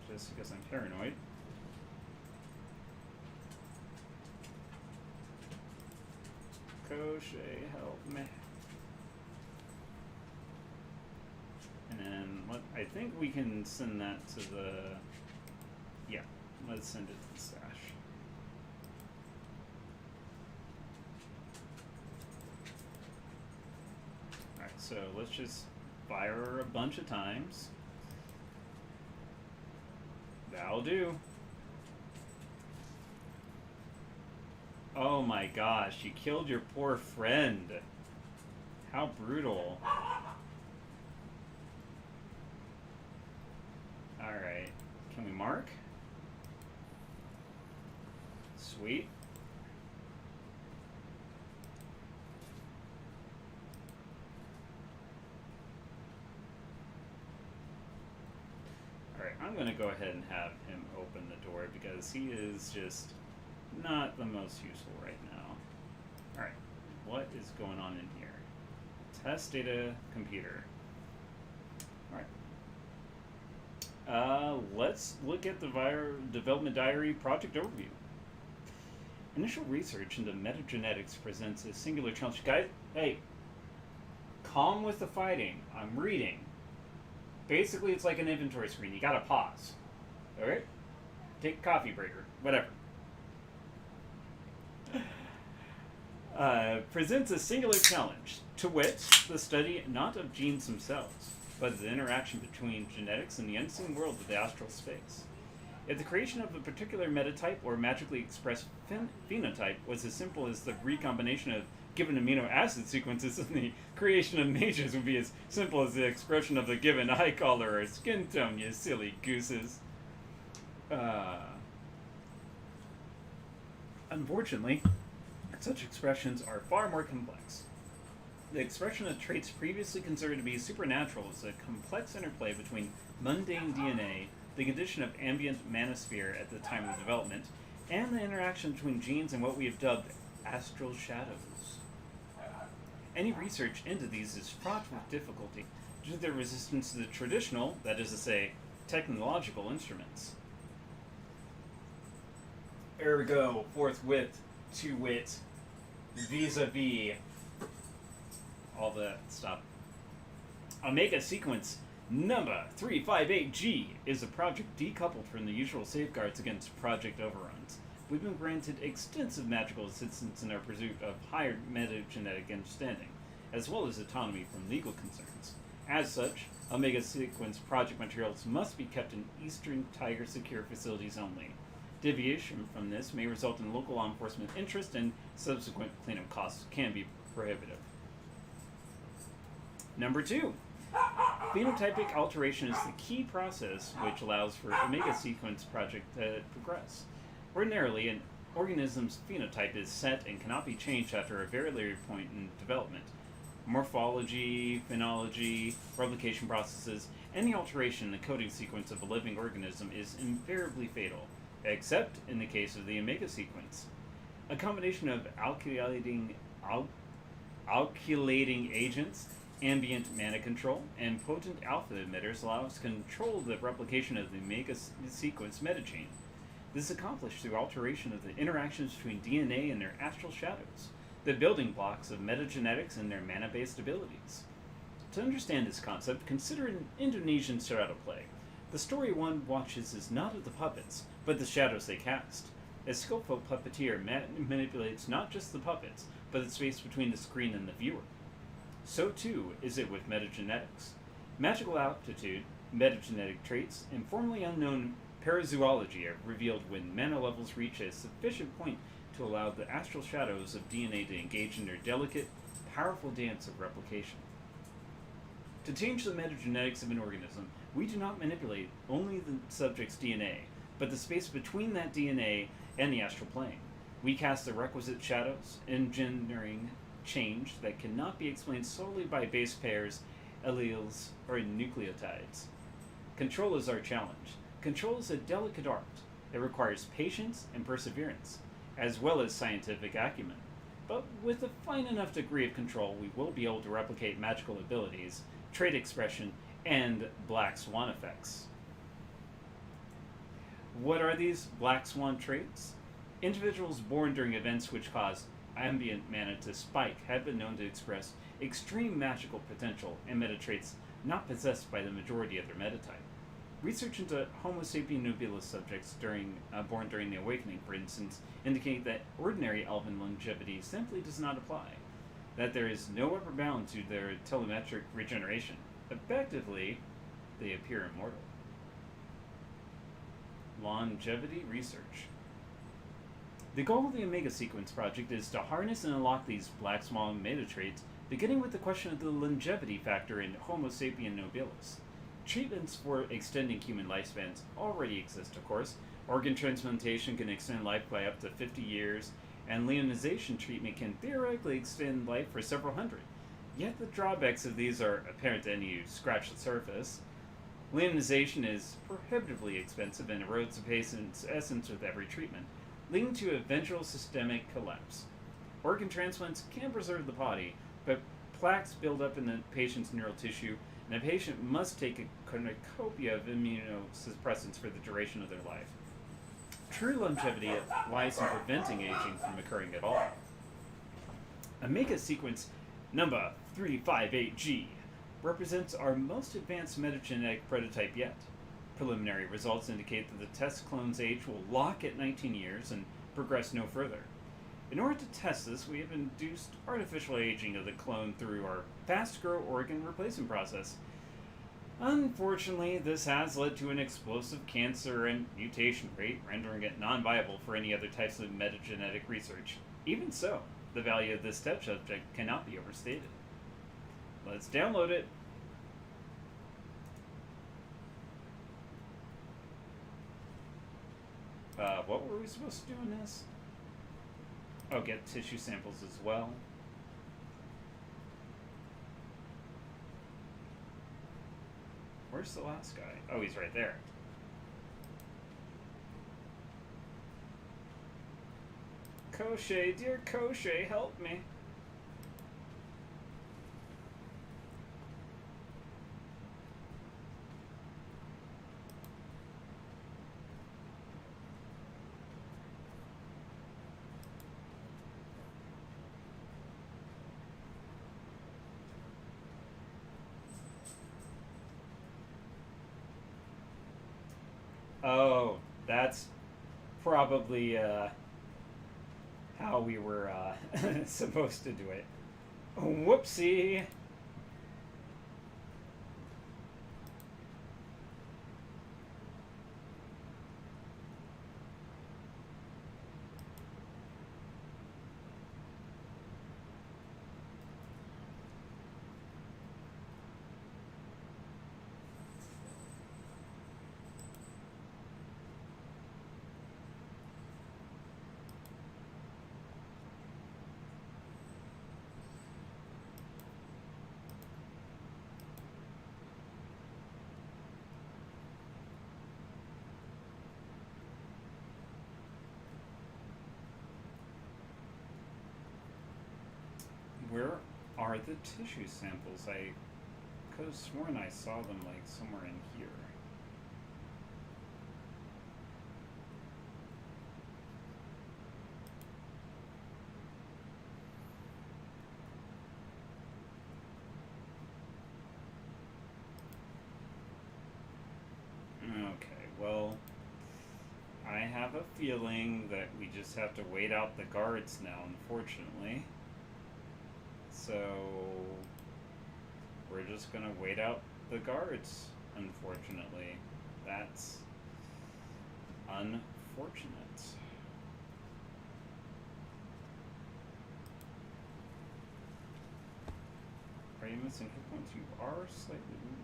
Speaker 1: just because I'm paranoid. Koschei, help me. And then I think we can send that to the... Yeah, let's send it to the stash. Alright, so let's just fire her a bunch of times. That'll do. Oh my gosh, you killed your poor friend. How brutal. Alright, can we mark? Sweet. Alright, I'm gonna go ahead and have him open the door because he is just not the most useful right now. Alright, what is going on in here? Test data computer. Alright. Let's look at the development diary project overview. Initial research into metagenetics presents a singular challenge. Guys, hey, calm with the fighting. I'm reading. Basically, it's like an inventory screen. You gotta pause. Alright? Take a coffee breaker. Whatever. Presents a singular challenge, to wit, the study not of genes themselves, but the interaction between genetics and the unseen world of the astral space. If the creation of a particular metatype or magically expressed phenotype was as simple as the recombination of given amino acid sequences, then the creation of mages would be as simple as the expression of the given eye color or skin tone, you silly gooses. Unfortunately, such expressions are far more complex. The expression of traits previously considered to be supernatural is a complex interplay between mundane DNA, the condition of ambient manosphere at the time of development, and the interaction between genes and what we have dubbed astral shadows. Any research into these is fraught with difficulty. due to their resistance to the traditional, that is to say, technological instruments. Ergo, forthwith, to wit, vis-a-vis, all that stuff. Omega sequence number 358G is a project decoupled from the usual safeguards against project overruns. We've been granted extensive magical assistance in our pursuit of higher metagenetic understanding, as well as autonomy from legal concerns. As such, Omega sequence project materials must be kept in Eastern Tiger secure facilities only. Deviation from this may result in local law enforcement interest, and subsequent cleanup costs can be prohibitive. Number 2. Phenotypic alteration is the key process which allows for Omega sequence project to progress. Ordinarily, an organism's phenotype is set and cannot be changed after a very early point in development. Morphology, phenology, replication processes, any alteration in the coding sequence of a living organism is invariably fatal, except in the case of the Omega sequence. A combination of alkylating agents, ambient mana control, and potent alpha emitters allows control of the replication of the Omega sequence metachain. This is accomplished through alteration of the interactions between DNA and their astral shadows, the building blocks of metagenetics and their mana-based abilities. To understand this concept, consider an Indonesian shadow play. The story one watches is not of the puppets, but the shadows they cast. A skillful puppeteer manipulates not just the puppets, but the space between the screen and the viewer. So too is it with metagenetics. Magical aptitude, metagenetic traits, and formerly unknown parazoology are revealed when mana levels reach a sufficient point to allow the astral shadows of DNA to engage in their delicate, powerful dance of replication. To change the metagenetics of an organism, we do not manipulate only the subject's DNA, but the space between that DNA and the astral plane. We cast the requisite shadows, engendering change that cannot be explained solely by base pairs, alleles, or nucleotides. Control is our challenge. Control is a delicate art. It requires patience and perseverance, as well as scientific acumen. But with a fine enough degree of control, we will be able to replicate magical abilities, trait expression, and black swan effects. What are these black swan traits? Individuals born during events which cause ambient mana to spike have been known to express extreme magical potential and meta traits not possessed by the majority of their metatype. Research into Homo sapien nobilis subjects born during the Awakening, for instance, indicate that ordinary elven longevity simply does not apply, that there is no upper bound to their telemetric regeneration. Effectively, they appear immortal. Longevity research. The goal of the Omega Sequence Project is to harness and unlock these black swan meta traits, beginning with the question of the longevity factor in Homo sapien nobilis. Treatments for extending human lifespans already exist, of course. Organ transplantation can extend life by up to 50 years, and leonization treatment can theoretically extend life for several hundred. Yet the drawbacks of these are apparent to any who scratch the surface. Leonization is prohibitively expensive and erodes the patient's essence with every treatment, leading to eventual systemic collapse. Organ transplants can preserve the body, but plaques build up in the patient's neural tissue, and a patient must take a cornucopia of immunosuppressants for the duration of their life. True longevity lies in preventing aging from occurring at all. Omega sequence number 358G represents our most advanced metagenetic prototype yet. Preliminary results indicate that the test clone's age will lock at 19 years and progress no further. In order to test this, we have induced artificial aging of the clone through our fast-grow organ replacement process. Unfortunately, this has led to an explosive cancer and mutation rate, rendering it non-viable for any other types of metagenetic research. Even so, the value of this test subject cannot be overstated. Let's download it. What were we supposed to do in this? Oh, get tissue samples as well. Where's the last guy? Oh, he's right there. Koschei, dear Koschei, help me. Oh, that's probably how we were supposed to do it. Whoopsie. Where are the tissue samples? I could have sworn I saw them like somewhere in here. Okay, well, I have a feeling that we just have to wait out the guards now, unfortunately. So, we're just gonna wait out the guards, unfortunately. That's unfortunate. Are you missing hit points? You are slightly wounded.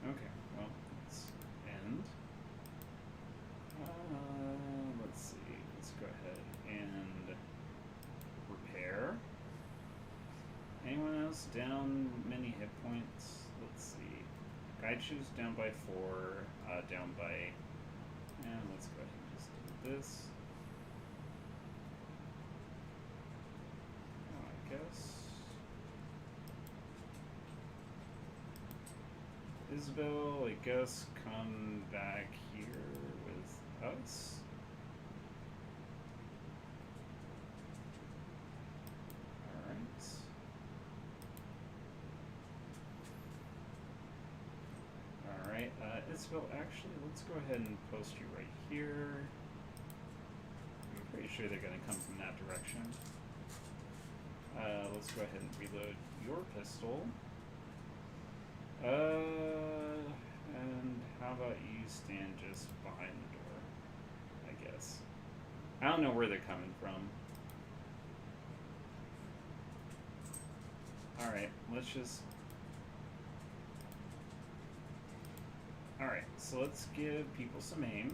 Speaker 1: Okay, well, let's end. Let's see. Let's go ahead and repair. Anyone else down many hit points? Let's see. Guideshoe's down by 4. Down by. And let's go ahead and just do this. I guess. Isabel, I guess, come back here with us. Alright. Alright, Isabel, actually, let's go ahead and post you right here. I'm pretty sure they're going to come from that direction. Let's go ahead and reload your pistol. And how about you stand just behind the door, I guess. I don't know where they're coming from. Alright, let's just... Alright, so let's give people some aim.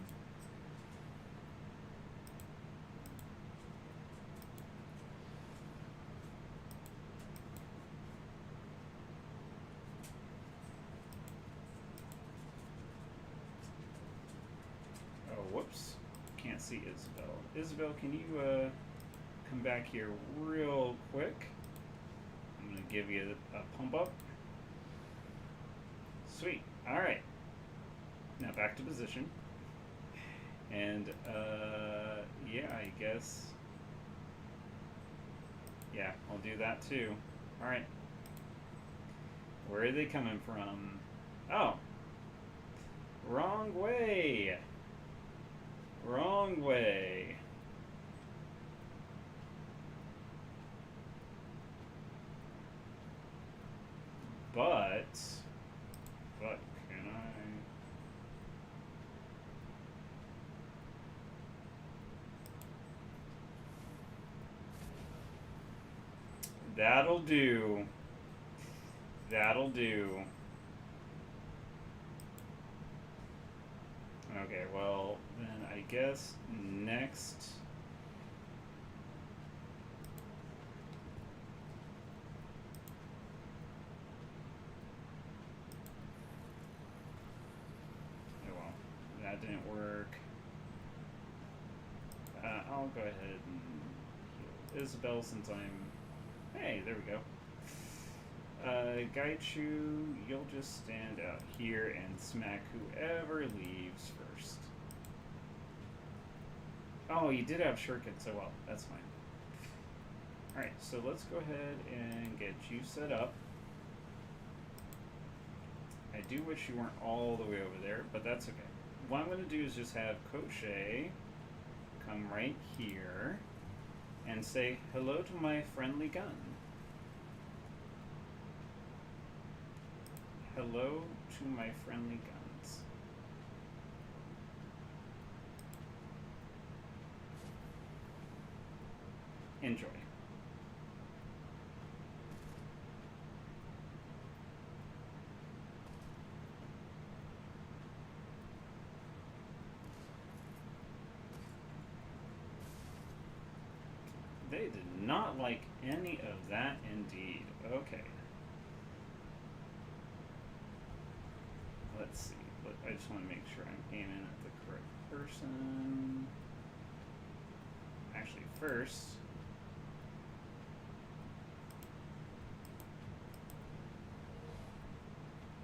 Speaker 1: Whoops, can't see Isabel. Isabel, can you come back here real quick? I'm gonna give you a pump up. Sweet, alright. Now back to position. And yeah, I guess. Yeah, I'll do that too. Alright. Where are they coming from? Oh. Wrong way. Wrong way. But can I? That'll do. That'll do. Okay, well, then I guess next... Oh well, that didn't work. I'll go ahead and heal Isabel since I'm... Hey, there we go. Gaishu, you'll just stand out here and smack whoever leaves first. Oh, you did have shuriken, so well, that's fine. Alright, so let's go ahead and get you set up. I do wish you weren't all the way over there, but that's okay. What I'm going to do is just have Koschei come right here and say hello to my friendly gun. Hello to my friendly guns. Enjoy. They did not like any of that indeed. Okay. Let's see. I just want to make sure I'm aiming at the correct person. Actually, first,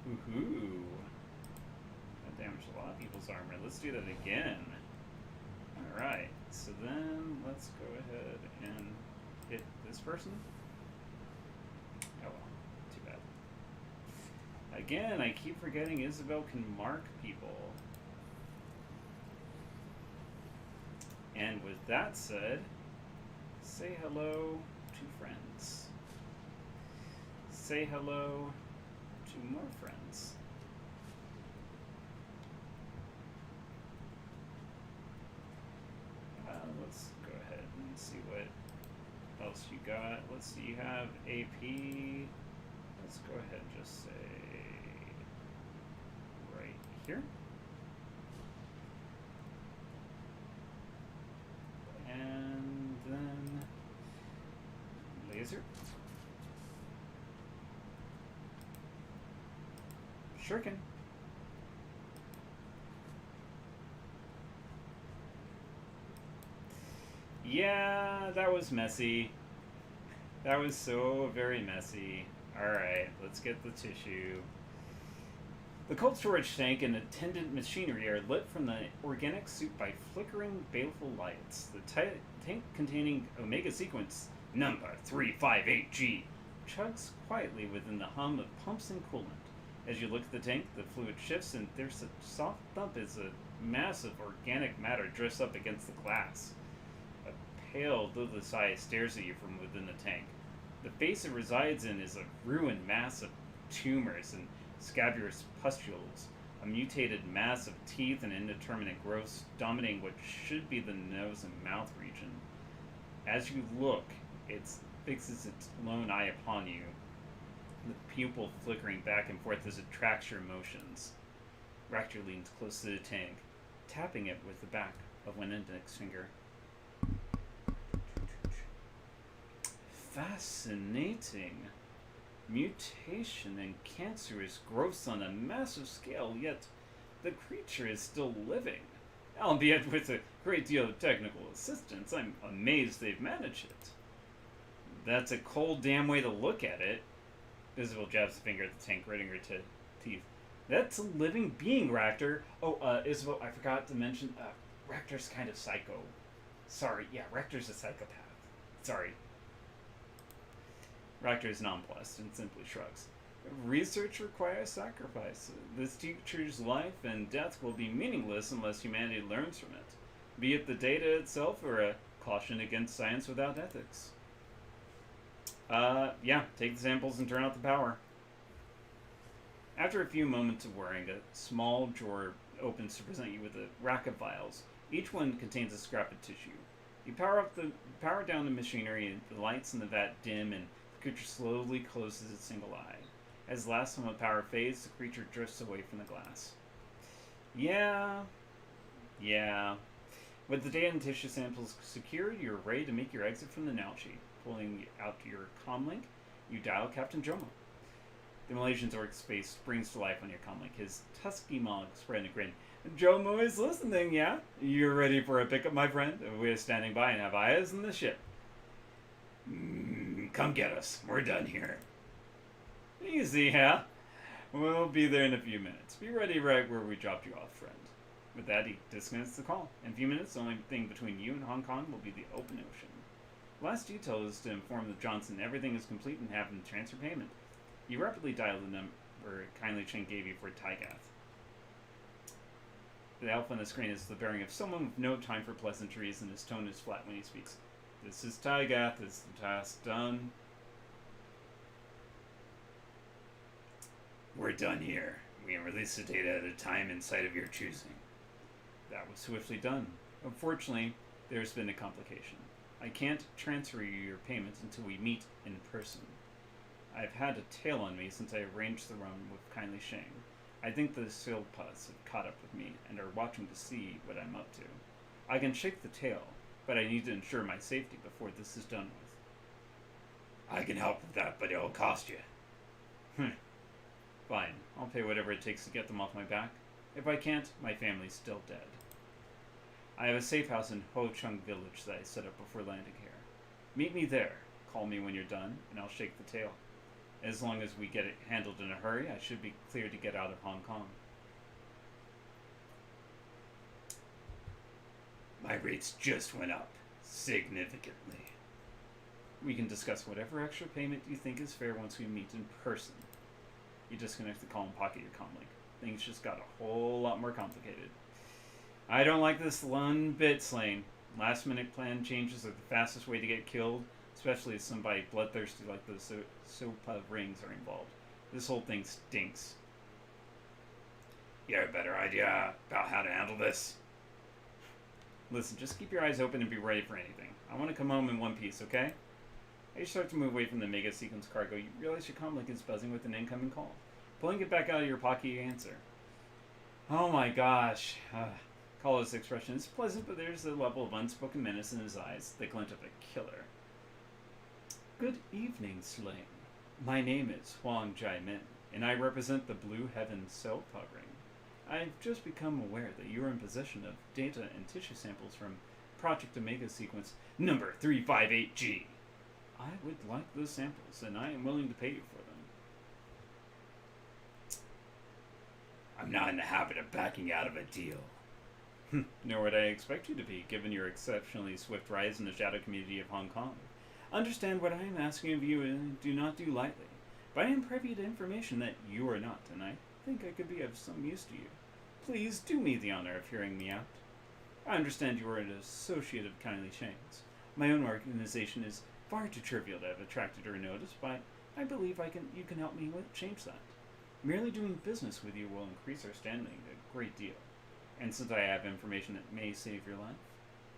Speaker 1: woohoo! That damaged a lot of people's armor. Let's do that again. Alright, so then let's go ahead and hit this person. Oh well, too bad. Again, I keep forgetting Isabel can mark people. And with that said, say hello to friends. Say hello to more friends. Let's go ahead and see what else you got. Let's see, you have AP. Let's go ahead and just say right here. And then laser. Shuriken. Yeah, that was messy. That was so very messy. Alright, let's get the tissue. The cold storage tank and attendant machinery are lit from the organic soup by flickering baleful lights. The tank containing Omega sequence number 358G chugs quietly within the hum of pumps and coolant. As you look at the tank, the fluid shifts and there's a soft thump as a mass of organic matter drifts up against the glass. A pale, lidless eye stares at you from within the tank. The face it resides in is a ruined mass of tumors and scabrous pustules, a mutated mass of teeth and indeterminate growths dominating what should be the nose and mouth region. As you look, it fixes its lone eye upon you, the pupil flickering back and forth as it tracks your motions. Raptor leans close to the tank, tapping it with the back of one index finger. Fascinating. Mutation and cancerous growths on a massive scale, yet the creature is still living. Albeit with a great deal of technical assistance, I'm amazed they've managed it. That's a cold damn way to look at it. Isabel jabs a finger at the tank, gritting her teeth. That's a living being, Raptor. Oh, Isabel, I forgot to mention, Raptor's kind of psycho. Sorry, yeah, Raptor's a psychopath. Sorry. Raptor is nonplussed and simply shrugs. Research requires sacrifice. This creature's life and death will be meaningless unless humanity learns from it, be it the data itself or a caution against science without ethics. Yeah, take the samples and turn out the power. After a few moments of worrying, a small drawer opens to present you with a rack of vials. Each one contains a scrap of tissue. You power down the machinery, and the lights in the vat dim, and the creature slowly closes its single eye. As the last hum of power fades, the creature drifts away from the glass. Yeah. With the data and tissue samples secured, you're ready to make your exit from the Naochi. Pulling out your comlink, you dial Captain Jomo. The Malaysian's orc face springs to life on your comlink, his tusky maw spreading a grin. Jomo is listening, yeah? You're ready for a pickup, my friend? We're standing by and have eyes on the ship. Come get us. We're done here. Easy, huh? We'll be there in a few minutes. Be ready right where we dropped you off, friend. With that, he disconnects the call. In a few minutes, the only thing between you and Hong Kong will be the open ocean. The last detail is to inform the Johnson everything is complete and have him transfer payment. You rapidly dial the number Kindly Chen gave you for Taigath. The alpha on the screen is the bearing of someone with no time for pleasantries, and his tone is flat when he speaks. This is Taigath. Is the task done? We're done here. We can release the data at a time and site of your choosing. That was swiftly done. Unfortunately, there's been a complication. I can't transfer you your payment until we meet in person. I've had a tail on me since I arranged the run with Kindly Shang. I think the Silpas have caught up with me and are watching to see what I'm up to. I can shake the tail, but I need to ensure my safety before this is done with. I can help with that, but it'll cost you. Fine, I'll pay whatever it takes to get them off my back. If I can't, my family's still dead. I have a safe house in Ho Chung village that I set up before landing here. Meet me there. Call me when you're done, and I'll shake the tail. As long as we get it handled in a hurry, I should be clear to get out of Hong Kong. My rates just went up, significantly. We can discuss whatever extra payment you think is fair once we meet in person. You disconnect the call and pocket your comlink. Things just got a whole lot more complicated. I don't like this one bit, Slane. Last minute plan changes are the fastest way to get killed, especially if somebody bloodthirsty like the Sopa rings are involved. This whole thing stinks. You have a better idea about how to handle this? Listen, just keep your eyes open and be ready for anything. I want to come home in one piece, okay? As you start to move away from the mega sequence cargo, you realize your comlink is buzzing with an incoming call. Pulling it back out of your pocket, you answer. Oh my gosh. Kala's expression is pleasant, but there's a level of unspoken menace in his eyes, the glint of a killer. Good evening, Slane. My name is Huang Jai-min, and I represent the Blue Heaven Sopa Ring. I've just become aware that you are in possession of data and tissue samples from Project Omega Sequence number 358G. I would like those samples, and I am willing to pay you for them. I'm not in the habit of backing out of a deal. Nor would I expect you to be, given your exceptionally swift rise in the shadow community of Hong Kong. Understand what I am asking of you and do not do lightly, but I am privy to information that you are not, and I think I could be of some use to you. Please do me the honor of hearing me out. I understand you are an associate of Kindly Chang's. My own organization is far too trivial to have attracted her notice, but I believe you can help me change that. Merely doing business with you will increase our standing a great deal. And since I have information that may save your life,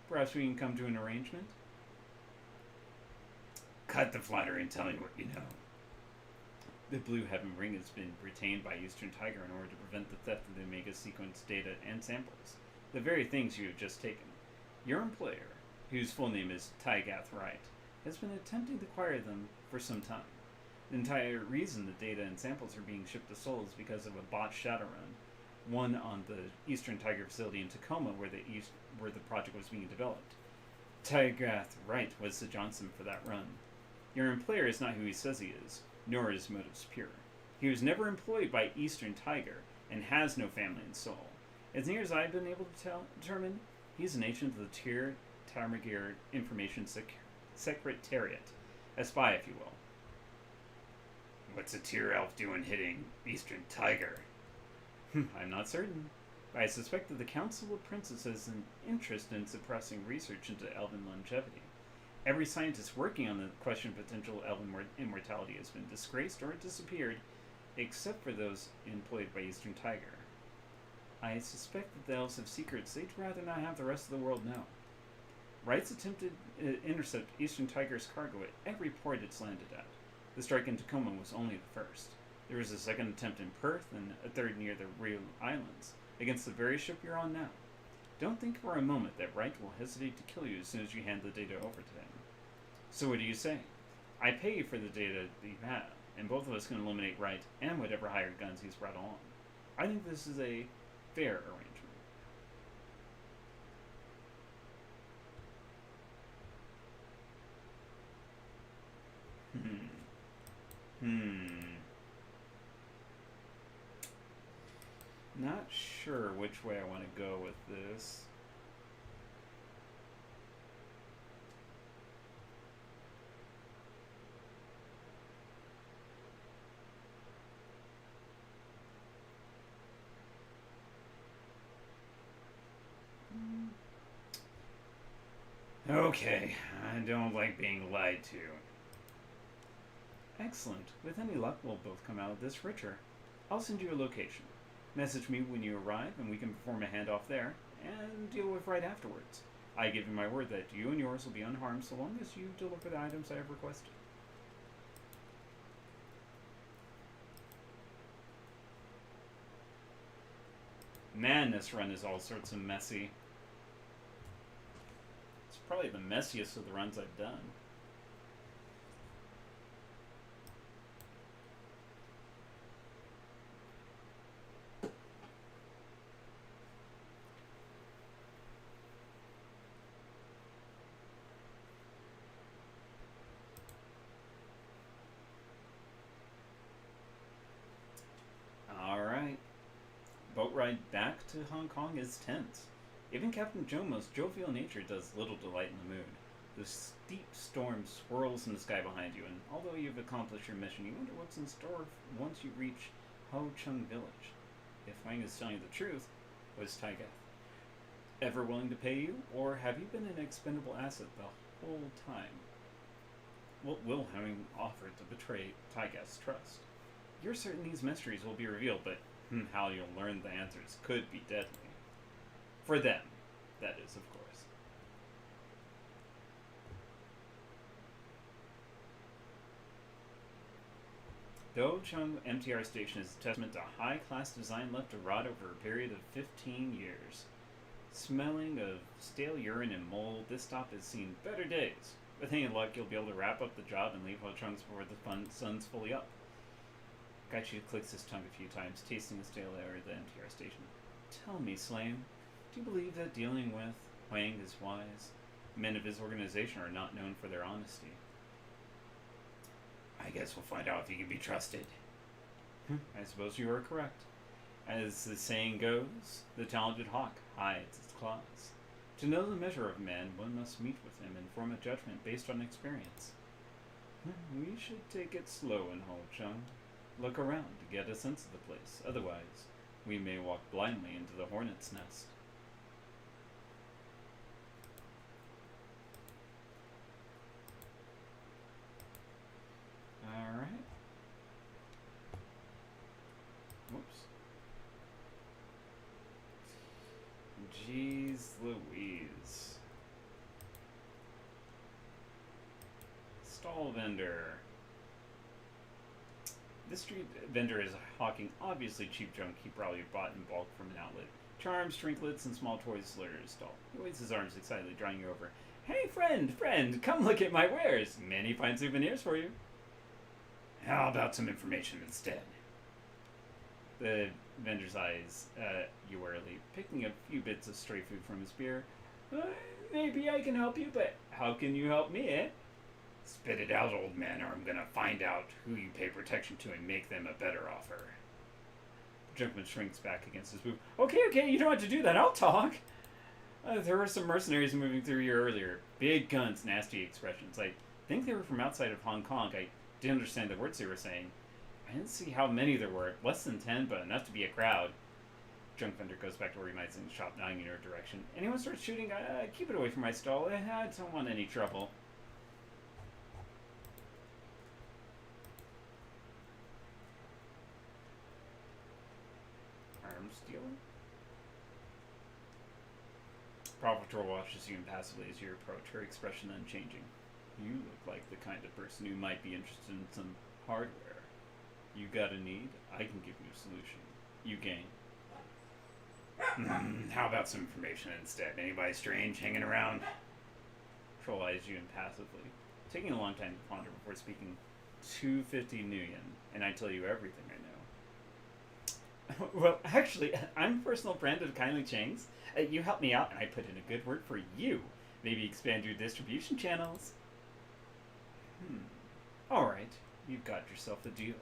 Speaker 1: perhaps we can come to an arrangement? Cut the flattery and tell me what you know. The Blue Heaven Ring has been retained by Eastern Tiger in order to prevent the theft of the Omega Sequence data and samples, the very things you have just taken. Your employer, whose full name is Taigath Wright, has been attempting to acquire them for some time. The entire reason the data and samples are being shipped to Seoul is because of a botched shadow run, one on the Eastern Tiger facility in Tacoma where the project was being developed. Taigath Wright was the Johnson for that run. Your employer is not who he says he is, nor are his motives pure. He was never employed by Eastern Tiger and has no family in Seoul. As near as I've been able to determine, he's an agent of the Tir Tarmagir Information Secretariat, a spy, if you will. What's a Tir elf doing hitting Eastern Tiger? I'm not certain, but I suspect that the Council of Princes has an interest in suppressing research into elven longevity. Every scientist working on the question of potential elven immortality has been disgraced or disappeared, except for those employed by Eastern Tiger. I suspect that the elves have secrets they'd rather not have the rest of the world know. Wright's attempted to intercept Eastern Tiger's cargo at every port it's landed at. The strike in Tacoma was only the first. There was a second attempt in Perth and a third near the Rio Islands, against the very ship you're on now. Don't think for a moment that Wright will hesitate to kill you as soon as you hand the data over to him. So what do you say? I pay you for the data that you have, and both of us can eliminate Wright and whatever hired guns he's brought along. I think this is a fair arrangement. Not sure which way I want to go with this. Okay, I don't like being lied to. Excellent. With any luck, we'll both come out of this richer. I'll send you a location. Message me when you arrive, and we can perform a handoff there, and deal with right afterwards. I give you my word that you and yours will be unharmed so long as you deliver the items I have requested. Man, this run is all sorts of messy. It's probably the messiest of the runs I've done. Alright. Boat ride back to Hong Kong is tense. Even Captain Jomo's jovial nature does little to lighten the mood. The steep storm swirls in the sky behind you, and although you've accomplished your mission, you wonder what's in store once you reach Ho Chung Village. If Wang is telling you the truth, was Taiga ever willing to pay you, or have you been an expendable asset the whole time? What will having offered to betray Taiga's trust? You're certain these mysteries will be revealed, but how you'll learn the answers could be deadly. For them, that is, of course. The Ochung MTR station is a testament to high-class design left to rot over a period of 15 years. Smelling of stale urine and mold, this stop has seen better days. With any luck, you'll be able to wrap up the job and leave Ochung's before the sun's fully up. Gaichu clicks his tongue a few times, tasting the stale air of the MTR station. Tell me, Slane, do you believe that dealing with Wang is wise? Men of his organization are not known for their honesty. I guess we'll find out if he can be trusted. I suppose you are correct. As the saying goes, the talented hawk hides its claws. To know the measure of man, one must meet with him and form a judgment based on experience. We should take it slow in Ho Chung. Look around to get a sense of the place. Otherwise, we may walk blindly into the hornet's nest. Alright. Whoops. Jeez Louise. Stall vendor. This street vendor is hawking obviously cheap junk he probably bought in bulk from an outlet. Charms, trinkets, and small toys slur his stall. He waves his arms excitedly, drawing you over. Hey, friend, come look at my wares. Many fine souvenirs for you. How about some information instead? The vendor's eyes you warily, picking a few bits of stray food from his beer. Maybe I can help you, but how can you help me, eh? Spit it out, old man, or I'm gonna find out who you pay protection to and make them a better offer. Junkman shrinks back against his booth. Okay, you don't have to do that, I'll talk. There were some mercenaries moving through here earlier. Big guns, nasty expressions. I think they were from outside of Hong Kong. I didn't understand the words they were saying. I didn't see how many there were. Less than 10, but enough to be a crowd. Junk vendor goes back to organizing the shop, nodding in your direction. Anyone starts shooting, keep it away from my stall. I don't want any trouble. Arms dealer? Paw Patrol watches you impassively as you approach, her expression unchanging. You look like the kind of person who might be interested in some hardware. You got a need? I can give you a solution. You gain. How about some information instead? Anybody strange hanging around? Troll eyes you impassively, taking a long time to ponder before speaking. 250 Nguyen, and I tell you everything I know. Well, actually, I'm a personal friend of Kindly Chang's. You helped me out, and I put in a good word for you. Maybe expand your distribution channels. Alright, you've got yourself a deal.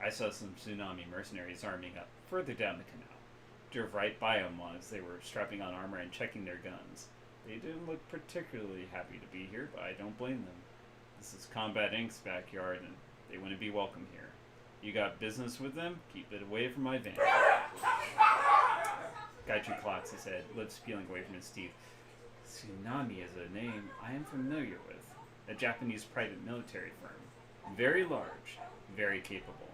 Speaker 1: I saw some tsunami mercenaries arming up further down the canal. drove right by them as they were strapping on armor and checking their guns. They didn't look particularly happy to be here, but I don't blame them. This is Combat Inc.'s backyard, and they wouldn't be welcome here. You got business with them? Keep it away from my van. Gaichu clocks his head, lips peeling away from his teeth. Tsunami is a name I am familiar with. A Japanese private military firm. Very large, very capable.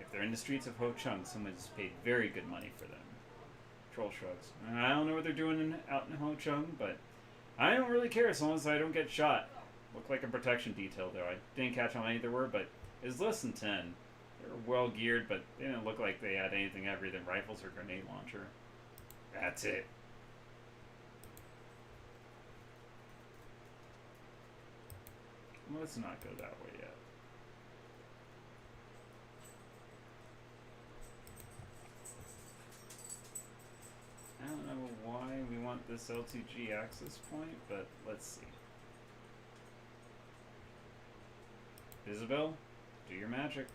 Speaker 1: If they're in the streets of Ho Chung, someone has paid very good money for them. Troll shrugs. I don't know what they're doing out in Ho Chung, but I don't really care as long as I don't get shot. Looked like a protection detail, though. I didn't catch how many there were, but it was less than 10. They were well geared, but they didn't look like they had anything heavier than rifles or grenade launcher. That's it. Let's not go that way yet. I don't know why we want this LTG access point, but let's see. Isabel, do your magic.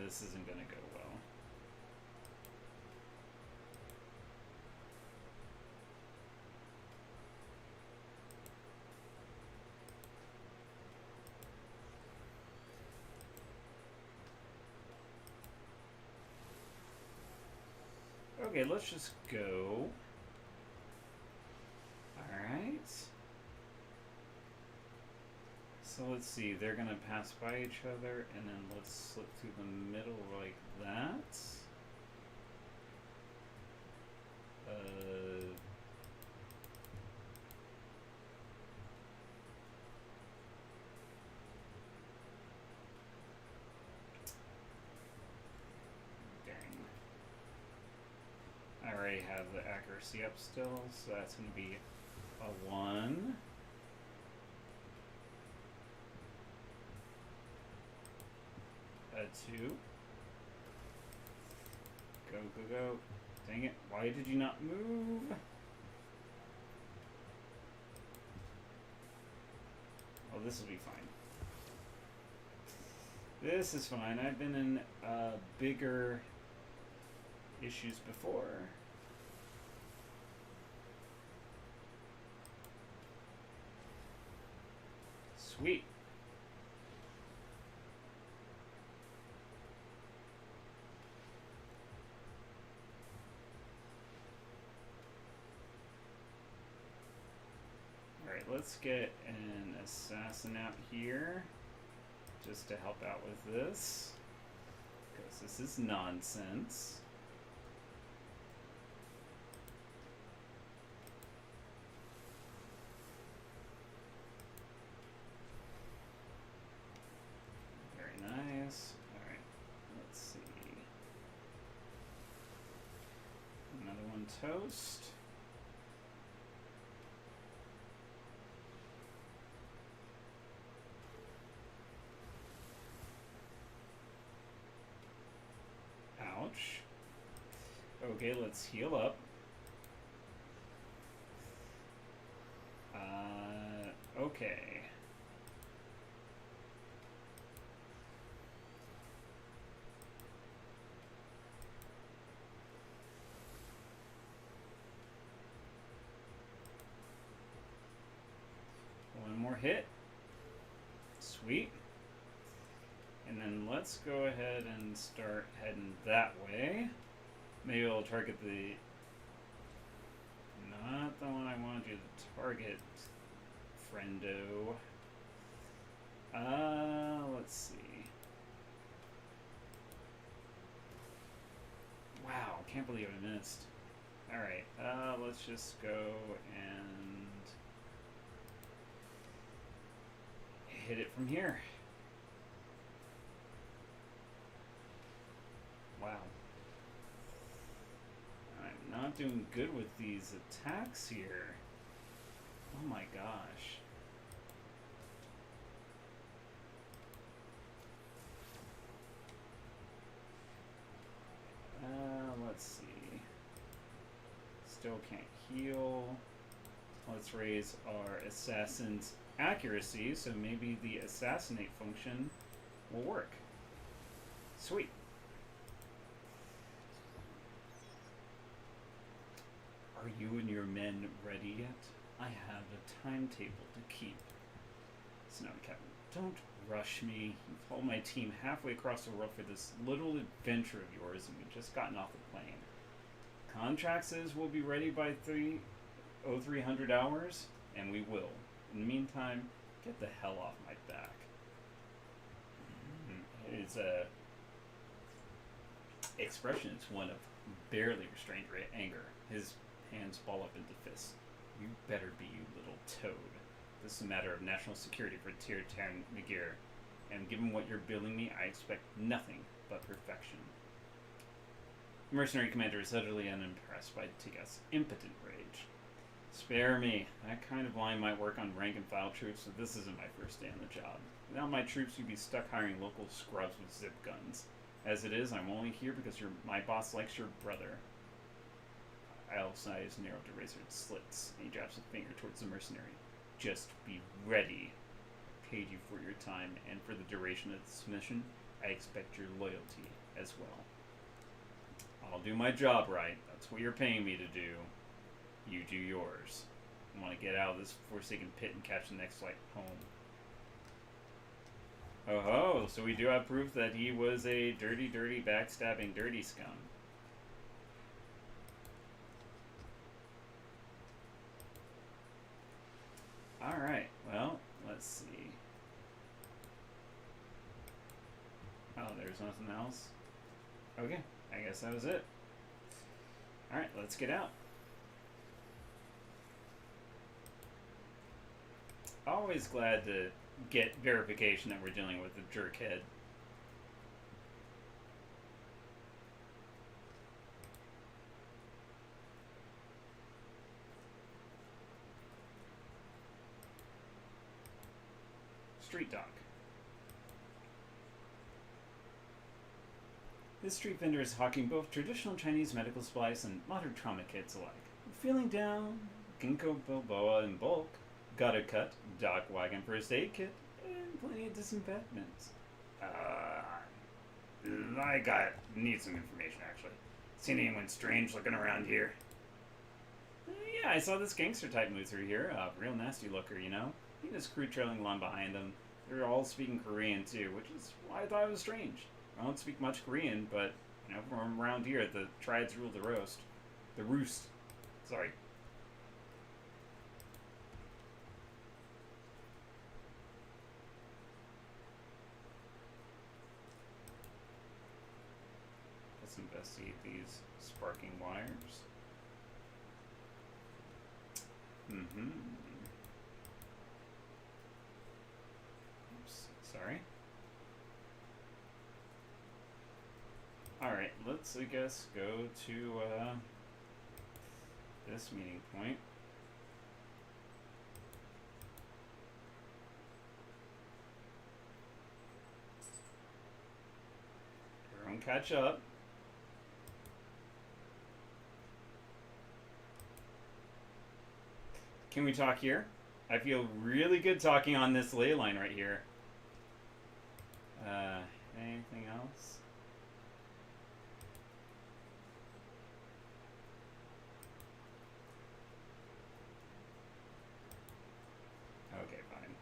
Speaker 1: This isn't going to go well. Okay, let's just go. Alright. So let's see, they're gonna pass by each other, and then let's slip through the middle like that. Dang. I already have the accuracy up still, so that's gonna be a 1. A 2. Go, go, go. Dang it. Why did you not move? Oh, this will be fine. This is fine. I've been in bigger issues before. Sweet. Let's get an assassin out here just to help out with this, because this is nonsense. Very nice. Alright, let's see. Another one toast. Okay, let's heal up. Okay. One more hit. Sweet. And then let's go ahead and start heading that way. Maybe I'll target the... Not the one I wanted you to target, friendo. Let's see. Wow, can't believe I missed. Alright, let's just go and hit it from here. Wow. I'm not doing good with these attacks here. Oh my gosh. still can't heal. Let's raise our assassin's accuracy, so maybe the assassinate function will work. Sweet. Are you and your men ready yet? I have a timetable to keep. Snowy Captain, don't rush me. You've hauled my team halfway across the world for this little adventure of yours, and we've just gotten off the plane. Contract says we'll be ready by 300 hours, and we will. In the meantime, get the hell off my back. His expression is one of barely restrained anger. His hands ball up into fists. You better be, you little toad. This is a matter of national security for Tirtan Nagir, and given what you're billing me, I expect nothing but perfection. The mercenary commander is utterly unimpressed by Tiga's impotent rage. Spare me. That kind of line might work on rank-and-file troops, so this isn't my first day on the job. Without my troops, you'd be stuck hiring local scrubs with zip guns. As it is, I'm only here because my boss likes your brother. Al's eyes narrowed to razor slits, and he drops a finger towards the mercenary. Just be ready. I paid you for your time, and for the duration of this mission, I expect your loyalty as well. I'll do my job right. That's what you're paying me to do. You do yours. I want to get out of this forsaken pit and catch the next flight home. Oh ho, so we do have proof that he was a dirty, backstabbing, dirty scum. Alright, well, let's see. Oh, there's nothing else? Okay, I guess that was it. Alright, let's get out. Always glad to get verification that we're dealing with a jerkhead. Street dog. This street vendor is hawking both traditional Chinese medical supplies and modern trauma kits alike. Feeling down? Ginkgo biloba in bulk. Got a cut, dock wagon first aid kit, and plenty of disinfectant. I need some information actually. Seen anyone strange looking around here? Yeah, I saw this gangster type move through here. Real nasty looker, you know? He and his crew trailing along behind him. They're all speaking Korean too, which is why I thought it was strange. I don't speak much Korean, but you know, from around here, the triads rule the roast. The roost. Sorry. Let's investigate these sparking wires. Mm-hmm. Oops, sorry. Alright, let's, I guess, go to, this meeting point. Everyone catch up. Can we talk here? I feel really good talking on this ley line right here. Anything else? Okay, fine.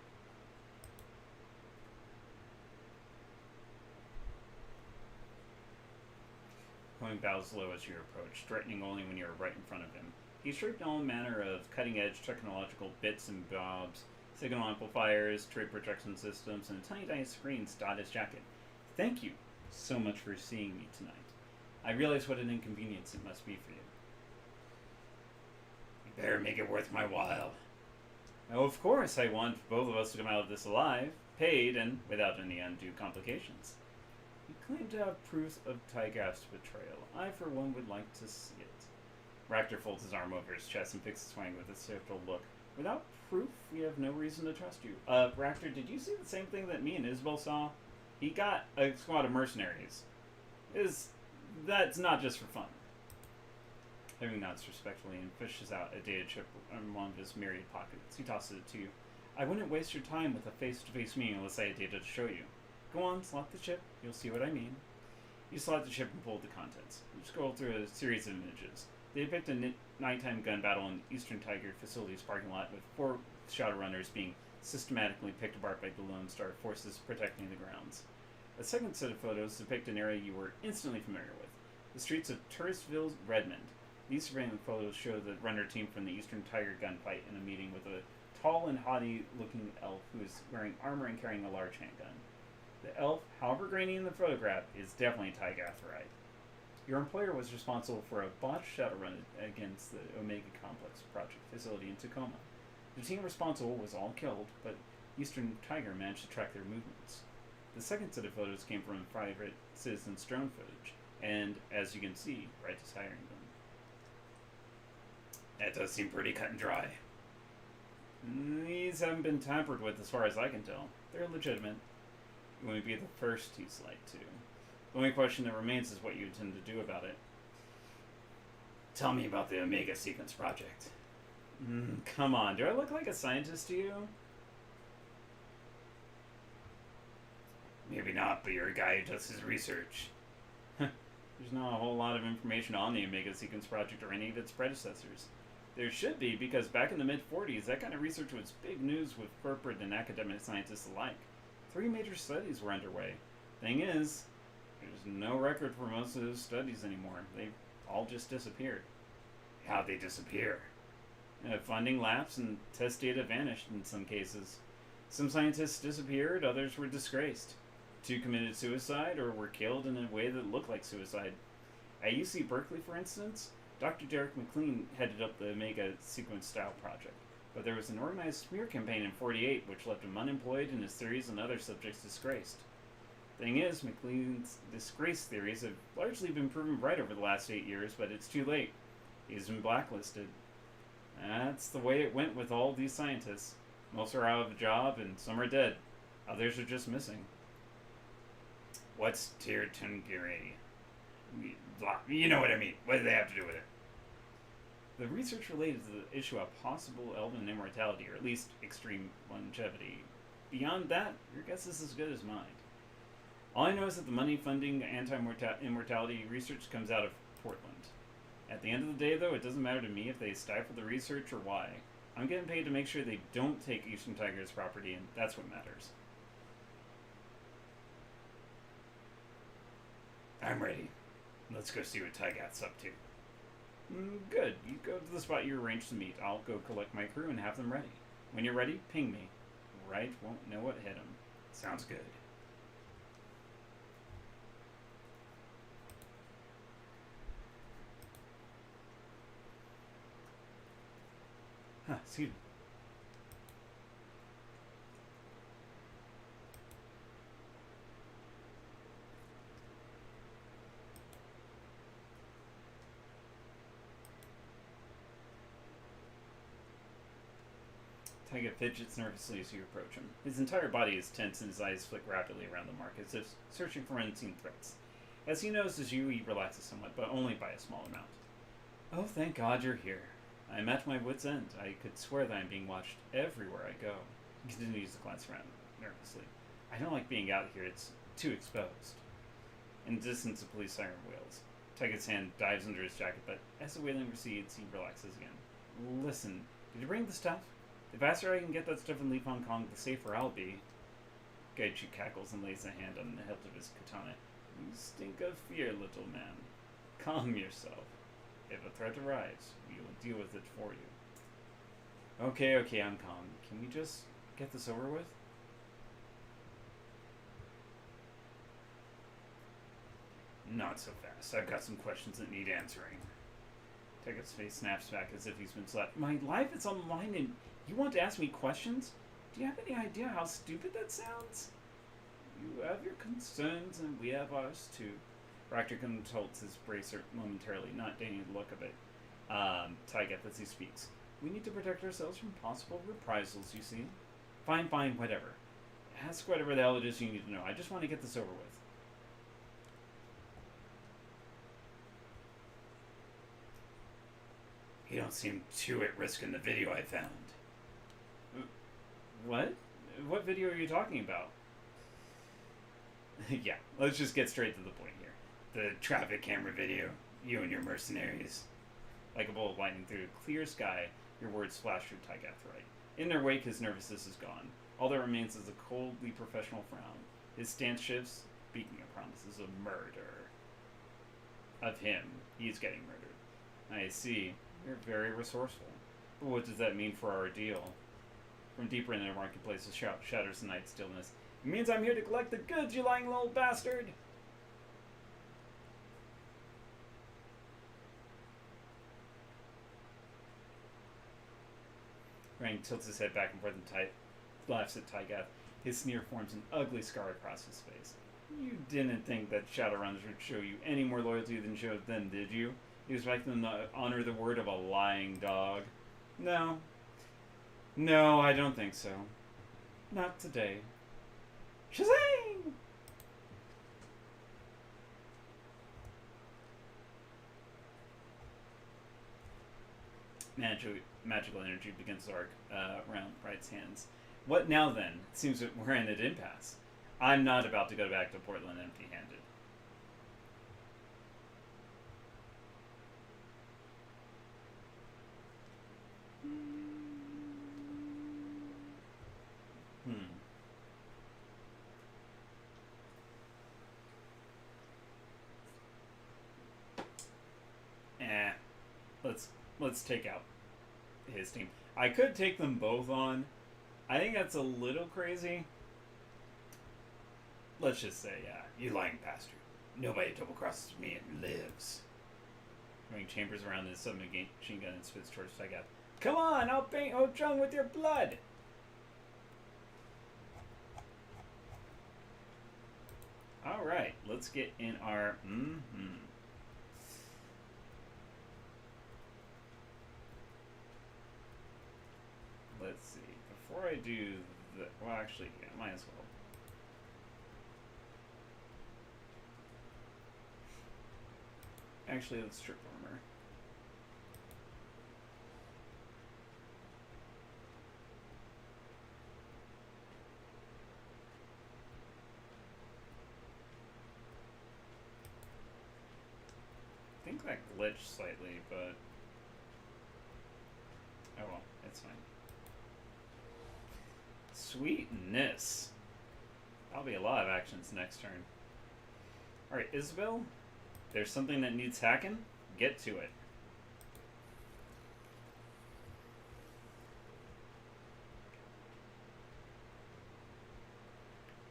Speaker 1: Going bows low as you approach, threatening only when you are right in front of him. He's stripped all manner of cutting-edge technological bits and bobs, signal amplifiers, trade protection systems, and a tiny screens dot his jacket. Thank you so much for seeing me tonight. I realize what an inconvenience it must be for you. You better make it worth my while. Oh, of course, I want both of us to come out of this alive, paid, and without any undue complications. You claim to have proof of Tygaff's betrayal. I, for one, would like to see it. Ractor folds his arm over his chest and fixes his wang with a cynical look. Without proof, we have no reason to trust you. Ractor, did you see the same thing that me and Isabel saw? He got a squad of mercenaries. That's not just for fun. Harry nods respectfully and fishes out a data chip from one of his myriad pockets. He tosses it to you. I wouldn't waste your time with a face-to-face meeting unless I had data to show you. Go on, slot the chip. You'll see what I mean. You slot the chip and pull the contents. You scroll through a series of images. They depict a nighttime gun battle in Eastern Tiger Facility's parking lot with 4 Shadowrunners being systematically picked apart by the Lone Star forces protecting the grounds. A second set of photos depict an area you were instantly familiar with, the streets of Touristville, Redmond. These surveillance photos show the runner team from the Eastern Tiger gunfight in a meeting with a tall and haughty-looking elf who is wearing armor and carrying a large handgun. The elf, however grainy in the photograph, is definitely Tygathrite. Your employer was responsible for a botched shadow run against the Omega Complex project facility in Tacoma. The team responsible was all killed, but Eastern Tiger managed to track their movements. The second set of photos came from private citizens' drone footage, and, as you can see, Wright is hiring them. That does seem pretty cut and dry. These haven't been tampered with as far as I can tell. They're legitimate. You won't be the first he's like to. The only question that remains is what you intend to do about it. Tell me about the Omega Sequence Project. Come on, do I look like a scientist to you? Maybe not, but you're a guy who does his research. There's not a whole lot of information on the Omega Sequence Project or any of its predecessors. There should be, because back in the mid-40s, that kind of research was big news with corporate and academic scientists alike. 3 major studies were underway. Thing is, there's no record for most of those studies anymore. They've all just disappeared. How'd they disappear? Funding lapsed and test data vanished in some cases. Some scientists disappeared, others were disgraced. 2 committed suicide or were killed in a way that looked like suicide. At UC Berkeley, for instance, Dr. Derek McLean headed up the Omega Sequence Style Project, but there was an organized smear campaign in '48 which left him unemployed and his theories and other subjects disgraced. Thing is, McLean's disgrace theories have largely been proven right over the last 8 years, but it's too late. He's been blacklisted. That's the way it went with all these scientists. Most are out of a job and some are dead. Others are just missing. What's Tirtungiri? You know what I mean. What do they have to do with it? The research related to the issue of possible elven immortality, or at least extreme longevity. Beyond that, your guess is as good as mine. All I know is that the money funding anti-immortality research comes out of Portland. At the end of the day, though, it doesn't matter to me if they stifle the research or why. I'm getting paid to make sure they don't take Eastern Tiger's property, and that's what matters. I'm ready. Let's go see what Tygat's up to. Good. You go to the spot you arranged to meet. I'll go collect my crew and have them ready. When you're ready, ping me. Wright won't know what hit him. Sounds good. Excuse me. Tyga fidgets nervously as you approach him. His entire body is tense and his eyes flick rapidly around the mark as if searching for unseen threats. As he notices you, he relaxes somewhat, but only by a small amount. Oh, thank God you're here. I'm at my wit's end. I could swear that I'm being watched everywhere I go. He continues to glance around nervously. I don't like being out here. It's too exposed. In the distance, a police siren wails. Tyga's hand dives under his jacket, but as the wailing recedes, he relaxes again. Listen, did you bring the stuff? The faster I can get that stuff and leave Hong Kong, the safer I'll be. Gaichu cackles and lays a hand on the hilt of his katana. You stink of fear, little man. Calm yourself. If a threat arrives, we will deal with it for you. Okay, I'm calm. Can we just get this over with? Not so fast. I've got some questions that need answering. Ticket's face snaps back as if he's been slapped. My life is on the line and you want to ask me questions? Do you have any idea how stupid that sounds? You have your concerns and we have ours too. Rector consults his bracer momentarily, not deigning the look of it. Tyget as he speaks. We need to protect ourselves from possible reprisals, you see. Fine, whatever. Ask whatever the hell it is you need to know. I just want to get this over with. You don't seem too at risk in the video I found. What? What video are you talking about? Yeah, let's just get straight to the point here. The traffic camera video. You and your mercenaries. Like a bolt of lightning through a clear sky, your words flash through Tygath right. In their wake, his nervousness is gone. All that remains is a coldly professional frown. His stance shifts, speaking of promises of murder. Of him. He's getting murdered. I see. You're very resourceful. But what does that mean for our deal? From deeper into the marketplace, a shout shatters the night stillness. It means I'm here to collect the goods, you lying little bastard! Rang tilts his head back and forth and laughs at Tygath. His sneer forms an ugly scar across his face. You didn't think that Shadowrunners would show you any more loyalty than showed them, did you? You expect them to honor the word of a lying dog? No. No, I don't think so. Not today. Shazang! Magical energy begins to arc around Bright's hands. What now then? It seems that we're in an impasse. I'm not about to go back to Portland empty-handed. Let's take out his team. I could take them both on. I think that's a little crazy. Let's just say, yeah, you lying bastard. Nobody double crosses me and lives. Throwing chambers around his submachine gun and spits towards Tygath. Come on, I'll paint Ho Chung with your blood. All right, let's get in our Let's see. Before I do the... Well, actually, yeah, might as well. Actually, let's strip armor. I think that glitched slightly, but... Oh well, it's fine. Sweetness. That'll be a lot of actions next turn. Alright, Isabel, there's something that needs hacking. Get to it.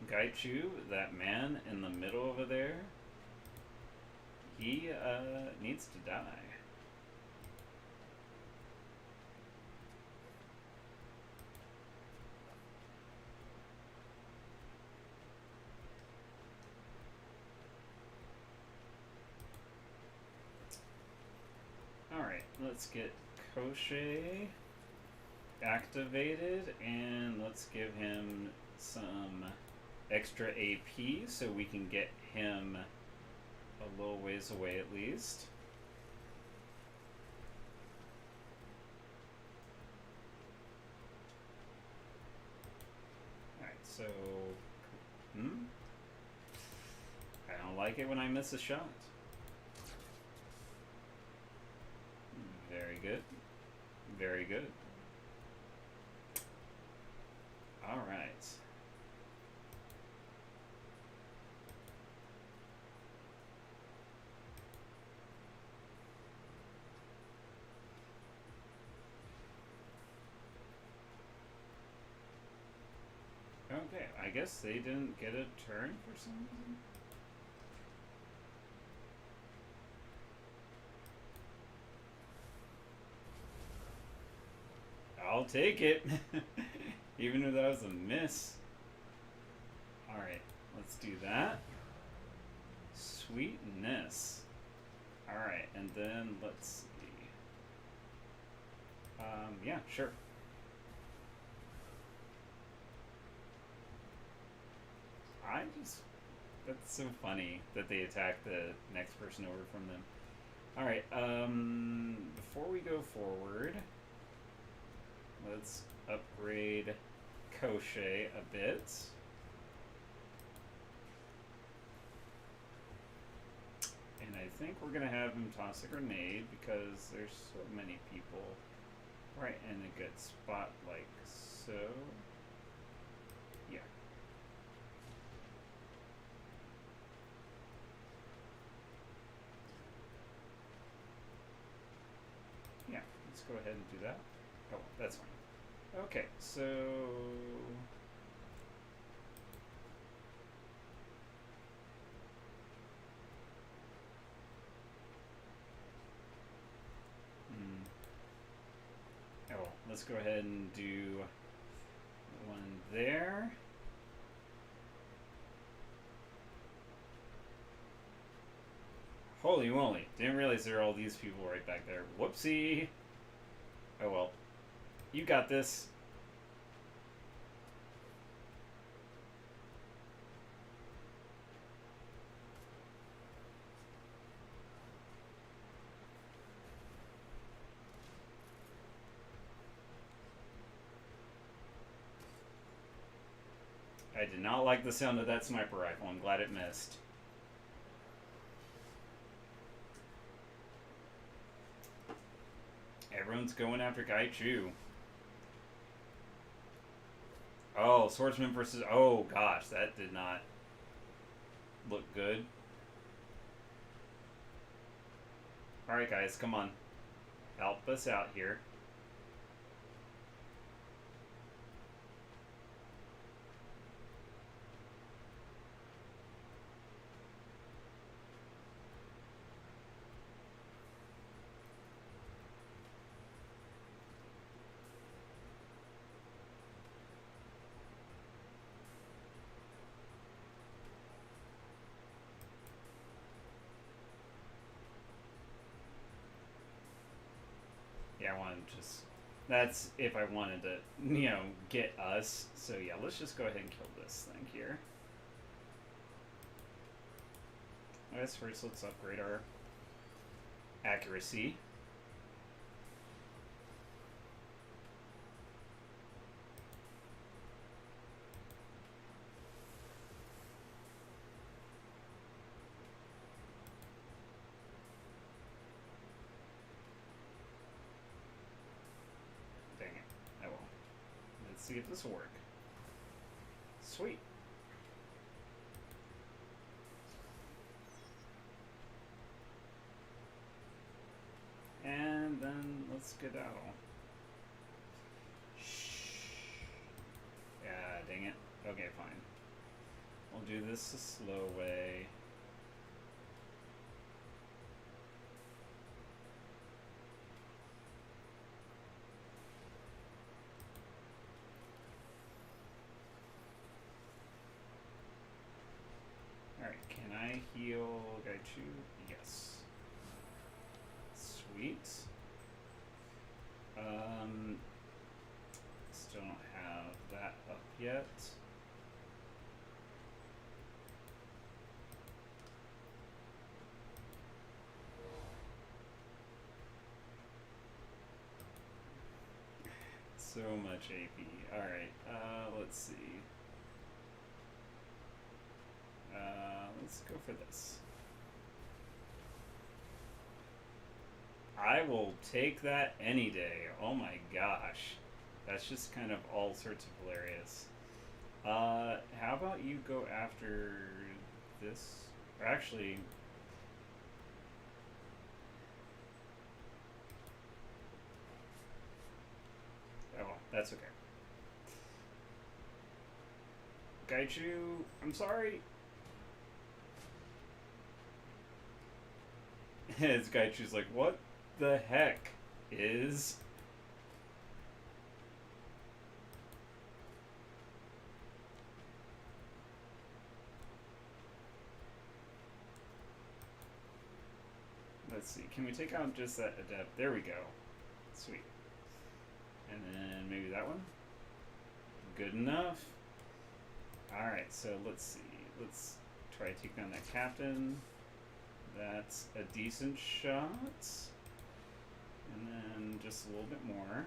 Speaker 1: Gaichu, that man in the middle over there, he needs to die. Alright, let's get Koschei activated, and let's give him some extra AP so we can get him a little ways away at least. Alright, so... I don't like it when I miss a shot. Very good. Very good. Alright. Okay, I guess they didn't get a turn for some reason. I'll take it. Even if that was a miss. Alright, let's do that. Sweetness. Alright, and then let's see. Yeah, sure. That's so funny that they attack the next person over from them. Alright, before we go forward, let's upgrade Koschei a bit. And I think we're going to have him toss a grenade because there's so many people right in a good spot like so. Yeah. Yeah, let's go ahead and do that. Oh, that's fine. Okay, so oh, let's go ahead and do one there. Holy moly, didn't realize there are all these people right back there. Whoopsie. Oh well, you got this. I did not like the sound of that sniper rifle. I'm glad it missed. Everyone's going after Gaichu. Oh, swordsman versus... Oh, gosh, that did not look good. Alright, guys, come on. Help us out here. Yeah, I wanted to just... That's if I wanted to, you know, get us. So yeah, let's just go ahead and kill this thing here. I guess first let's upgrade our accuracy. Dang it. Oh well. Let's see if this will work. Sweet. And then let's skedaddle. Shh. Yeah, dang it. Okay, fine. We'll do this the slow way. Alright, can I heal Gaichu? Yes. Sweet. Still don't have that up yet. So much AP. Alright, let's see. Let's go for this. I will take that any day. Oh my gosh. That's just kind of all sorts of hilarious. How about you go after this? Or actually... Oh, well, that's okay. Gaichu, I'm sorry. His Gaichu's like, what the heck is... Let's see, can we take out just that adept? There we go. Sweet. And then maybe that one? Good enough. Alright, so let's see. Let's try to take down that captain. That's a decent shot. And then just a little bit more.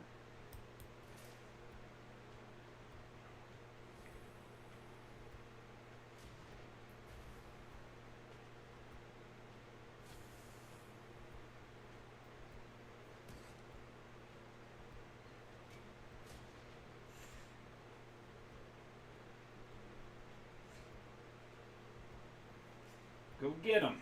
Speaker 1: Go get him.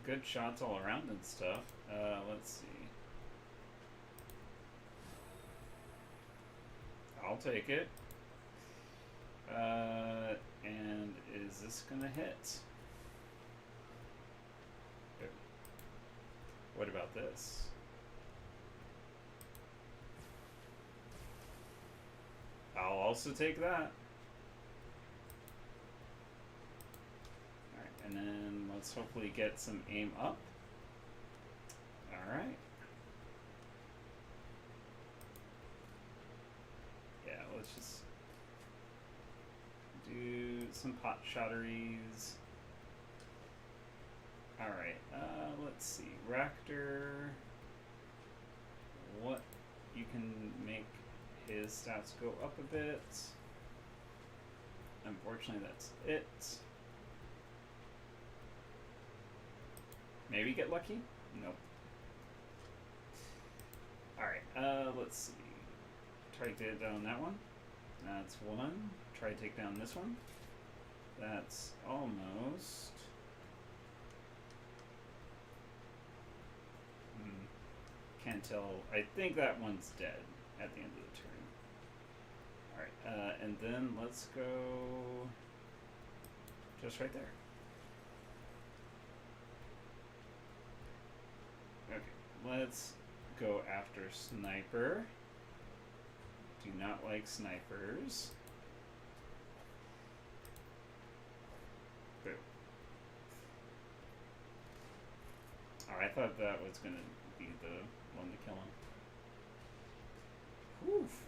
Speaker 1: Good shots all around and stuff. Let's see. I'll take it. And is this gonna hit? What about this? I'll also take that. Alright, and then let's hopefully get some aim up. Alright. Yeah, let's just do some pot shotteries. Alright, let's see. Ractor. What? You can make his stats go up a bit. Unfortunately, that's it. Maybe get lucky? Nope. Alright, let's see. Try to get down that one. That's one. Try to take down this one. That's almost. Can't tell. I think that one's dead at the end of the turn. Alright, and then let's go just right there. Okay, let's go after Sniper. Do not like snipers. Boo. Oh, I thought that was gonna be the one to kill him. Oof.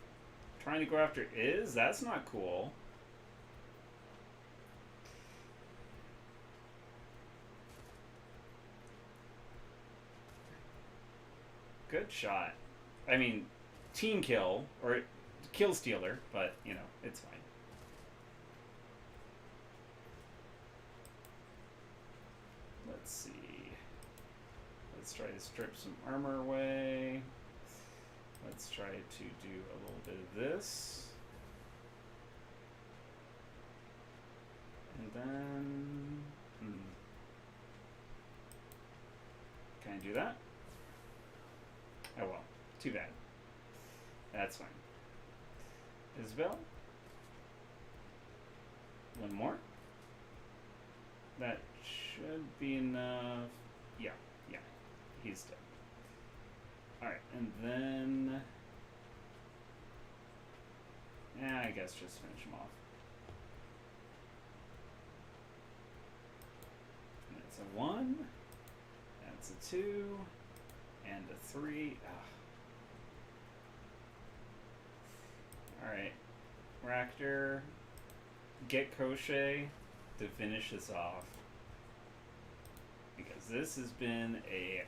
Speaker 1: Trying to go after Is? That's not cool. Good shot. I mean, team kill, or kill stealer, but, you know, it's fine. Let's see. Let's try to strip some armor away. Let's try to do a little bit of this. And then... Can I do that? Oh well, too bad. That's fine. Isabel? One more? That should be enough. Yeah, he's dead. Alright, and then... I guess just finish him off. That's a 1. That's a 2. And a 3. Alright. Ractor. Get Koschei to finish this off. Because this has been a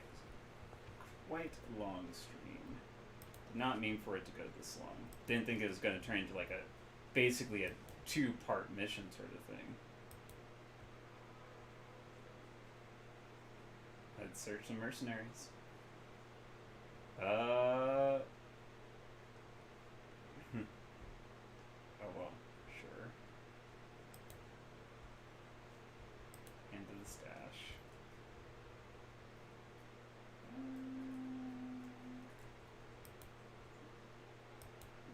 Speaker 1: quite long stream. Did not mean for it to go this long. Didn't think it was going to turn into like basically a 2-part mission sort of thing. Let's search some mercenaries. Oh well, sure. Into the stash.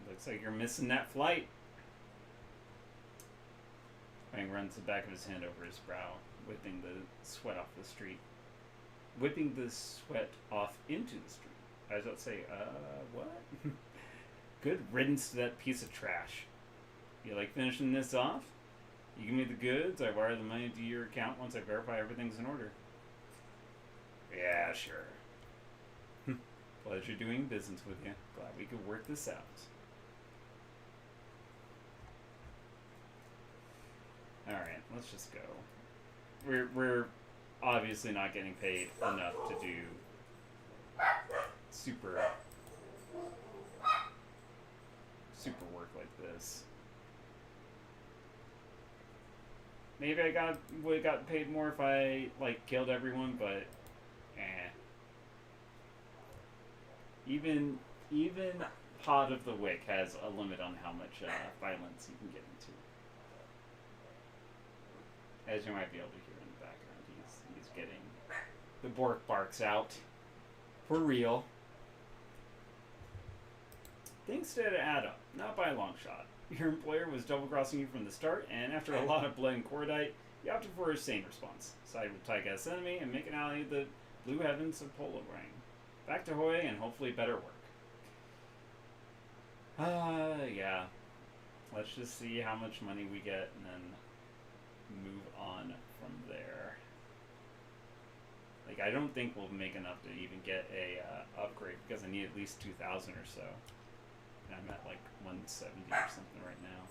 Speaker 1: Looks like you're missing that flight. Fang runs the back of his hand over his brow, whipping the sweat off the street. Whipping the sweat off into the street. I was about to say, what? Good riddance to that piece of trash. You like finishing this off? You give me the goods, I wire the money to your account once I verify everything's in order. Yeah, sure. Pleasure doing business with you. Glad we could work this out. Alright, let's just go. We're obviously not getting paid enough to do super work like this. Maybe I would have got paid more if I like killed everyone, but Even Pot of the Wick has a limit on how much violence you can get into. As you might be able to hear in the background, he's getting the Bork barks out for real. Things did add up, not by a long shot. Your employer was double-crossing you from the start, and after a lot of blood and cordite, you opted for a sane response. Side with Tyga's enemy and make an ally of the blue heavens of Polo Ring. Back to Hoy and hopefully better work. Yeah. Let's just see how much money we get and then move on from there. Like, I don't think we'll make enough to even get a upgrade because I need at least 2,000 or so. And I'm at like 170 or something right now.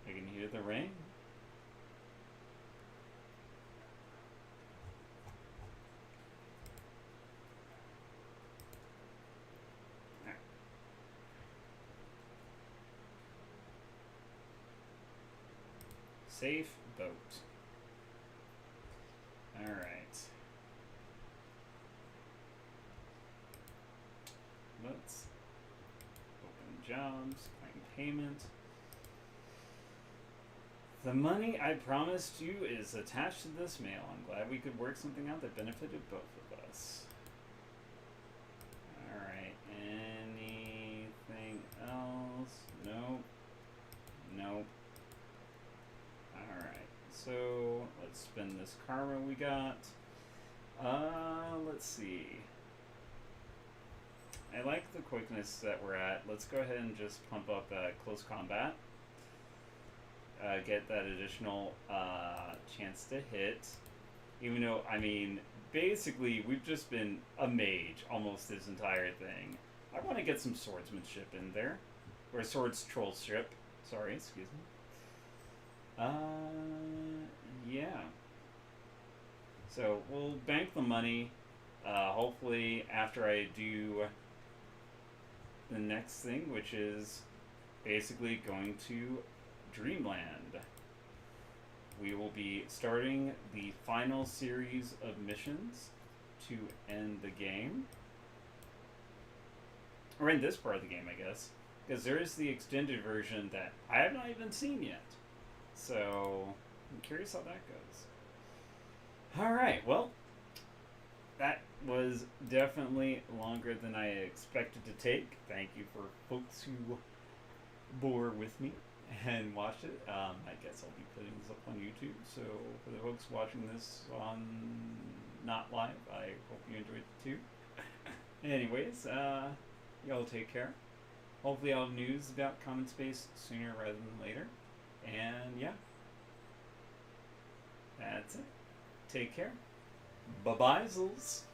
Speaker 1: I can hear the rain. Safe boat. Alright. Let's open jobs, claim payment. The money I promised you is attached to this mail. I'm glad we could work something out that benefited both of us. Alright, anything else? Nope. Nope. Alright, so let's spend this karma we got. Let's see. I like the quickness that we're at. Let's go ahead and just pump up close combat. Get that additional chance to hit. Even though, I mean, basically we've just been a mage almost this entire thing. I want to get some swordsmanship in there. Or swords trollship. Sorry, excuse me. Yeah. So we'll bank the money. Hopefully after I do the next thing, which is basically going to Dreamland. We will be starting the final series of missions to end the game. Or in this part of the game, I guess. Because there is the extended version that I have not even seen yet. So, I'm curious how that goes. Alright, well, that was definitely longer than I expected to take. Thank you for folks who bore with me and watched it. I guess I'll be putting this up on YouTube. So, for the folks watching this on not live, I hope you enjoyed it too. Anyways, y'all take care. Hopefully I'll have news about Common Space sooner rather than later. And yeah, that's it. Take care. Bye-bye, Zils.